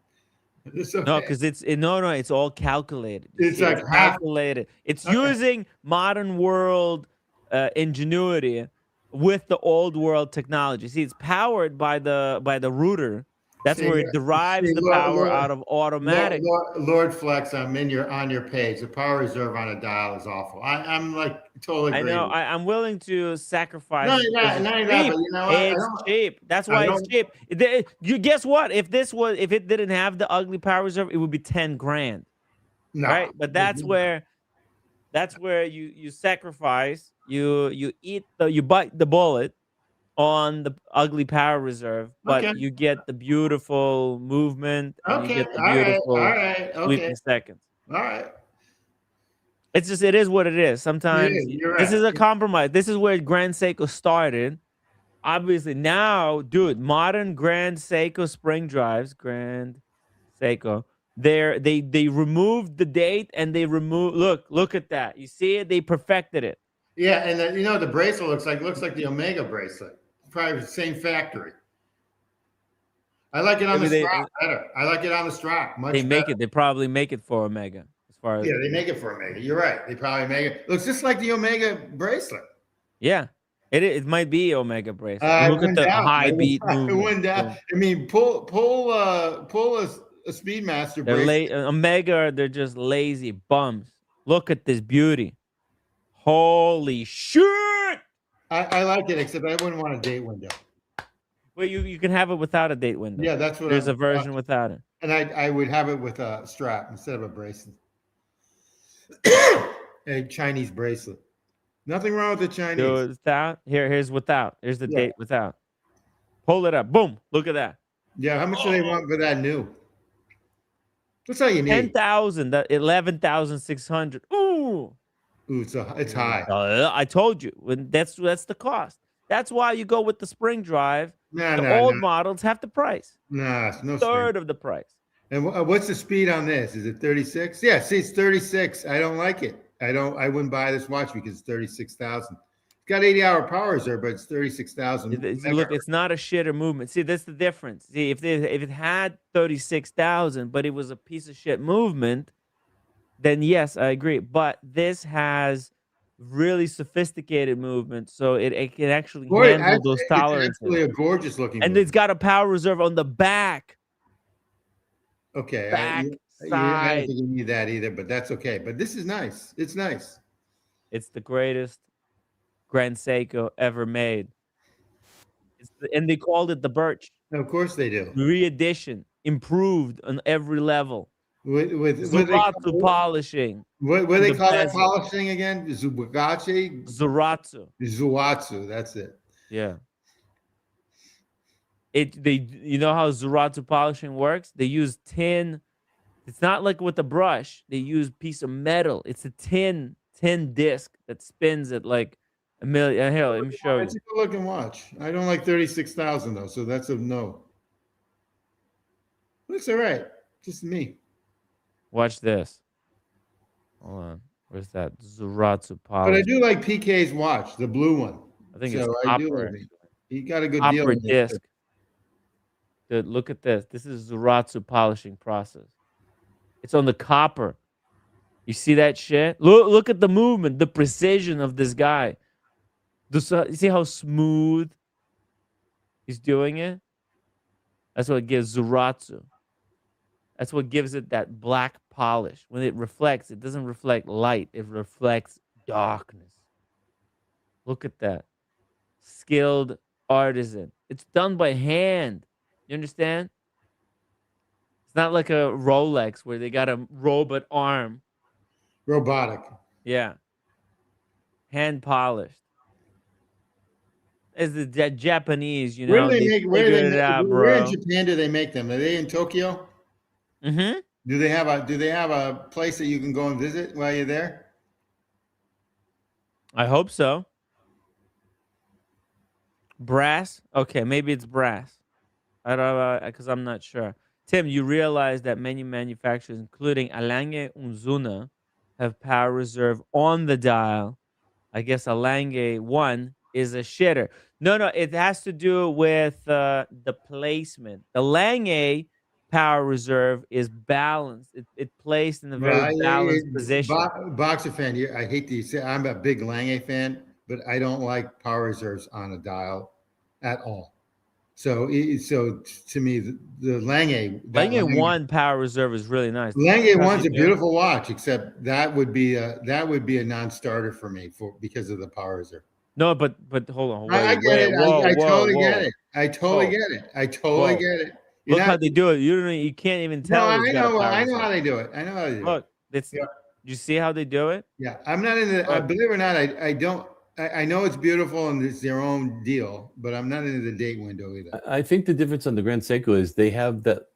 It's No, okay. because no, it's all calculated. It's See, like it's half. calculated. It's Okay. using modern world ingenuity with the old world technology. See, it's powered by the router. That's See, where it derives see, the power out of automatic. Lord Flex, I'm on your page. The power reserve on a dial is awful. I'm like totally I agree. know. I'm willing to sacrifice No, it because it's not that, cheap. but you know what? It's cheap. That's I why it's don't. cheap. You guess what? If it didn't have the ugly power reserve, it would be 10 grand, No. right? But that's where you sacrifice. You bite the bullet on the ugly power reserve, but Okay. you get the beautiful movement and you Okay. get the All right. All beautiful right. Okay. sweeping seconds. All right. It's just it is what it is. Sometimes You're this right. is a compromise. This is where Grand Seiko started. Obviously now, dude, modern Grand Seiko spring drives, Grand Seiko, they removed the date and they removed look at that. You see it? They perfected it. Yeah, and the bracelet looks like the Omega bracelet. Probably the same factory. I like it on Maybe the strap better. I like it on the strap much better. they probably make it for Omega as far as Yeah, they make it for Omega. You're right. They probably make it. Looks just like the Omega bracelet. yeah. It might be Omega bracelet. I Look at went the down. high beat I movement. went down. Boom. I mean, pull a Speedmaster bracelet. Omega, they're just lazy bums. Look at this beauty. Holy shit! I like it, except I wouldn't want a date window. Well, you can have it without a date window. Yeah, that's what there's a version without it. And I would have it with a strap instead of a bracelet. A Chinese bracelet. Nothing wrong with the Chinese. So without here's without. Here's the date without. Pull it up. Boom. Look at that. Yeah, how much do they want for that new? That's all you need. 10,000. That 11,600. Ooh. Ooh, it's high. I told you. That's the cost. That's why you go with the spring drive. No, the old models have the price. Nah, it's no third of the price. And what's the speed on this? Is it 36? Yeah, see, it's 36. I don't like it. I wouldn't buy this watch because it's 36,000. It's got 80-hour power reserve, but it's 36,000. Look, it's not a shitter movement. See, that's the difference. See, if it had 36,000, but it was a piece of shit movement, then yes, I agree. But this has really sophisticated movement, so it can actually handle those tolerances. It's actually a gorgeous looking and movement. It's got a power reserve on the back. Okay, back I side. don't think you need that either, but that's okay. But this is nice. It's nice. It's the greatest Grand Seiko ever made. And they called it the Birch. Of course they do. Re-edition, improved on every level. With Zuratsu polishing. What do they call that polishing again? Zuratsu? Zuratsu, that's it. Yeah. You know how Zuratsu polishing works? They use tin. It's not like with a brush. They use piece of metal. It's a tin disc that spins at like A million. Here, let me show It's you. a good looking watch. I don't like 36,000 though, so that's a no. That's all right. Just me. Watch this. Hold on. Where's that Zuratsu But I polish? do like PK's watch, the blue one. I think it's So I do copper. like it. He got a good deal Copper on this. disc. Dude, look at this. This is Zuratsu polishing process. It's on the copper. You see that shit? Look at the movement, the precision of this guy. You see how smooth he's doing it? That's what gives Zuratsu. That's what gives it that black polish. When it reflects, it doesn't reflect light, it reflects darkness. Look at that. Skilled artisan. It's done by hand. You understand? It's not like a Rolex where they got a robot arm. Robotic. Yeah. Hand polished. As the Japanese, Where do they they make? Where do they figured it make? out, Where in bro. Japan do they make them? Are they in Tokyo? Mm-hmm. Do they have a place that you can go and visit while you're there? I hope so. Brass? Okay, maybe it's brass. I don't because I'm not sure. Tim, you realize that many manufacturers, including Alange Unzuna, have power reserve on the dial. I guess Alange 1 is a shitter. No, no, it has to do with the placement. The Lange power reserve is balanced. It placed in a Well, very balanced position. boxer fan. I hate to say I'm a big Lange fan, but I don't like power reserves on a dial at all. So, so to me, the Lange Lange 1 power reserve is really nice. Lange How they one's a do it? beautiful watch, except that would be a non-starter for me because of the power reserve. No, but hold on, I wait, get wait, it. whoa, I whoa, totally get whoa, it. I totally whoa, get it. I totally whoa. get it. You're Look how not. they do it. You can't even No, tell it's I got a know. power I know reserve. how they do it. I know how they do it. Look, it's Yeah. you see how they do it? Yeah, I'm not into. Look, Believe it or not, I don't. I know it's beautiful and it's their own deal, but I'm not into the date window either. I think the difference on the Grand Seiko is they have the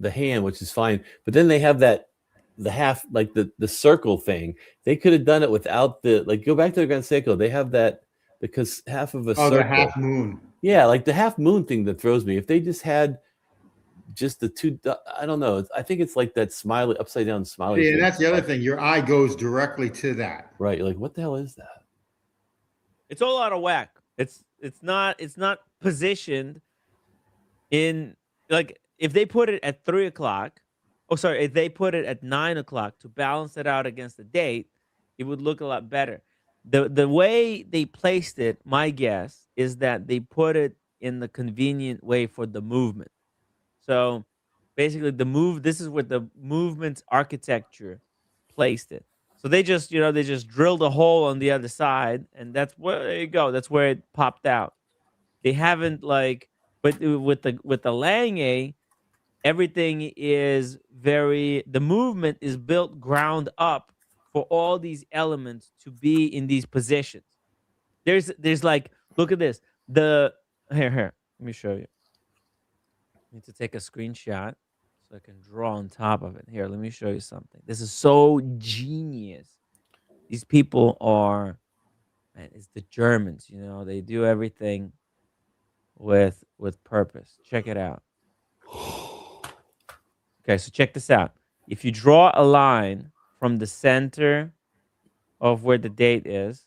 hand, which is fine, but then they have the half, like the circle thing. They could have done it without go back to the Grand Seiko. They have that because half of a Oh, circle. the half moon. Yeah, like the half moon thing that throws me. If they just had just the two, I don't know. I think it's like that smiley upside down smiley. See, and that's the other thing. Your eye goes directly to that. Right. You're like, what the hell is that? it's all out of whack. It's not positioned in, like, if they put it at 3 o'clock. Oh, sorry, if they put it at 9 o'clock to balance it out against the date, it would look a lot better. The way they placed it, my guess is that they put it in the convenient way for the movement. So basically, this is where the movement's architecture placed it. So they just drilled a hole on the other side, and that's where, there you go. That's where it popped out. They haven't, like, but with the Lange, everything is the movement is built ground up for all these elements to be in these positions. There's like, look at this. The here, let me show you. I need to take a screenshot so I can draw on top of it. Here, let me show you something. This is so genius. These people are, man, it's the Germans, they do everything with purpose. Check it out. Okay, so check this out. If you draw a line from the center of where the date is,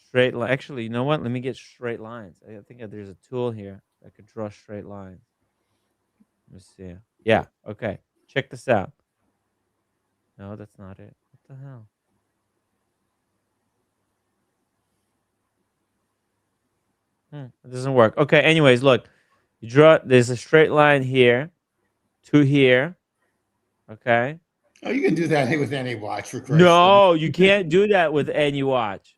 straight line. Actually, you know what? Let me get straight lines. I think that there's a tool here that could draw straight lines. Let me see. Yeah, okay. Check this out. No, that's not it. What the hell? It doesn't work. Okay, anyways, look. There's a straight line here to here. Okay. Oh, you can do that with any watch, for Christ's sake. No, you can't do that with any watch.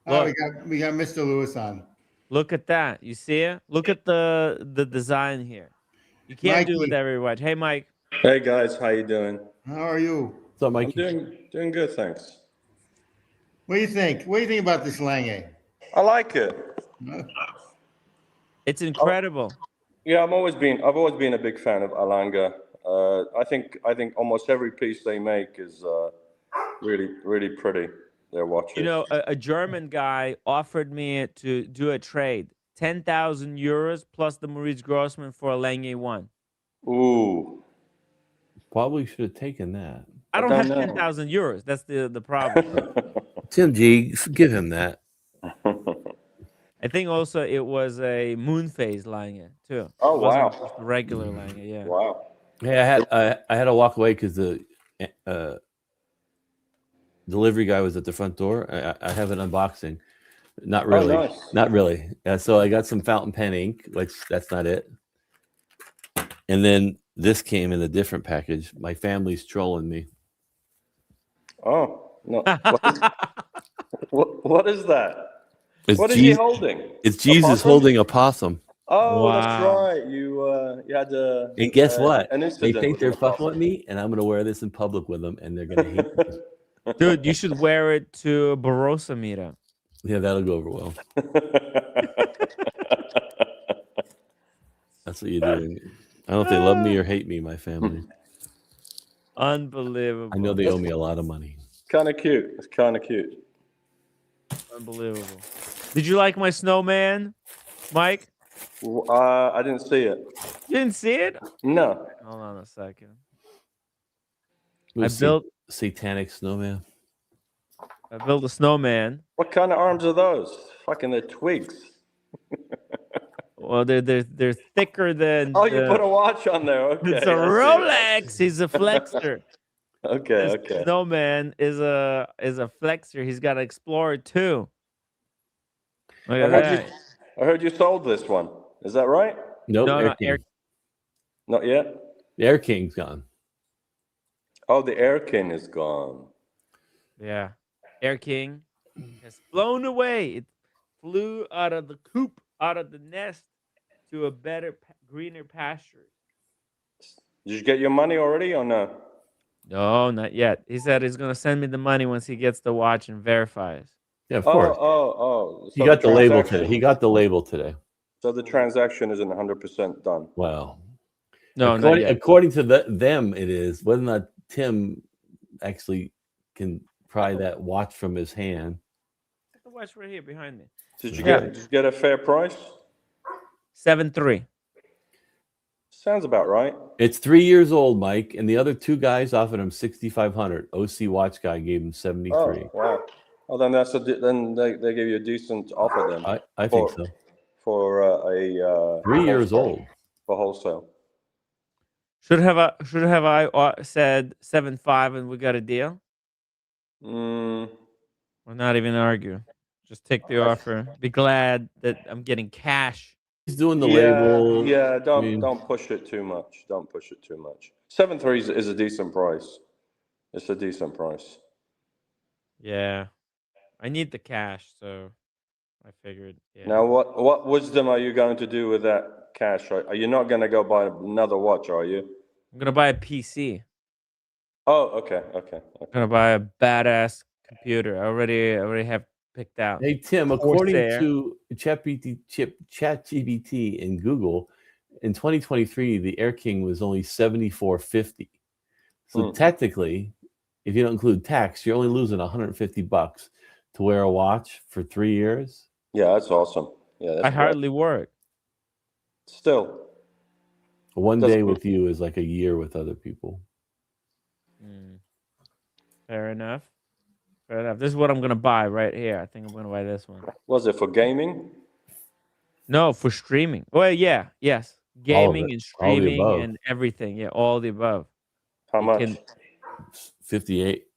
Oh, Look, we got Mr. Lewis on. look at that. You see it? Look at the design here. You can't do it with Mikey, every watch. Hey, Mike. Hey guys, how you doing? how are you? So, I'm Mike, doing good, thanks. What do you think? What do you think about this Lange? I like it. It's incredible. Yeah, I've always been a big fan of Alanga. I think almost every piece they make is really pretty. their watches. You know, a German guy offered me to do a trade, 10,000 euros plus the Maurice Grossman for a Lange 1. Ooh. Probably should have taken that. I I don't don't have know. 10,000 euros. That's the problem. Tim G, give him that. I think also it was a moon phase Lange too. Oh, It wasn't wow. just a regular Lange. Yeah. Wow. Hey, I had to walk away because the delivery guy was at the front door. I have an unboxing. Not really. Oh, nice. Not really. So I got some fountain pen ink, which that's not it. And then this came in a different package. My family's trolling me. Oh, no. What is that? It's What is he holding? It's Jesus possum? holding a possum. Oh, that's Wow. right. You had a. And guess what? An They incident think with they're the fucking possum. with me, and I'm gonna wear this in public with them, and they're gonna hate me. Dude, you should wear it to a Barossa meetup. Yeah, that'll go over well. That's what you're doing. I don't know if they love me or hate me, my family. Unbelievable. I know they owe me a lot of money. Kind of cute. It's kind of cute. Unbelievable. Did you like my snowman, Mike? I didn't see it. You didn't see it? No. Hold on a second. It was built- satanic snowman. I built a snowman. What kind of arms are those? Fucking they're twigs. Well, they're thicker than. Oh, you put a watch on there. Okay. It's a Rolex. He's a flexor. Okay. This Okay. snowman is a flexor. He's got an Explorer too. Look at that. I heard you sold this one. Is that right? Nope, No, Air no, King. Air- Not yet. The Air King's gone. Oh, the Airkin is gone. Yeah. Air King has flown away. It flew out of the coop, out of the nest to a better, greener pasture. Did you get your money already or no? No, not yet. He said he's going to send me the money once he gets the watch and verifies. Yeah, of course. Oh. He got the label transaction- today. He got the label today. So the transaction isn't 100% done. Wow. No, not yet. According to them, it is. Whether or not Tim actually can pry that watch from his hand. The watch right here behind me. Did you Yeah. get a fair price? 7.3. Sounds about right. It's 3 years old, Mike, and the other two guys offered him $6,500. OC Watch guy gave him 73. Oh, wow. Well, then then they give you a decent offer then I think so. for a 3 years old. for wholesale. Should have I said 7.5 and we got a deal? Mm, Or not even argue. Just take the offer. Be glad that I'm getting cash. He's doing the label. Yeah, I mean- don't push it too much. Don't push it too much. 7.3 is a decent price. It's a decent price. Yeah. I need the cash, so I figured. Yeah. Now, what wisdom are you going to do with that cash? Are you not going to go buy another watch, are you? I'm gonna buy a PC. Oh, okay. I'm gonna buy a badass computer. I already have picked out. Hey, Tim, according Corsair. to ChatGPT and Google, in 2023, the Air King was only $74.50. So technically, if you don't include tax, you're only losing $150 to wear a watch for 3 years. Yeah, that's awesome. Yeah, that's I hardly work. Still. One That's day cool. with you is like a year with other people. Fair enough. Fair enough. This is what I'm gonna buy right here. I think I'm gonna buy this one. Was it for gaming? No, for streaming. Well, yeah, yes. Gaming and All the streaming above. and everything. Yeah, all the above. How You much? can- 58.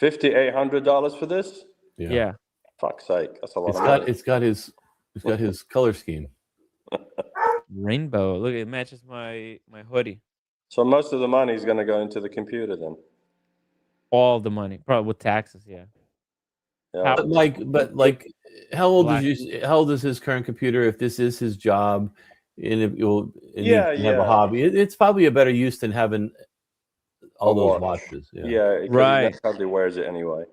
$5,800 for this? Yeah. Fuck's sake, that's a lot of money. It's got his color scheme. Rainbow. Look, it matches my hoodie. So most of the money is going to go into the computer then. All the money, probably with taxes. Yeah. Yeah. But how old Black. how old is his current computer? If this is his job, and if you Yeah, have a yeah. hobby, it's probably a better use than having all A those watch. watches. Yeah, because Right. he hardly wears it anyway.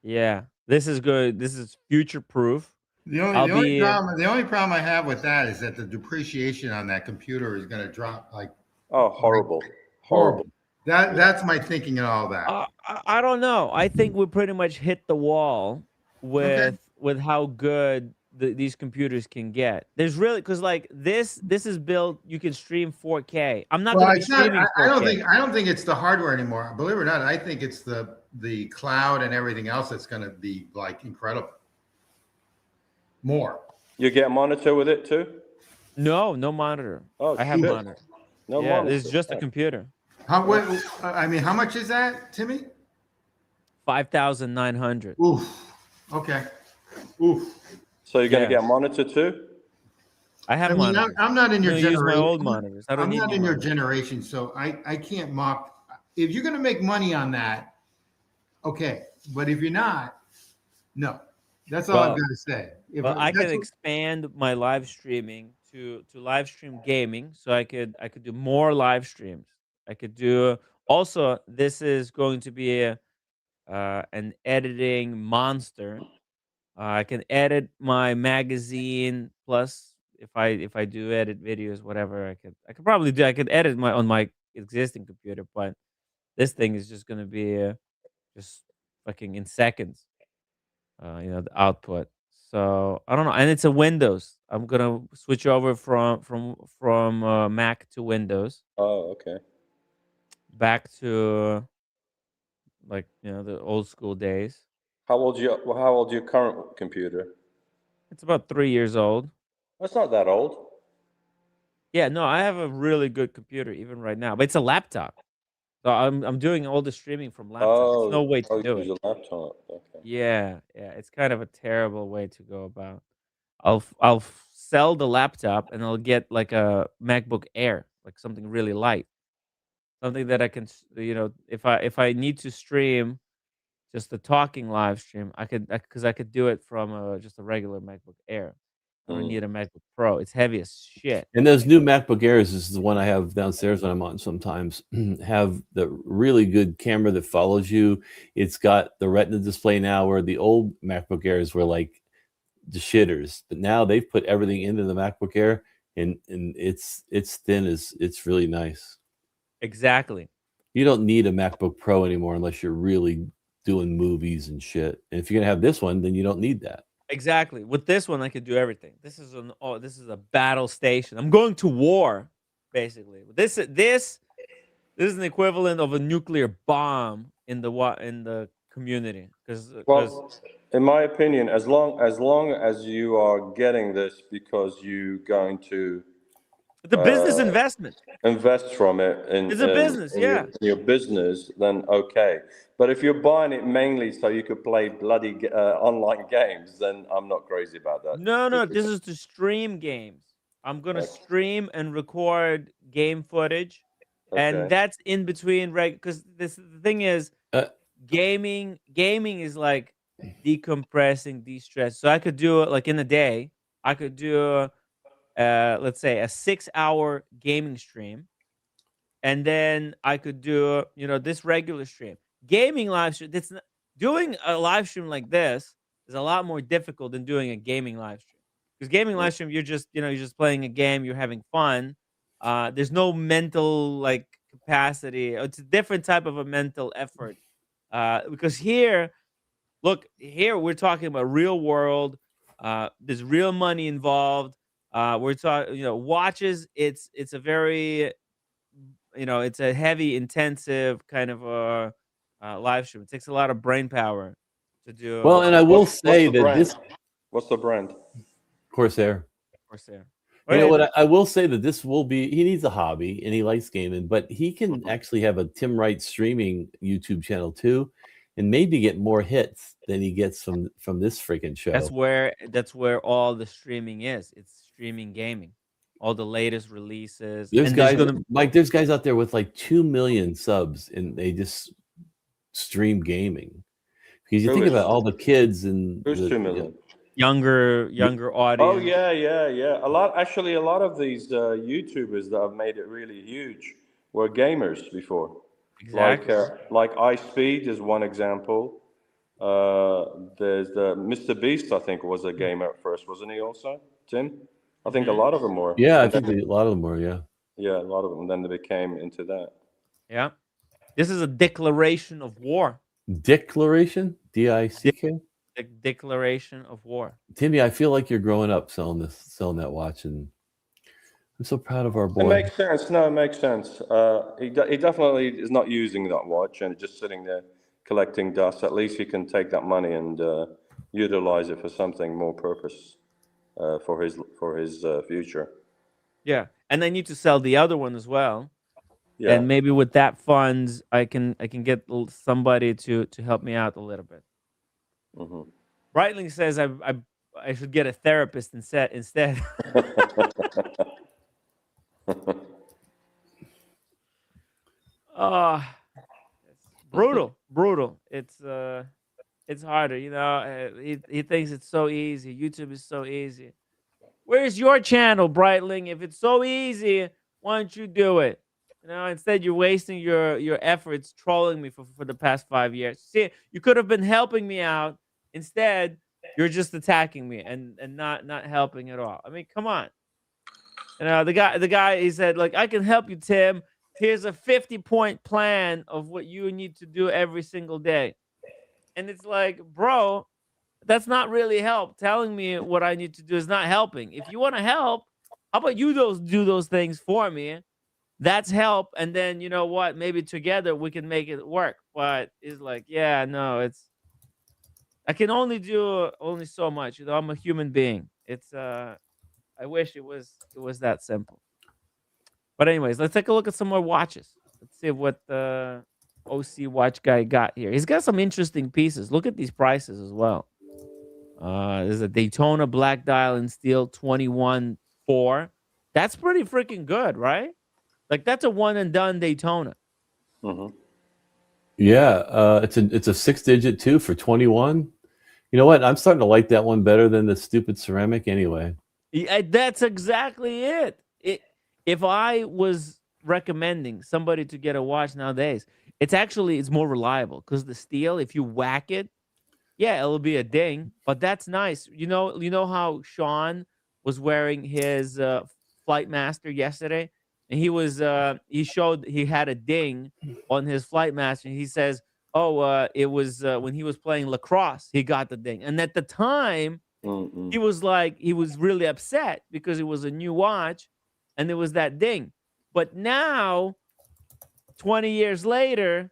Yeah. This is good. This is future proof. The I'll only be- problem I have with that is that the depreciation on that computer is going to drop like Oh, horrible. horrible. That's my thinking and all that. I don't know. I think we pretty much hit the wall Okay. with how good these computers can get. There's really because like this is built. You can stream 4K. I'm not Well, going to be it's not. streaming I don't 4K. think. I don't think it's the hardware anymore. Believe it or not, I think it's the cloud and everything else that's going to be like incredible. More. You get a monitor with it too? No, no monitor. Oh I have shit! monitor. No Yeah, monitor. it's just a computer. How? What, I mean, how much is that, Timmy? 5,900. Oof. Okay. Oof. So you're gonna Yeah. get a monitor too? I have I mean, monitors. I'm not in I'm your going to use my generation. old monitors. I don't I'm need not new in your monitors. generation, so I can't mock. If you're going to make money on that, okay. But if you're not, no. That's all I've Well, got to say. If Well, I can that's what, expand my live streaming to live stream gaming, so I could do more live streams. I could do also. This is going to be an editing monster. I can edit my magazine. Plus, if I do edit videos, whatever, I could probably do. I could edit my on my existing computer, but this thing is just going to be just fucking in seconds. The output. So I don't know, and it's a Windows. I'm gonna switch over from Mac to Windows, Oh, okay. back to like the old school days. How old your current computer? It's about 3 years old. That's not that old. Yeah, no, I have a really good computer even right now, but it's a laptop. So I'm doing all the streaming from laptop. It's no way to Oh, do use it. a laptop. Okay. Yeah, yeah, it's kind of a terrible way to go about. I'll sell the laptop and I'll get like a MacBook Air, like something really light. Something that I can, if I need to stream just a talking live stream, because I could do it from just a regular MacBook Air. I don't Mm. need a MacBook Pro. It's heavy as shit. And those new MacBook Airs, this is the one I have downstairs when I'm on sometimes, have the really good camera that follows you. It's got the Retina display now, where the old MacBook Airs were like the shitters, but now they've put everything into the MacBook Air, and it's thin, it's really nice. Exactly. You don't need a MacBook Pro anymore unless you're really doing movies and shit. And if you're gonna have this one, then you don't need that. Exactly. With this one, I could do everything. This is a battle station. I'm going to war, basically. This is an equivalent of a nuclear bomb in the community, because Well, in my opinion, as long as you are getting this because you're going to it's a business investment. invest from it It's a business, yeah. in your business, then okay. But if you're buying it mainly so you could play bloody online games, then I'm not crazy about that. No, this is to stream games. I'm gonna Okay. stream and record game footage, and Okay. that's in between, right? Because the thing is, Uh, gaming is like decompressing, de-stress. So I could do it like in a day. I could do let's say a 6-hour gaming stream, and then I could do this regular stream. Gaming live stream. Doing a live stream like this is a lot more difficult than doing a gaming live stream. Because gaming live stream, you're just playing a game, you're having fun. There's no mental like capacity. It's a different type of a mental effort. Because here we're talking about real world. There's real money involved. We're talking, watches. It's a very it's a heavy, intensive kind of live stream. It takes a lot of brain power to do. well, and I will say What's the that brand? this What's the brand? Corsair. Corsair. You know Right. what? I will say that this will be. He needs a hobby and he likes gaming, but he can actually have a Tim Wright streaming YouTube channel too, and maybe get more hits than he gets from this freaking show. That's where all the streaming is. It's streaming gaming. All the latest releases. There's And guys, gonna Mike. There's guys out there with like 2 million subs, and they just stream gaming. Because you Who think is- about all the kids and Who's the, 2 million? younger audience. Oh yeah. A lot of these YouTubers that have made it really huge were gamers before. Exactly. Like iSpeed is one example. There's the Mr. Beast, I think, was a gamer at first, wasn't he? Also, Tim. I think a lot of them were. Yeah, I And think then- a lot of them are. Yeah. yeah, a lot of them. Then they became into that. Yeah. This is a declaration of war. Declaration? D-I-C-K? Declaration of war. Timmy, I feel like you're growing up selling that watch, and I'm so proud of our It boy. makes sense. No, it makes sense. He definitely is not using that watch and just sitting there collecting dust. At least he can take that money and utilize it for something more purpose for his future. Yeah, and I need to sell the other one as well. Yeah. And maybe with that funds, I can get somebody to help me out a little bit. Hmm. Breitling says I should get a therapist instead. Oh, it's brutal. It's harder, you know. He thinks it's so easy. YouTube is so easy. Where's your channel, Breitling? If it's so easy, why don't you do it? You know, instead you're wasting your efforts trolling me for the past 5 years. See, you could have been helping me out. Instead, you're just attacking me and not helping at all. I mean, come on. You know, the guy he said, like, I can help you, Tim. Here's a 50-point plan of what you need to do every single day. And it's like, bro, that's not really help. Telling me what I need to do is not helping. If you want to help, how about you do those things for me? That's help. And then you know what? Maybe together we can make it work. But it's like, yeah, no, I can only do only so much. You know, I'm a human being. It's I wish it was that simple. But anyways, let's take a look at some more watches. Let's see what the OC watch guy got here. He's got some interesting pieces. Look at these prices as well. There's a Daytona black dial in steel 21.4. That's pretty freaking good, right? Like that's a one and done Daytona. Hmm. Yeah, it's a 6-digit too for 21. You know what? I'm starting to like that one better than the stupid ceramic anyway. Yeah, that's exactly it. If I was recommending somebody to get a watch nowadays, it's more reliable because the steel, if you whack it, yeah, it'll be a ding, but that's nice. You know how Sean was wearing his Flight Master yesterday, and he showed he had a ding on his Flight Master. And he says, "Oh, it was when he was playing lacrosse, he got the ding." And at the time, Mm-mm. he was really upset because it was a new watch, and there was that ding. But now, 20 years later,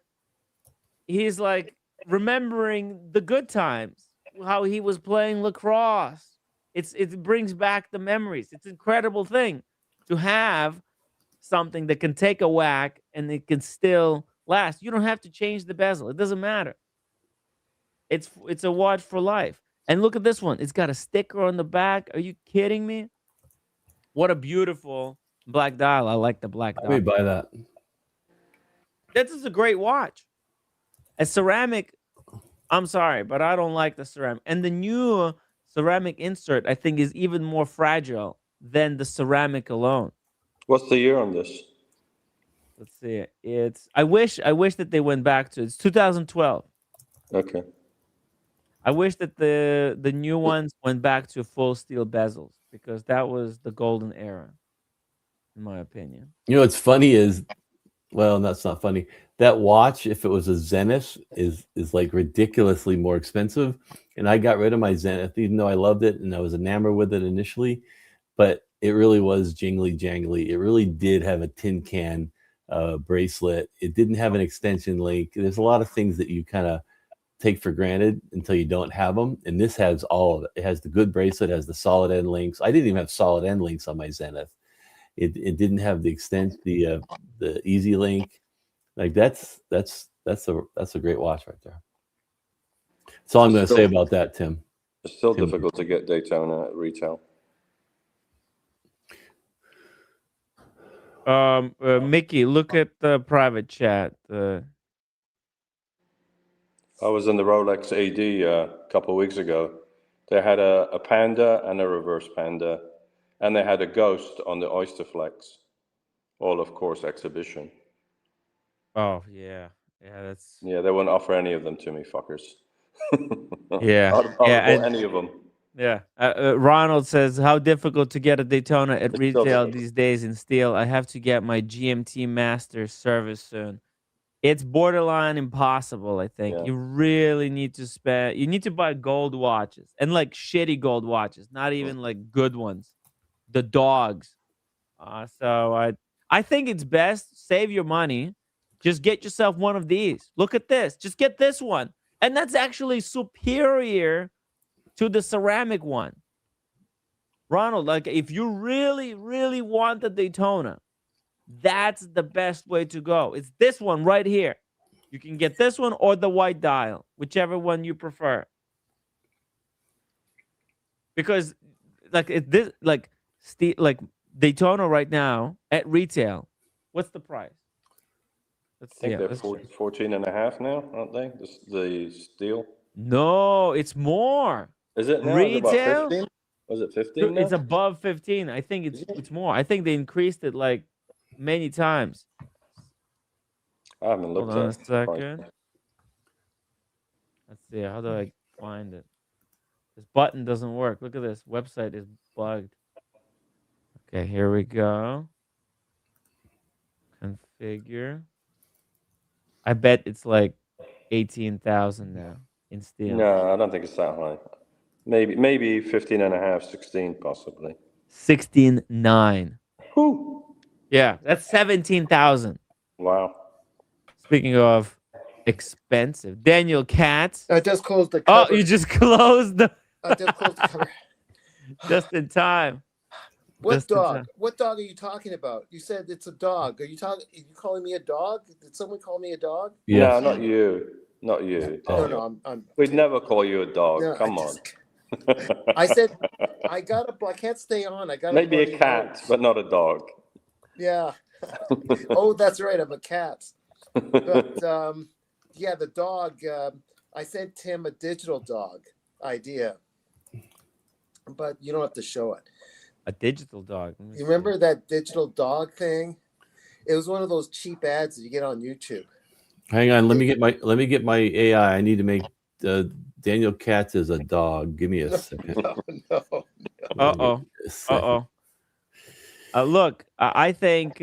he's like remembering the good times, how he was playing lacrosse. It brings back the memories. It's an incredible thing to have something that can take a whack and it can still last. You don't have to change the bezel. It doesn't matter. It's a watch for life. And look at this one. It's got a sticker on the back. Are you kidding me? What a beautiful black dial. I like the black Let dial. me buy that. This is a great watch. A ceramic, I'm sorry, but I don't like the ceramic. And the new ceramic insert, I think, is even more fragile than the ceramic alone. What's the year on this? Let's see. I wish that they went back to it's 2012. Okay. I wish that the new ones went back to full steel bezels because that was the golden era, in my opinion. You know what's funny is, well, that's not funny. That watch, if it was a Zenith, is like ridiculously more expensive. And I got rid of my Zenith, even though I loved it and I was enamored with it initially. But it really was jingly jangly. It really did have a tin can bracelet. It didn't have an extension link. There's a lot of things that you kind of take for granted until you don't have them. And this has all of it. It has the good bracelet, has the solid end links. I didn't even have solid end links on my Zenith. It didn't have the easy link. Like that's a great watch right there. That's all I'm going to say about that, Tim. It's still difficult to get Daytona at retail. Mickey, look at the private chat. I was in the Rolex AD a couple of weeks ago. They had a Panda and a reverse Panda, and they had a Ghost on the Oyster Flex. All, of course, exhibition. Oh yeah, that's Yeah, they wouldn't offer any of them to me, fuckers. yeah, I'd yeah, bought any of them. yeah. Ronald says, "How difficult to get a Daytona at It's still retail difficult. these days in steel. I have to get my GMT Master service soon." It's borderline impossible, I think. Yeah. You really need to spend you need to buy gold watches and like shitty gold watches, not even like good ones. The dogs. So I think it's best save your money. Just get yourself one of these. Look at this. Just get this one. And that's actually superior to the ceramic one. Ronald, like if you really, really want the Daytona, that's the best way to go. It's this one right here. You can get this one or the white dial, whichever one you prefer. Because like Daytona right now at retail, what's the price? Let's I see. think they're Let's 14 and a half now, aren't they? The steel. No, it's more. Is it now? Is it about Retail? 15? Was it 15 now? It's above 15. I think it's more. I think they increased it like many times. I haven't looked Hold on a at the price. second. Let's see. How do I find it? This button doesn't work. Look at this. Website is bugged. Okay, here we go. Configure. I bet it's like 18,000 now in steel. No, I don't think it's that high. Maybe 15 and a half, 16 possibly. 16.9. Whew. Yeah, that's 17,000. Wow. Speaking of expensive, Daniel Katz. I just closed the Oh, cover. you just closed the I just closed the cover. just in time. What Just in dog? time. What dog are you talking about? You said it's a dog. Are you calling me a dog? Did someone call me a dog? Yes. No, not you. Not you. No, Daniel. no, I'm We'd never call you a dog. no, Come on. I said I can't stay on. I got Maybe a bloody cat, nose. but not a dog. Yeah. Oh, that's right. I'm a cat. But yeah, the dog. I sent Tim a digital dog idea, but you don't have to show it. A digital dog. Let me You see. remember that digital dog thing? It was one of those cheap ads that you get on YouTube. Hang on. Let me get my AI. I need to make Daniel Katz as a dog. Give me a second. No. Uh-oh. Uh-oh. Look, I think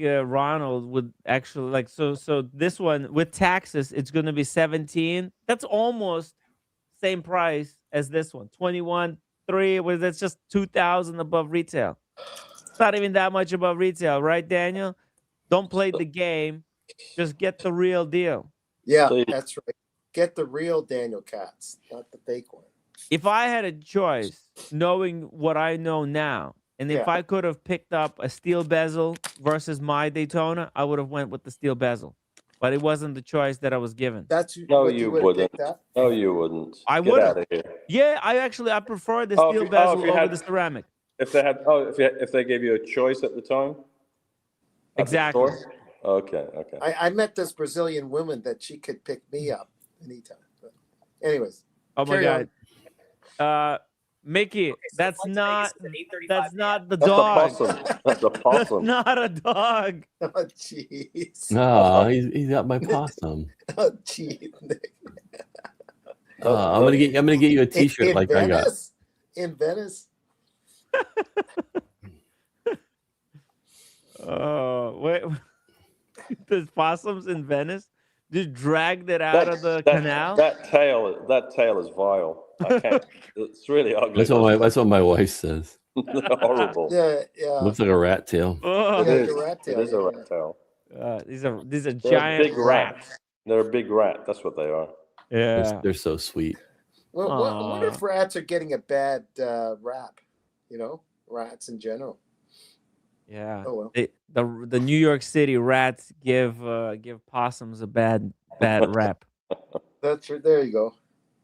Ronald would actually like so this one with taxes it's going to be 17. That's almost same price as this one. 21.3 was that's just 2,000 above retail. It's not even that much above retail, right, Daniel? Don't play the game. Just get the real deal. Yeah, So you- that's right. Get the real Daniel Katz, not the fake one. If I had a choice, knowing what I know now, and if Yeah. I could have picked up a steel bezel versus my Daytona, I would have went with the steel bezel. But it wasn't the choice that I was given. That's No, what you would have wouldn't. picked up. No, you wouldn't. I Get would've. out of here. Yeah, I prefer the Oh, steel if bezel you over had- the ceramic. If they gave you a choice at the time. At the Exactly. store? Okay. I met this Brazilian woman that she could pick me up anytime. But anyways, Oh my Carry god. Mickey, that's not the That's dog. a possum. That's a That's possum. not a dog. oh jeez, Oh, he's got my possum. oh jeez. I'm gonna get you a T-shirt in like I got. Venice? In Venice? Oh, wait. There's possums in Venice? Just dragged it out of the canal? That tail is vile. I can't. It's really ugly. That's what my wife says. Horrible. Yeah. Looks like a rat tail. Oh, It Yeah, is. the rat tail, It is a yeah, rat tail. these are They're giant a big rat. They're a big rat. That's what they are. Yeah. They're so sweet. Well, I wonder Aw. if rats are getting a bad rap. You know, rats in general. Yeah. Oh well. The New York City rats give possums a bad rap. That's right. There you go.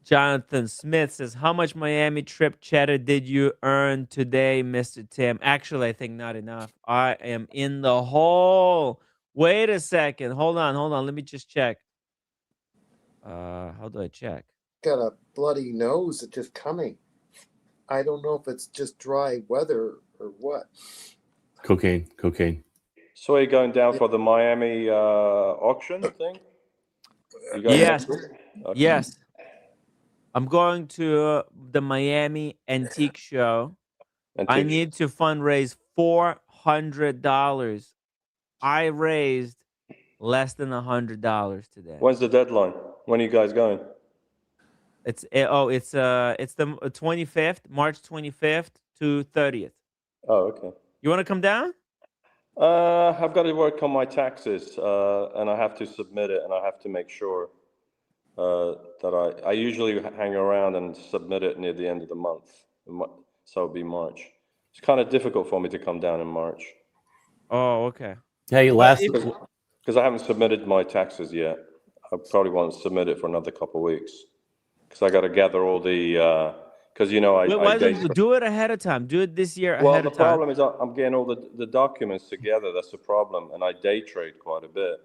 Jonathan Smith says, "How much Miami trip cheddar did you earn today, Mr. Tim?" Actually, I think not enough. I am in the hole. Wait a second. Hold on. Let me just check. How do I check? Got a bloody nose that's just coming. I don't know if it's just dry weather or what. Cocaine. So are you going down for the Miami auction thing? You going Yes. next week? Okay. Yes. I'm going to the Miami Antique Show. I need to fundraise $400. I raised less than $100 today. When's the deadline? When are you guys going? It's the 25th, March 25th to 30th. Oh, okay. You want to come down? I've got to work on my taxes, and I have to submit it, and I have to make sure that I usually hang around and submit it near the end of the month. So it'll be March. It's kind of difficult for me to come down in March. Oh, okay. Hey, last Because I haven't submitted my taxes yet. I probably won't submit it for another couple of weeks. Because I got to gather all the, because Why don't do it ahead of time? Do it this year well, ahead the of time. problem is I'm getting all the documents together. That's the problem. And I day trade quite a bit.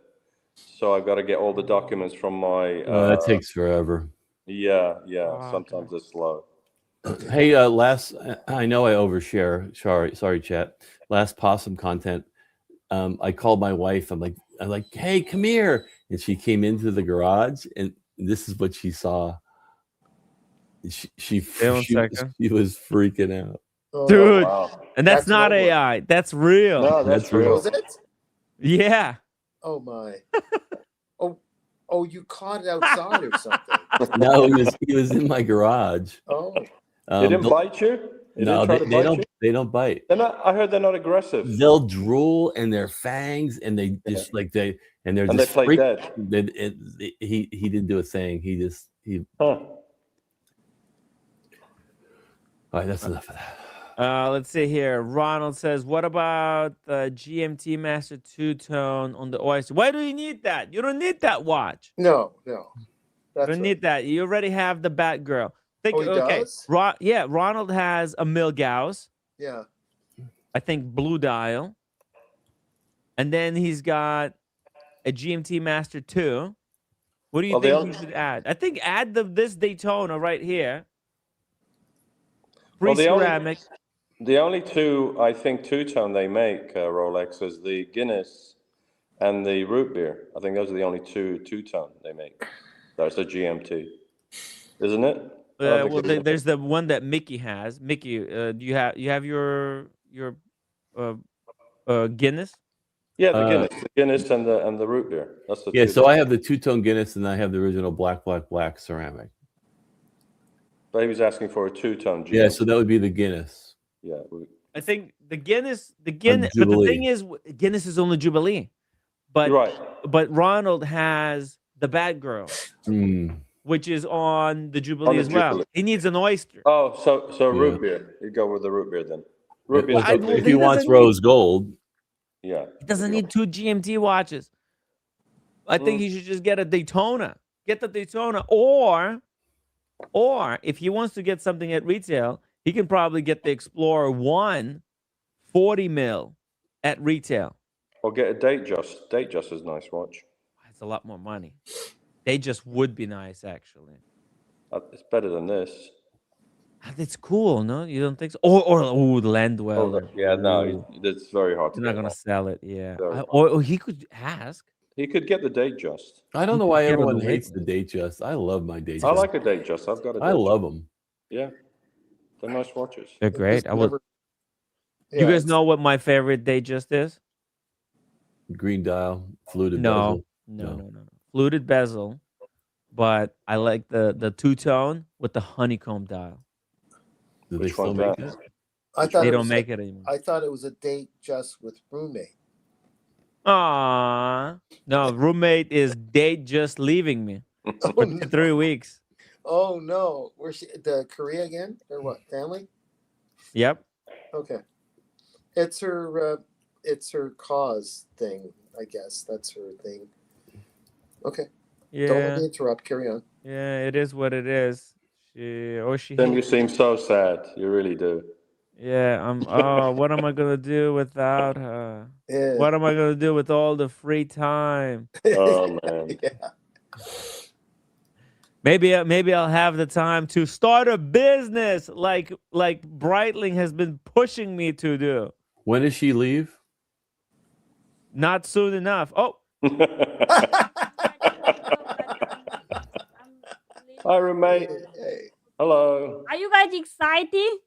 So I've got to get all the documents from my. that takes forever. Yeah. Oh, Sometimes it's slow. Hey, I know I overshare. Sorry, chat. Last possum content. I called my wife. I'm like, hey, come here. And she came into the garage, and this is what she saw. She was freaking out. Oh, Dude, Wow. and that's That's not mobile. AI. That's real. No, that's real. Was it? Yeah. Oh my. Oh, you caught it outside or something. No, he was in my garage. Oh, They didn't bite you? No, they don't. You? They don't bite. I heard they're not aggressive. They'll drool and their fangs, and they just they're And just they play dead. He didn't do a thing. He. Huh. All right, that's enough of that. Let's see here. Ronald says, "What about the GMT Master 2-tone on the Oyster? Why do you need that? You don't need that watch. no. You That's don't need that. You already have the Batgirl. Oh, he does? Yeah, Ronald has a Milgauss. Yeah. I think Blue Dial. And then he's got a GMT Master 2. What do you think he should add? I think add this Daytona right here. Pre-ceramic. The only two, I think, two-tone they make, Rolex, is the Guinness and the root beer. I think those are the only two-tone they make. That's a GMT, isn't it? Well, there's the one that Mickey has. Mickey, do you have your Guinness? Yeah, the Guinness and the root beer. That's the two. So I have the two-tone Guinness, and I have the original black ceramic. But he was asking for a two-tone GMT. Yeah, so that would be the Guinness. Yeah. I think the Guinness, but the thing is, Guinness is only Jubilee. But Right. But Ronald has the Batgirl, which is on the Jubilee as well. He needs an oyster. Oh, so root beer. You go with the root beer then. Root beer. If he wants rose gold. Yeah. He doesn't need two GMT watches. I think he should just get a Daytona. Get the Daytona, or if he wants to get something at retail, he can probably get the Explorer 1 40 mil at retail. Or get a Datejust. Datejust is a nice watch. It's a lot more money. They just would be nice, actually. It's better than this. It's cool, no? You don't think so? Or the Landweller. Yeah, no, it's very hard to You're not get. gonna sell it, yeah. Or he could ask. He could get the Datejust. I don't know why everyone hates the Datejust. I love my Datejust. I like a Datejust. I've got a Datejust. I love them. Yeah, they're nice watches. They're great. You guys know what my favorite Datejust is? Green dial, fluted bezel. No. Fluted bezel, but I like the two-tone with the honeycomb dial. Do they still make it? They don't make it anymore. I thought it was a Datejust with roommate. Aww. No, roommate is Datejust leaving me for 3 weeks. Oh no. Where's she? The Korea again? Or what? Family? Yep. Okay. It's her cause thing, I guess. That's her thing. Okay. Yeah. Don't let me interrupt. Carry on. Yeah, it is what it is. Then you seem so sad. You really do. Yeah, what am I gonna do without her? Yeah. What am I gonna do with all the free time? Oh man. Yeah. Maybe I'll have the time to start a business like Breitling has been pushing me to do. When does she leave? Not soon enough. Oh. Hi, roommate. Hey. Hello. Are you guys excited?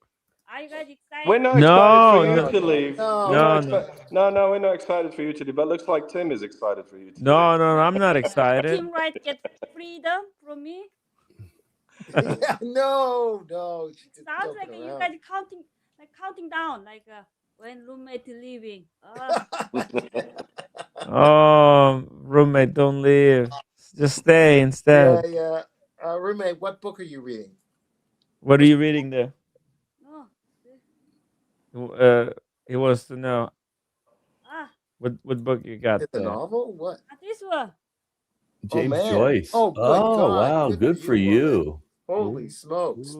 Are you guys excited? We're not excited for No, you no, to leave. No. We're not no, no, we're not excited for you to leave. But it looks like Tim is excited for you to leave. no. I'm not excited. Team Right get freedom from me. Yeah, no. She's just Sounds joking like you around. guys counting down, when roommate leaving. Oh, roommate, don't leave. Just stay instead. Yeah. Roommate, what book are you reading? What are you reading there? No. He wants to know Ah, what book you got It's a there. novel? What? this one. James man. Joyce. Oh, good Oh, God. wow. Good for woman. you. Holy Ooh. smokes. Ooh.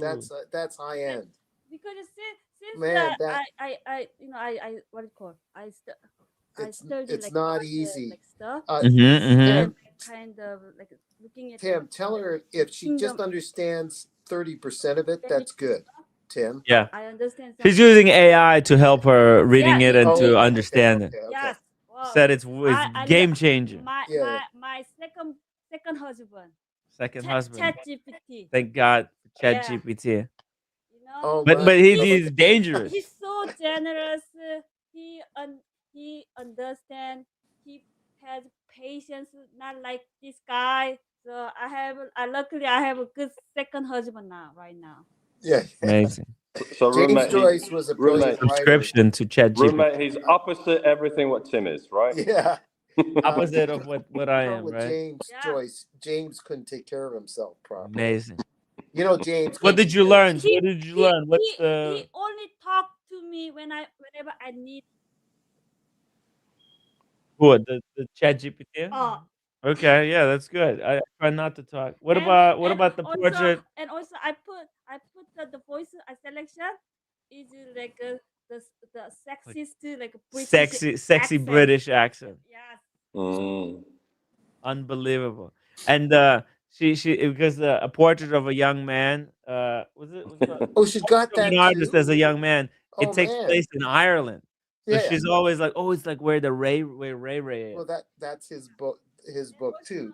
That's high end. Because since Man, that I what do you call it? I study it's like not all the, easy. stuff. Mm-hmm. And kind of like looking at Tim, tell her if she just kingdom. understands 30% of it, that's good. Tim. Yeah. I understand. She's something. using AI to help her reading Yeah, it and Oh, to okay, understand it. okay. Yes. Well, Said it's I game changer. Yeah. My second husband. Second husband. Chat GPT. Thank God for Yeah. ChatGPT. You know. Oh, But my. he's dangerous. He's so generous. He understands. He has patience. Not like this guy. So luckily I have a good second husband right now. Yeah. Amazing. So James roommate, Joyce was a brilliant writer. Subscription to ChatGPT. roommate, he's opposite everything what Tim is, right? Yeah. Opposite of what I am, With right? James Joyce, James couldn't take care of himself properly. Amazing. You know, James. What did you learn? What did you learn? What's He the only talked to me whenever I need. what the ChatGPT? Oh. Okay, yeah, that's good. I try not to talk. What And- about the also, portrait? And also, I put the voice selection is like the sexiest like British Sexy accent. British accent. Yes. Mm. Unbelievable. And she because a portrait of a young man. Was it? Oh, she's got Of that an artist too? as a young man. It Oh, takes man. place in Ireland. So Yeah. she's always like, oh, it's like where Ray is. Well, that's his book. His book too.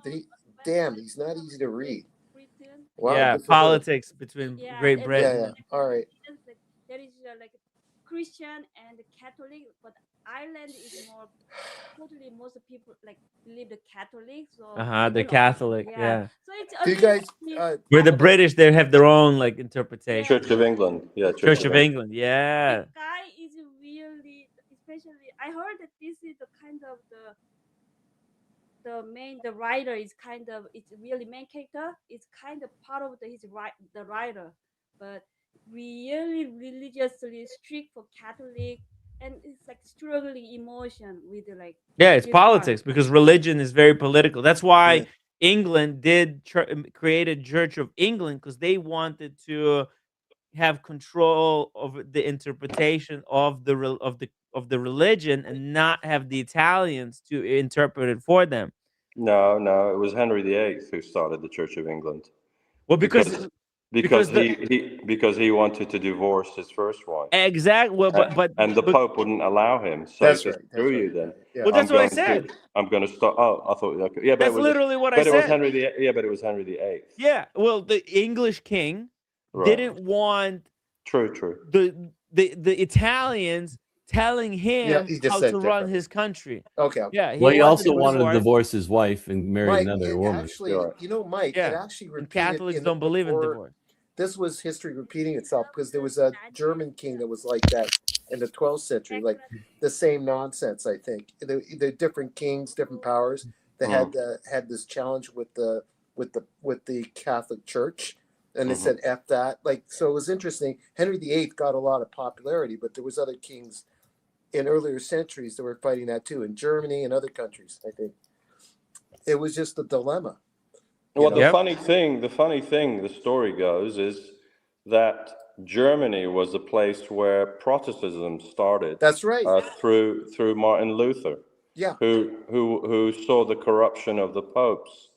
Damn, he's not easy to read. Britain. Wow, yeah, good for her. politics between Great Britain. Yeah. All right. There is like Christian and Catholic, but Ireland is more totally most people like believe the Catholic. So The Catholic, yeah. So it's Do you guys? Where the British, they have their own like interpretation. Church of England, yeah. Church of England, yeah. This guy is really, especially. I heard that this is the kind of the writer is kind of it's really main character. It's kind of part of the writer, but really religiously strict for Catholic, and it's like struggling emotion with like. Yeah, it's politics because religion is very political. That's why England created Church of England because they wanted to have control over the interpretation of the religion and not have the Italians to interpret it for them. No, it was Henry VIII who started the Church of England. Well, because he wanted to divorce his first wife. Exactly. Well, and the Pope wouldn't allow him. So that's he said, right. Screw you then. Yeah. Well, that's what I said. I'm going to start. Oh, I thought. Okay. Yeah, but that's it was literally what I But said. it was Henry the. Yeah, but it was Henry VIII. Yeah. Well, the English king didn't want. True. The Italians telling him how to run his country. Okay. Yeah. He also wanted to divorce his wife and marry Mike, another woman. Actually, Mike, it actually repeated. Catholics don't believe in divorce. This was history repeating itself because there was a German king that was like that in the 12th century, like the same nonsense. I think the different kings, different powers that had this challenge with the Catholic Church, and they said F that. Like, so it was interesting. Henry VIII got a lot of popularity, but there was other kings in earlier centuries that were fighting that too, in Germany and other countries. I think it was just a dilemma. Well, the funny thing, the story goes, is that Germany was the place where Protestantism started. That's right. Through Martin Luther. Yeah. Who saw the corruption of the popes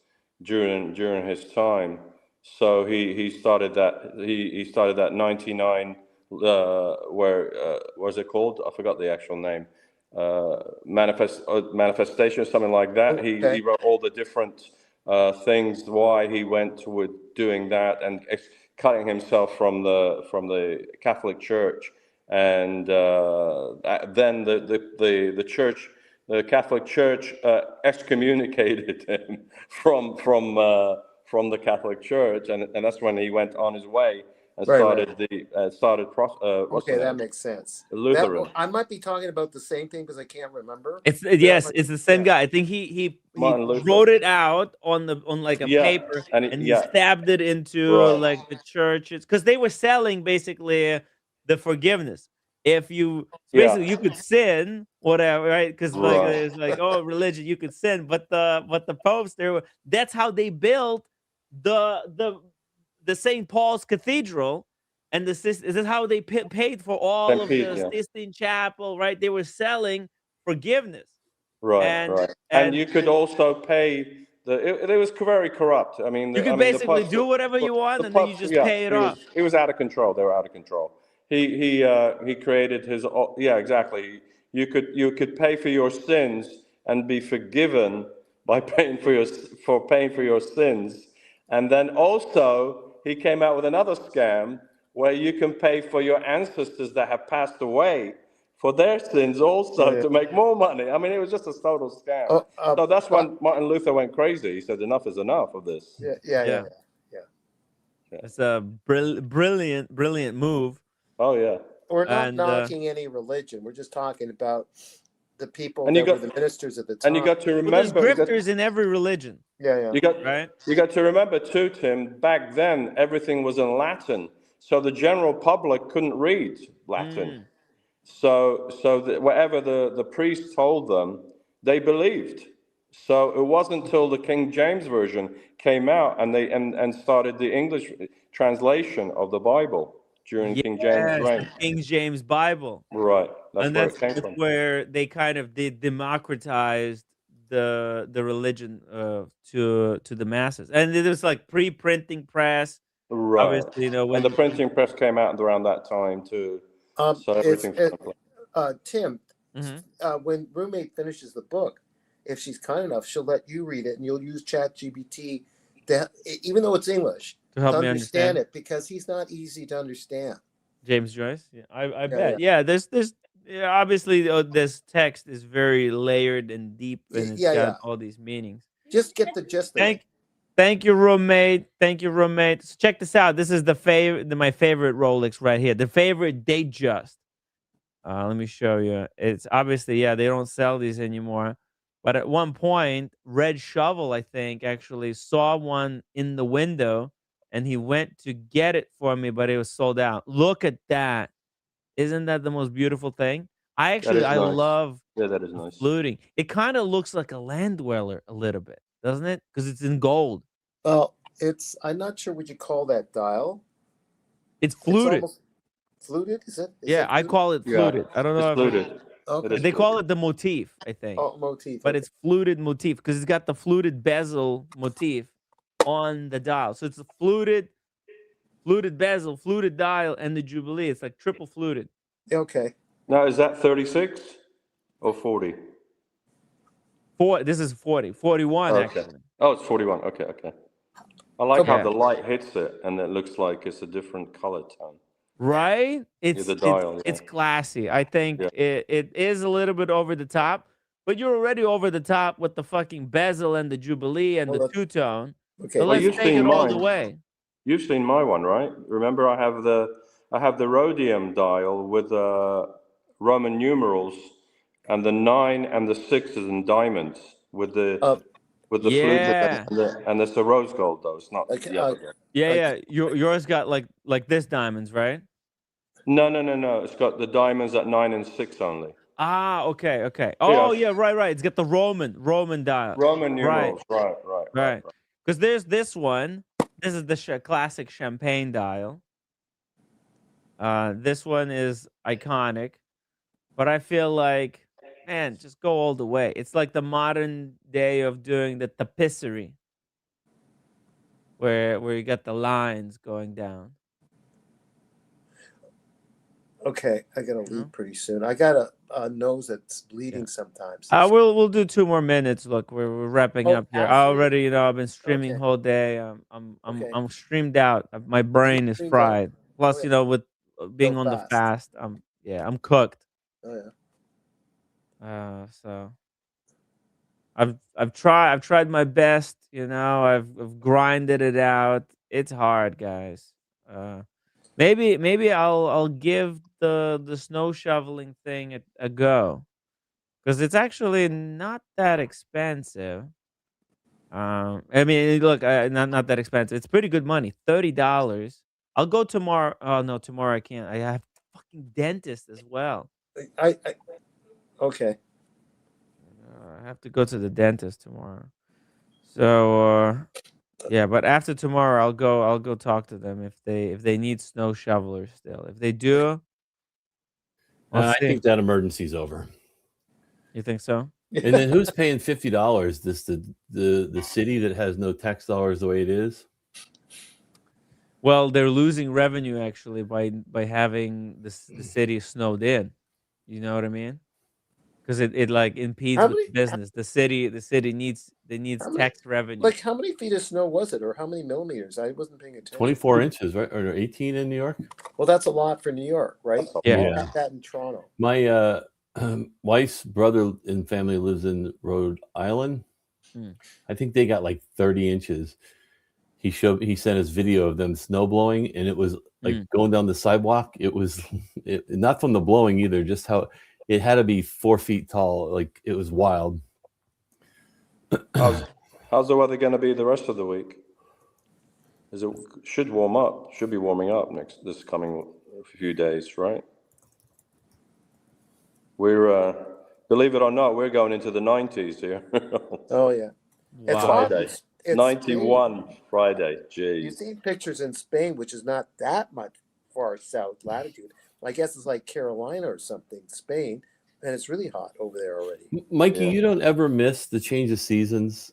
during his time. So he started that. He started that 99. Where was it called? I forgot the actual name. Manifestation, something like that. Okay. He wrote all the different things why he went with doing that, and cutting himself from the Catholic Church, and then the church, the Catholic Church, excommunicated him from the Catholic Church, and that's when he went on his way and Right, started what's the Okay, that name? makes sense. Lutheran. I might be talking about the same thing because I can't remember. It's That yes, might- it's the same yeah. guy. I think he Martin Luther. wrote it out on like a Yeah, paper, and and he stabbed it into Right. like the churches because they were selling basically the forgiveness. If you basically you could sin whatever, right? Because like Right. it's like, oh, religion, you could sin, but the popes that's how they built the St. Paul's Cathedral. And this is how they paid for all St. of Pete, the yeah. Sistine Chapel, right? They were selling forgiveness. Right, right. And you could also pay it was very corrupt. I mean, you could basically do whatever you want, and then you just pay it off. he was out of control. They were out of control. He created his yeah, exactly. You could pay for your sins and be forgiven by paying for your sins. And then also he came out with another scam where you can pay for your ancestors that have passed away for their sins also to make more money. I mean, it was just a total scam. So that's when Martin Luther went crazy. He said, enough is enough of this. Yeah. It's a brilliant move. Oh, yeah. We're not knocking any religion. We're just talking about the people that were the ministers at the time. And you got to remember, there's grifters in every religion. Yeah. You got right. You got to remember too, Tim. Back then, everything was in Latin, so the general public couldn't read Latin. So whatever the priest told them, they believed. So it wasn't until the King James version came out and they started the English translation of the Bible during King James' reign. The King James Bible. Right. That's where it came from. Where they kind of democratized the religion to the masses, and it was like pre-printing press. Right. Obviously, you know, when and the printing press came out around that time too. So everything. Tim, when roommate finishes the book, if she's kind enough, she'll let you read it, and you'll use ChatGPT, even though it's English, to help me understand it, because he's not easy to understand. James Joyce, yeah, I bet. Yeah, there's obviously this text is very layered and deep, and it's got all these meanings. Just get the gist of it. Thank you, roommate. Thank you, roommate. So check this out. This is my favorite Rolex right here. The favorite Datejust. Let me show you. It's obviously, they don't sell these anymore. But at one point, Red Shovel, I think, actually saw one in the window, and he went to get it for me, but it was sold out. Look at that. Isn't that the most beautiful thing? I love that is nice. fluting. It kind of looks like a land dweller a little bit, doesn't it? Because it's in gold. Well, I'm not sure what you call that dial. It's fluted. It's fluted? Is it? I call it fluted. I don't know. It's fluted. Okay. They call it the motif, I think. Oh, motif. But it's fluted motif because it's got the fluted bezel motif on the dial. So it's a fluted bezel, fluted dial, and the Jubilee. It's like triple fluted. Okay. Now, is that 36 or 40? This is 40. 41, actually. Oh, it's 41. Okay. I like how the light hits it, and it looks like it's a different color tone. Right? It's the dial, it's classy. I think it is a little bit over the top, but you're already over the top with the fucking bezel and the Jubilee and the two-tone. Okay. So let's take it all the way. You've seen my one, right? Remember, I have the rhodium dial with Roman numerals, and the 9 and the 6 is in diamonds with the fluted and it's a rose gold though. It's not. Yours got like this diamonds, right? No. It's got the diamonds at 9 and 6 only. Ah, okay. Oh, yeah, right. It's got the Roman dial. Roman numerals, right. Because there's this one. This is the classic champagne dial. This one is iconic, but I feel like, man, just go all the way. It's like the modern day of doing the tapisserie, where you got the lines going down. Okay, I gotta You know? leave pretty soon. I got a nose that's bleeding sometimes. We'll do 2 more minutes. Look, we're wrapping Oh, up here. I absolutely. already, I've been streaming Okay. whole day. Okay. I'm streamed out. My brain is streamed out. fried. Plus, Oh, yeah. with being So on the fast. fast, I'm cooked. Oh yeah. So I've tried my best. I've grinded it out. It's hard, guys. Maybe I'll give the snow shoveling thing a go, because it's actually not that expensive. I mean, look, not that expensive. It's pretty good money, $30. I'll go tomorrow. Oh no, tomorrow I can't. I have fucking dentist as well. I okay. I have to go to the dentist tomorrow. So yeah, but after tomorrow, I'll go talk to them if they need snow shovelers still. If they do, we'll I see. think that emergency's over. You think so? And then who's paying $50? This the city that has no tax dollars the way it is? Well, they're losing revenue actually by having the city snowed in. You know what I mean? Because it like impedes How with many? business. The city needs How many? tax revenue. Like how many feet of snow was it, or how many millimeters? I wasn't paying attention. 24 inches, right? Or 18 in New York? Well, that's a lot for New York, right? That's a Yeah. We lot. got that in Toronto. My wife's brother and family lives in Rhode Island. I think they got like 30 inches. He sent us video of them snow blowing, and it was like going down the sidewalk. It was not from the blowing either, just how it had to be 4 feet tall. Like it was wild. How's the weather going to be the rest of the week? Should warm up? Should be warming up this coming few days, right? We're believe it or not, we're going into the 90s here. Oh yeah. It's Wow. hot. Friday. It's 91 Spain. Friday. You Jeez. see pictures in Spain, which is not that much far south latitude. I guess it's like Carolina or something, Spain, and it's really hot over there already. Mikey, Yeah. you don't ever miss the change of seasons.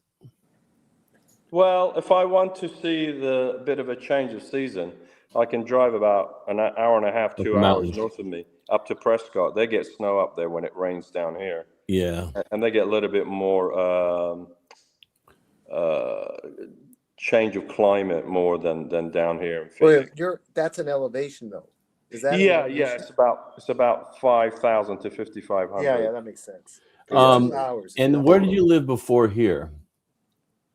Well, if I want to see the bit of a change of season, I can drive about an hour and a half, Up 2 the hours mountains. north of me, up to Prescott. They get snow up there when it rains down here, Yeah. and they get a little bit more change of climate more than down here in Well, Phoenix. that's an elevation though. Is that an Yeah, elevation? it's about 5,000 to 5,500. Yeah, that makes sense. 'Cause 2 hours. And where did you live before here?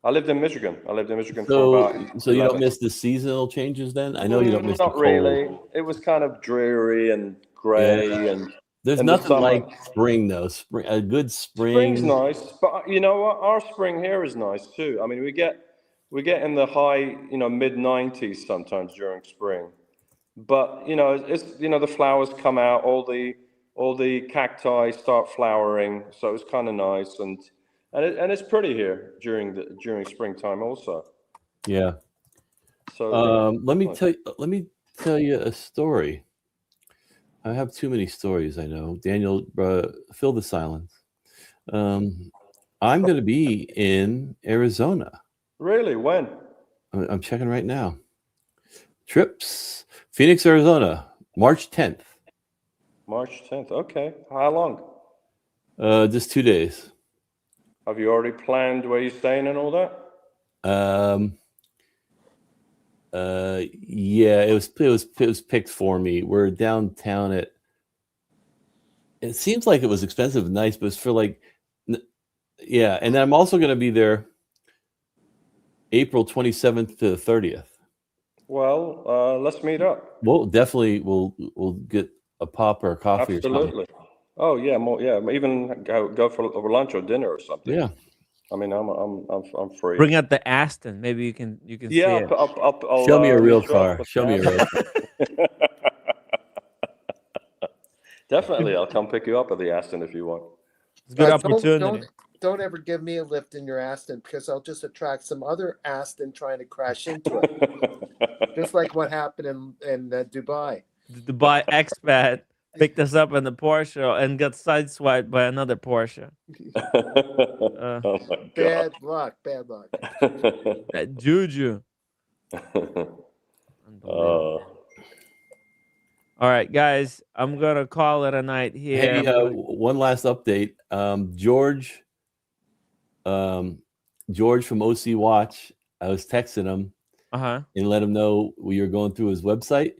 I lived in Michigan. For So about you 11. don't miss the seasonal changes then? I know you don't miss the Not cold. really. It was kind of dreary and gray, and There's in the nothing summer- like spring though. A good spring. spring's nice, but you know what? Our spring here is nice too. I mean, we get in the high, mid 90s sometimes during spring, but it's the flowers come out, all the cacti start flowering, so it's kind of nice, and it's pretty here during springtime also. Yeah. So Let me tell you a story. I have too many stories, I know. Daniel, fill the silence. I'm going to be in Arizona. really, when? I'm checking right now. Trips, Phoenix, Arizona, March 10th. March 10th. Okay. How long? Just 2 days. Have you already planned where you're staying and all that? Yeah, it was picked for me. We're downtown at. It seems like it was expensive and nice, but it's for like, yeah. And then I'm also going to be there April 27th to 30th. Well, let's meet up. Well, definitely we'll get a pop or a coffee or something. Absolutely. Oh yeah, more yeah. Even go for lunch or dinner or something. Yeah. I mean, I'm free. Bring out the Aston. Maybe you can see it. I'll Show me a real meet you up car. with Show me a real car. Definitely, I'll come pick you up at the Aston if you want. It's a good opportunity. Don't ever give me a lift in your Aston, because I'll just attract some other Aston trying to crash into it. Just like what happened in Dubai. The Dubai expat picked us up in the Porsche and got sideswiped by another Porsche. Oh my God. Bad luck. Bad luck. That juju. Unbelievable. All right, guys, I'm gonna call it a night here. Hey, one last update. George from OC Watch, I was texting him Uh-huh. and let him know we were going through his website.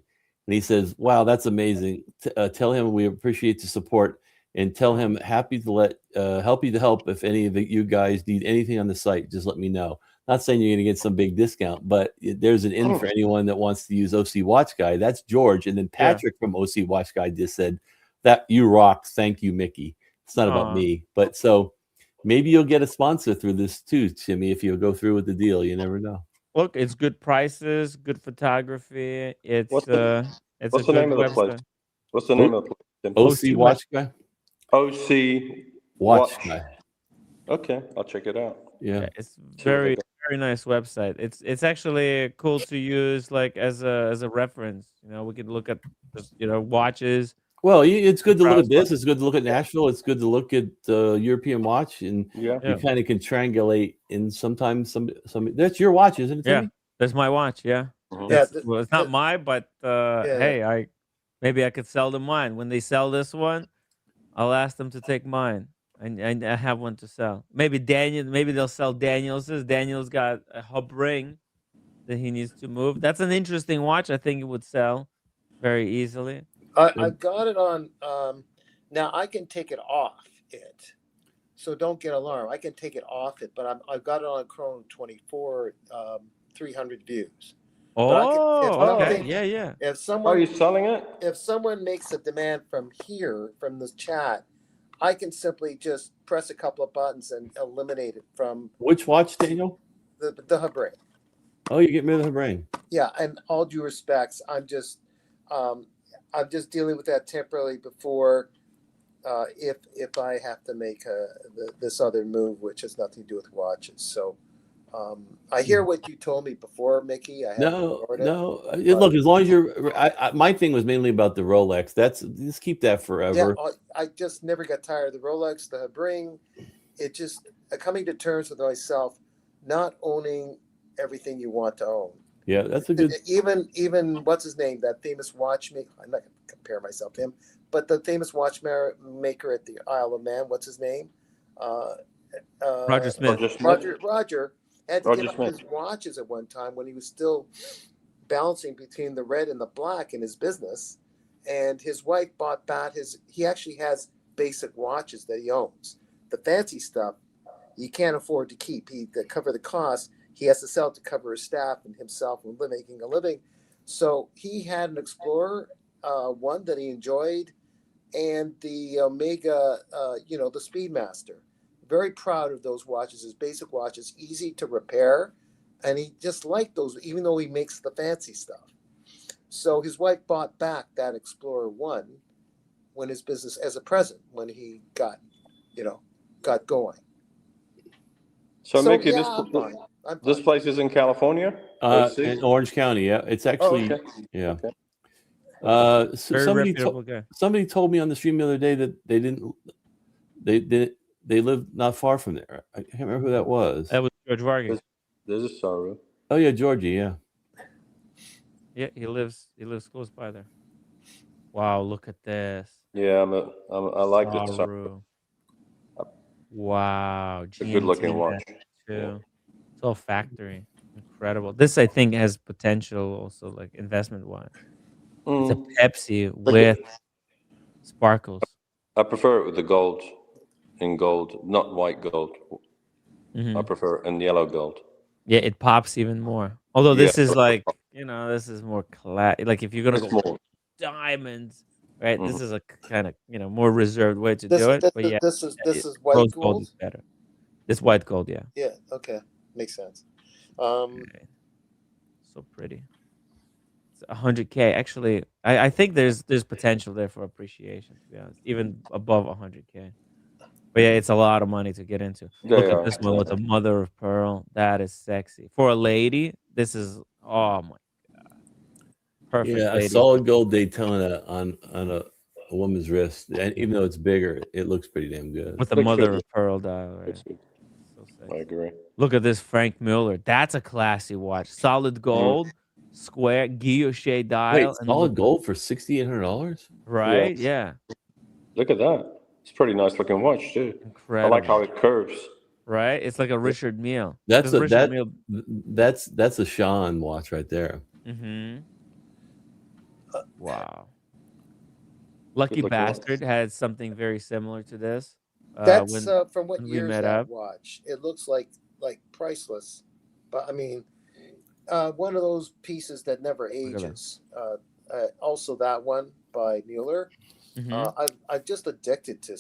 And he says, wow, that's amazing. Tell him we appreciate the support and tell him happy to help you to help if any of you guys need anything on the site. Just let me know. Not saying you're going to get some big discount, but there's an in for anyone that wants to use OC Watch Guy. That's George. And then Patrick from OC Watch Guy just said that you rock. Thank you, Mickey. It's not about me, but so maybe you'll get a sponsor through this too, Jimmy, if you go through with the deal. You never know. Look, it's good prices, good photography. It's What's a the good name of the place? website. What's the name of the place? OC Watch Guy? OC Watch Guy. Okay, I'll check it out. Yeah. It's very nice website. It's actually cool to use like as a reference. You know, we can look at just, watches. Well, it's good to look at this. It's good to look at Nashville. It's good to look at European watch, and you kind of can triangulate. And sometimes some that's your watch, isn't it, Timmy? Yeah, that's my watch. Yeah, well, it's not mine, but hey, maybe I could sell them mine. When they sell this one, I'll ask them to take mine. And I have one to sell. Maybe they'll sell Daniels's. Daniel's got a Habring that he needs to move. That's an interesting watch. I think it would sell very easily. I got it on. Now I can take it off it, so don't get alarmed. I can take it off it, but I've got it on Chrome 24, 300 views. Okay. Yeah. If someone are you selling it? If someone makes a demand from here, from this chat, I can simply just press a couple of buttons and eliminate it from. Which watch, Daniel? The Habring. Oh, you get rid of the Habring. Yeah, and all due respects, I'm just dealing with that temporarily before, if I have to make this other move, which has nothing to do with watches. So, I hear what you told me before, Mickey. No. Look, as long as you're, my thing was mainly about the Rolex. Just keep that forever. Yeah, I just never got tired of the Rolex, the Habring. It just coming to terms with myself, not owning everything you want to own. Yeah, that's a good. Even what's his name? That famous watchmaker. I'm not going to compare myself to him, but the famous watchmaker at the Isle of Man. What's his name? Roger Smith. Roger had to give up his watches at one time when he was still balancing between the red and the black in his business. And his wife bought back he actually has basic watches that he owns. The fancy stuff he can't afford to keep. To cover the cost, he has to sell it to cover his staff and himself when making a living. So he had an Explorer, one that he enjoyed, and the Omega, the Speedmaster. Very proud of those watches. His basic watches, easy to repair, and he just liked those, even though he makes the fancy stuff. So his wife bought back that Explorer 1 when his business, as a present, when he got going. So Mickey, this place is in California? In Orange County, yeah. It's actually, yeah. Okay. So somebody told me on the stream the other day that they live not far from there. I can't remember who that was. That was George Vargas. There's a Saru. Oh yeah, Georgie, yeah. Yeah, he lives close by there. Wow, look at this. Yeah, I like this Saru. Wow, a good looking watch. Too. It's all factory. Incredible. This I think has potential also, like investment wise. It's a Pepsi with sparkles. I prefer it with the gold, in gold, not white gold. I prefer it in yellow gold. Yeah, it pops even more. Although this is like, this is more like if you're gonna go more diamonds, right? This is a kind of more reserved way to do it. But yeah, this is white gold. Is better. This white gold, yeah. Yeah. Okay, makes sense. Okay. So pretty. It's 100K. Actually, I think there's potential there for appreciation. To be honest, even above 100K. But yeah, it's a lot of money to get into. Look at this one with a mother of pearl. That is sexy for a lady. This is oh my god, perfect. Yeah, lady. A solid gold Daytona on a woman's wrist, and even though it's bigger, it looks pretty damn good. With the mother of pearl dial. Right? So I agree. Look at this Frank Miller. That's a classy watch. Solid gold. square guilloche dial. Wait, and solid look, gold for $6,800? right? Yeah. Look at that. It's a pretty nice looking watch too. I Incredible. like how it curves. Right? It's like a Richard Mille. That's Because a Richard that Mille. that's a Sean watch right there. Mm-hmm. Wow. Lucky Good looking watch. Bastard had something very similar to this. That's from what when we year is met that up. watch? It looks like priceless, but I mean, one of those pieces that never at that. ages. Also, that one by Mueller. Mhm. I'm just addicted to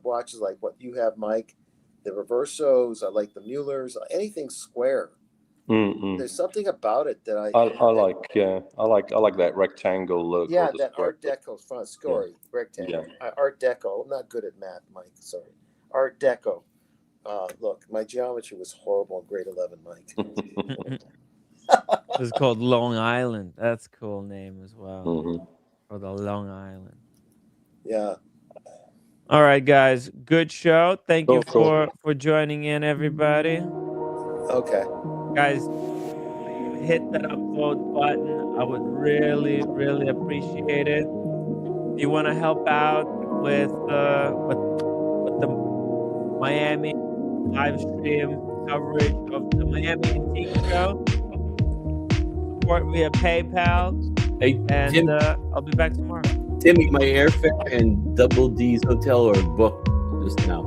watches like what you have, Mike. The Reversos, I like the Muellers. Anything square. Mm-mm. There's something about it that I like that rectangle look. Yeah, or the that square Art look. Deco front story rectangle. Yeah. Art Deco. I'm not good at math, Mike. Sorry. Art Deco. Look, my geometry was horrible in grade 11, Mike. This is called Long Island. That's a cool name as well. Mhm. Or the Long Island. Yeah. All right, guys. Good show. Thank you Cool. for joining in, everybody. Okay. Guys, hit that upvote button. I would really, really appreciate it. If you want to help out with the Miami live stream coverage of the Miami Antique Show, support via PayPal, Hey, and Tim, I'll be back tomorrow. Timmy, my airfare and Double D's hotel are booked just now.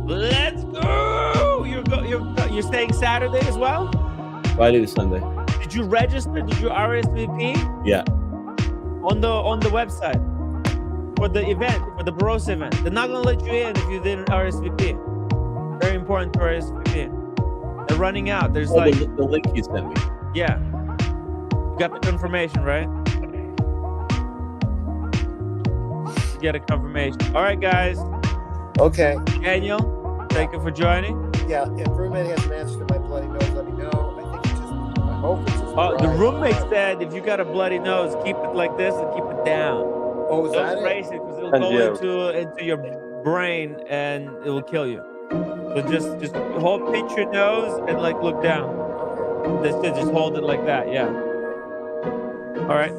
Let's go! You're staying Saturday as well? Friday to Sunday. Did you register? Did you RSVP? Yeah. On the website for the event, for the Barossa event. They're not gonna let you in if you didn't RSVP. Very important to RSVP. They're running out. There's like the link you sent me. yeah. You got the confirmation, right? You get a confirmation. All right, guys. Okay. Daniel, thank you for joining. Yeah. If roommate has an answer to my bloody nose, let me know. I think it's just. I hope it's just. The dry. roommate said if you got a bloody nose, keep it like this and keep it down. Oh, is that Don't it? raise it because it'll And go into your brain and it will kill you. So just pinch your nose and like look down. Okay. Just hold it like that. Yeah. All right.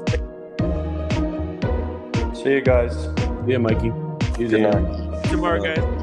See you guys. Yeah, Mikey. See you Good there. night. Tomorrow, guys.